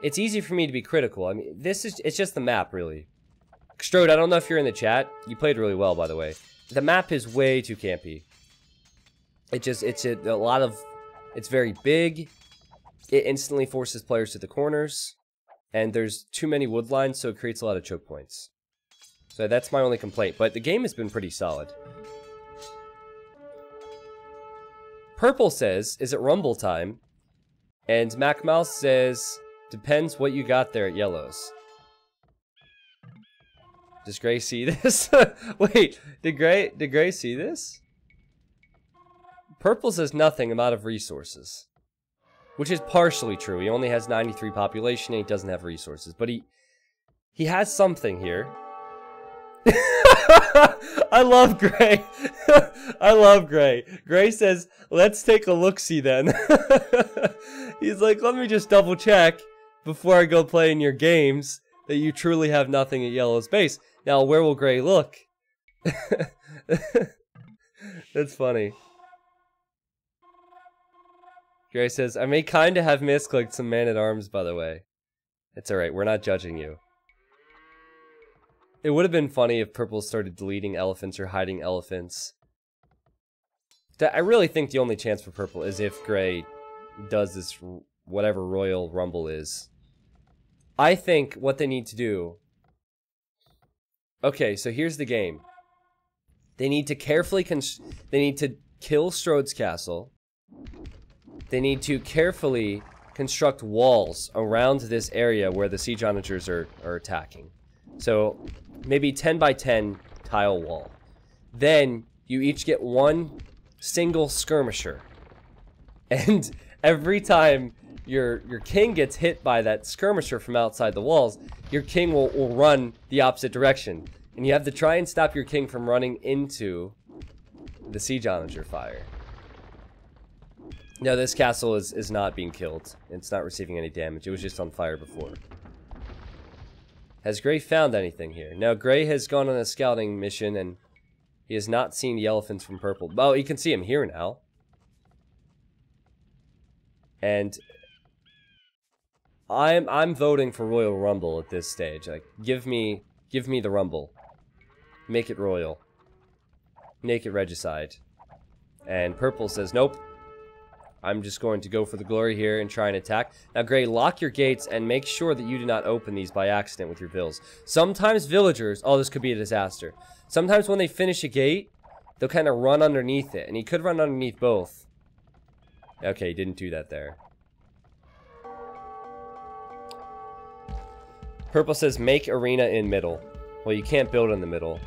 Speaker 1: it's easy for me to be critical. I mean, it's just the map, really. Strode, I don't know if you're in the chat. You played really well, by the way. The map is way too campy. It's very big. It instantly forces players to the corners. And there's too many wood lines, so it creates a lot of choke points. So that's my only complaint, but the game has been pretty solid. Purple says, is it rumble time? And MacMouse says, depends what you got there at Yellow's. Does Gray see this? Wait, did Gray see this? Purple says nothing, I'm out of resources. Which is partially true. He only has 93 population and he doesn't have resources. But he has something here. I love Gray. I love Gray. Gray says, let's take a look-see then. He's like, let me just double check before I go play in your games that you truly have nothing at Yellow's base. Now, where will Gray look? That's funny. Gray says, I may kinda have misclicked some man-at-arms, by the way. It's alright, we're not judging you. It would have been funny if Purple started deleting elephants or hiding elephants. I really think the only chance for Purple is if Gray does this whatever Royal Rumble is. I think what they need to do... Okay, so here's the game. They need to carefully... They need to kill Strode's castle. They need to carefully construct walls around this area where the siege onagers are attacking. So, maybe 10 by 10 tile wall. Then, you each get one single skirmisher. And every time your king gets hit by that skirmisher from outside the walls, your king will run the opposite direction. And you have to try and stop your king from running into the siege onager fire. No, this castle is not being killed. It's not receiving any damage. It was just on fire before. Has Gray found anything here? No, Gray has gone on a scouting mission and he has not seen the elephants from purple. Oh, you can see him here now. And I'm voting for Royal Rumble at this stage. Like, give me the Rumble. Make it royal. Make it Regicide. And purple says nope. I'm just going to go for the glory here and try and attack. Now, Gray, lock your gates and make sure that you do not open these by accident with your vills. Sometimes villagers... Oh, this could be a disaster. Sometimes when they finish a gate, they'll kind of run underneath it. And he could run underneath both. Okay, he didn't do that there. Purple says make arena in middle. Well, you can't build in the middle.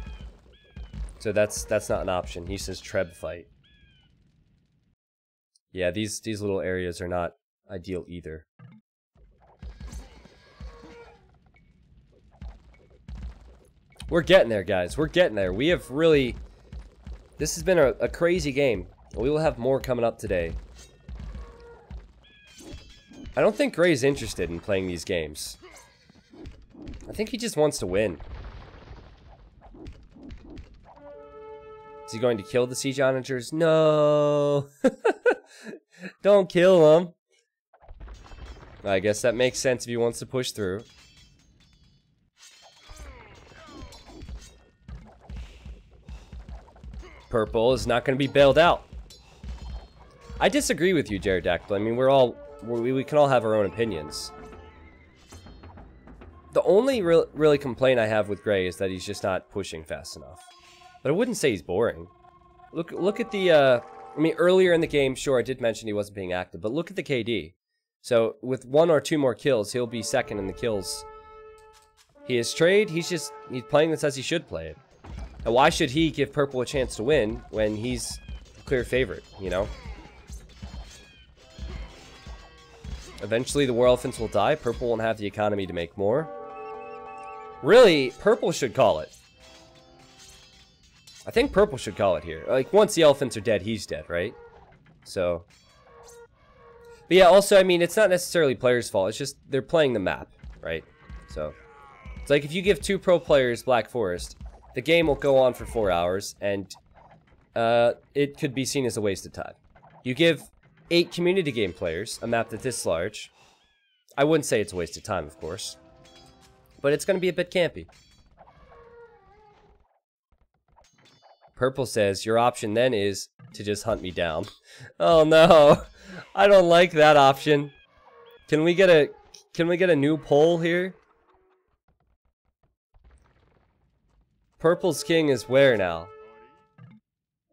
Speaker 1: So that's not an option. He says treb fight. Yeah, these little areas are not ideal either. We're getting there, guys. We're getting there. We have really... This has been a crazy game. We will have more coming up today. I don't think Gray's interested in playing these games. I think he just wants to win. Is he going to kill the siege onagers? No! Don't kill him. I guess that makes sense if he wants to push through. Purple is not going to be bailed out. I disagree with you, Jaredactyl. I mean, we can all have our own opinions. The only really complaint I have with Gray is that he's just not pushing fast enough. But I wouldn't say he's boring. Look at the, I mean, earlier in the game, sure, I did mention he wasn't being active, but look at the KD. So, with 1 or 2 more kills, he'll be second in the kills. He is trade, he's playing this as he should play it. And why should he give Purple a chance to win when he's a clear favorite, you know? Eventually, the War Elephants will die. Purple won't have the economy to make more. Really, Purple should call it. I think Purple should call it here. Like, once the elephants are dead, he's dead, right? So. But yeah, also, I mean, it's not necessarily players' fault. It's just they're playing the map, right? So. It's like if you give 2 pro players Black Forest, the game will go on for 4 hours, and it could be seen as a waste of time. You give 8 community game players a map that's this large. I wouldn't say it's a waste of time, of course. But it's going to be a bit campy. Purple says, your option then is to just hunt me down. Oh no, I don't like that option. Can we get a new poll here? Purple's king is where now?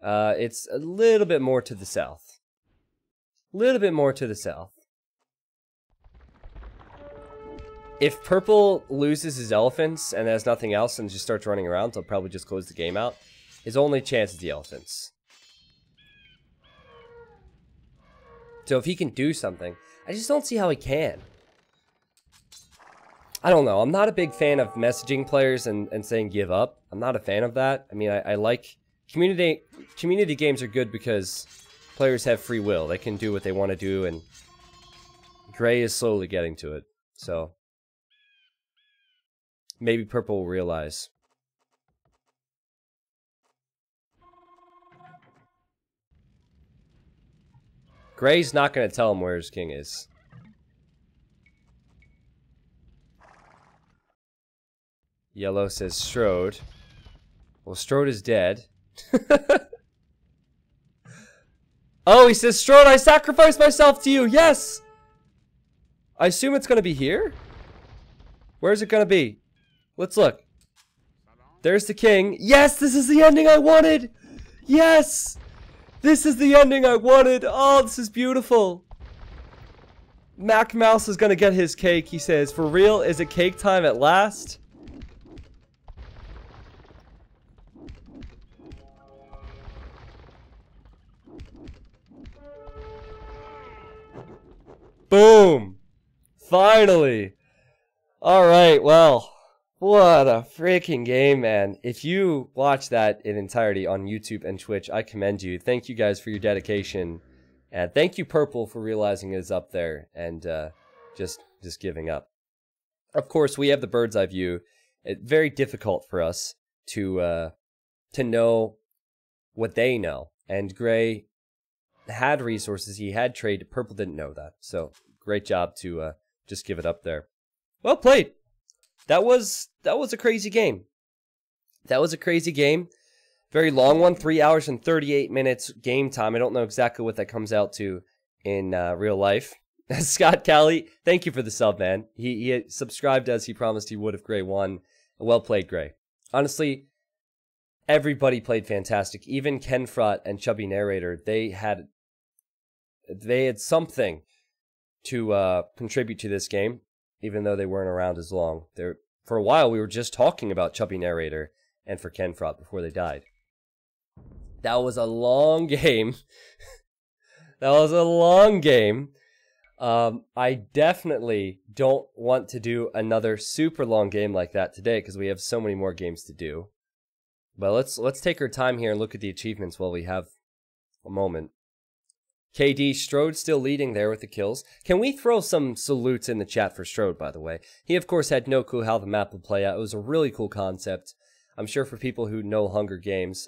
Speaker 1: It's a little bit more to the south. Little bit more to the south. If Purple loses his elephants and has nothing else and just starts running around, they'll probably just close the game out. His only chance is the elephants. So if he can do something, I just don't see how he can. I don't know. I'm not a big fan of messaging players and saying give up. I'm not a fan of that. I mean, I like... Community games are good because players have free will. They can do what they want to do, and Gray is slowly getting to it. So maybe Purple will realize. Gray's not going to tell him where his king is. Yellow says Strode. Well, Strode is dead. Oh, he says, Strode, I sacrificed myself to you. Yes! I assume it's going to be here? Where's it going to be? Let's look. There's the king. Yes, this is the ending I wanted! Yes! This is the ending I wanted! Oh, this is beautiful! Mac Mouse is going to get his cake, he says. For real? Is it cake time at last? Boom! Finally! Alright, well, what a freaking game, man. If you watch that in entirety on YouTube and Twitch, I commend you. Thank you guys for your dedication. And thank you, Purple, for realizing it is up there and just giving up. Of course, we have the bird's eye view. It's very difficult for us to know what they know. And Gray had resources, he had trade. Purple didn't know that. So great job to just give it up there. Well played. That was a crazy game. That was a crazy game. Very long one, 3 hours and 38 minutes game time. I don't know exactly what that comes out to in real life. Scott Callie, thank you for the sub, man. He subscribed as he promised he would if Gray won. Well played, Gray. Honestly, everybody played fantastic. Even Kenfrot and Chubby Narrator, they had something to contribute to this game, even though they weren't around as long. For a while, we were just talking about Chubby Narrator and for Kenfrot before they died. That was a long game. That was a long game. I definitely don't want to do another super long game like that today because we have so many more games to do. But let's take our time here and look at the achievements while we have a moment. KD, Strode still leading there with the kills. Can we throw some salutes in the chat for Strode, by the way? He, of course, had no clue how the map would play out. It was a really cool concept. I'm sure for people who know Hunger Games,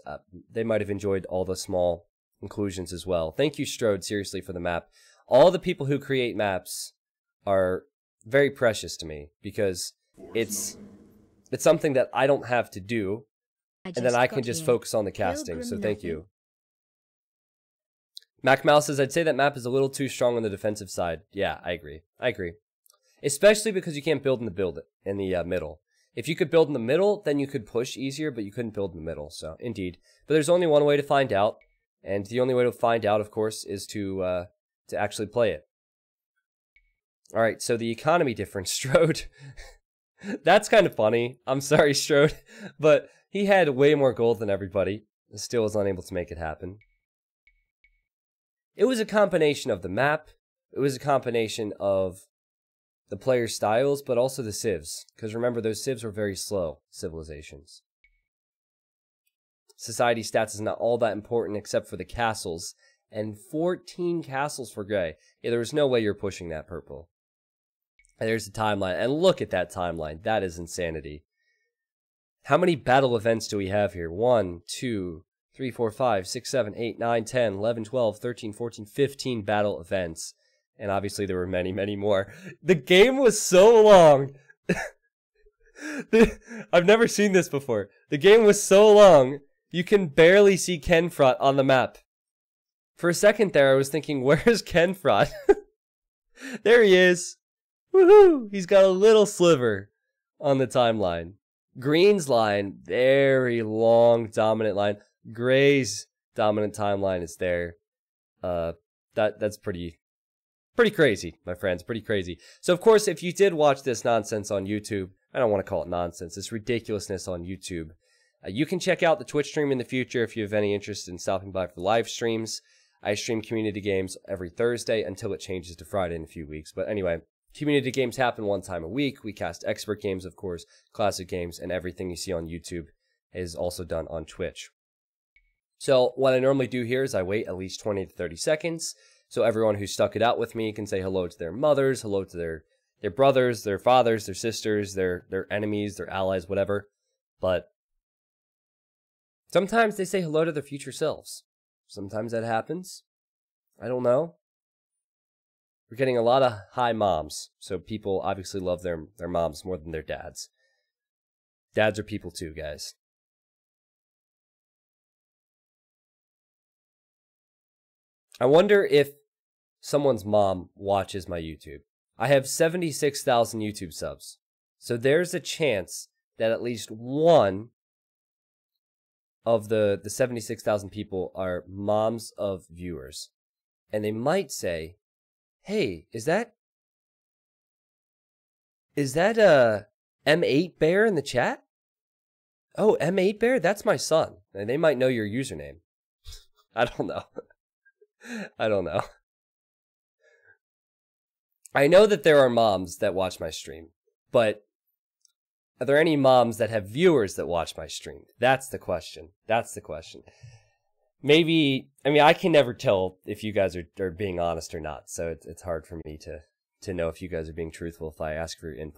Speaker 1: they might have enjoyed all the small inclusions as well. Thank you, Strode, seriously, for the map. All the people who create maps are very precious to me because it's something that I don't have to do, and then I can just focus on the casting, so thank you. Mac Mouse says, I'd say that map is a little too strong on the defensive side. Yeah, I agree. I agree. Especially because you can't build in the middle. If you could build in the middle, then you could push easier, but you couldn't build in the middle, so indeed. But there's only one way to find out, and the only way to find out, of course, is to actually play it. Alright, so the economy difference, Strode. That's kind of funny. I'm sorry, Strode, but he had way more gold than everybody. Still was unable to make it happen. It was a combination of the map, it was a combination of the player styles, but also the civs. Because remember, those civs were very slow civilizations. Society stats is not all that important except for the castles. And 14 castles for Gray. Yeah, there was no way you're pushing that, Purple. And there's the timeline. And look at that timeline. That is insanity. How many battle events do we have here? 1, 2, 3, 4, 5, 6, 7, 8, 9, 10, 11, 12, 13, 14, 15 battle events. And obviously there were many, many more. The game was so long. I've never seen this before. The game was so long, you can barely see Kenfrot on the map. For a second there, I was thinking, where's Kenfrot? There he is. Woohoo! He's got a little sliver on the timeline. Green's line, very long, dominant line. Gray's dominant timeline is there. That's pretty crazy, my friends, pretty crazy. So, of course, if you did watch this nonsense on YouTube, I don't want to call it nonsense, it's ridiculousness on YouTube, you can check out the Twitch stream in the future if you have any interest in stopping by for live streams. I stream community games every Thursday until it changes to Friday in a few weeks. But anyway, community games happen one time a week. We cast expert games, of course, classic games, and everything you see on YouTube is also done on Twitch. So what I normally do here is I wait at least 20 to 30 seconds. So everyone who stuck it out with me can say hello to their mothers, hello to their brothers, their fathers, their sisters, their enemies, their allies, whatever. But sometimes they say hello to their future selves. Sometimes that happens. I don't know. We're getting a lot of hi moms. So people obviously love their moms more than their dads. Dads are people too, guys. I wonder if someone's mom watches my YouTube. I have 76,000 YouTube subs. So there's a chance that at least one of the 76,000 people are moms of viewers. And they might say, hey, is that a M8 Bear in the chat? Oh, M8 Bear? That's my son. And they might know your username. I don't know. I don't know. I know that there are moms that watch my stream, but are there any moms that have viewers that watch my stream? That's the question. That's the question. Maybe, I mean, I can never tell if you guys are being honest or not, so it's hard for me to know if you guys are being truthful if I ask for your input.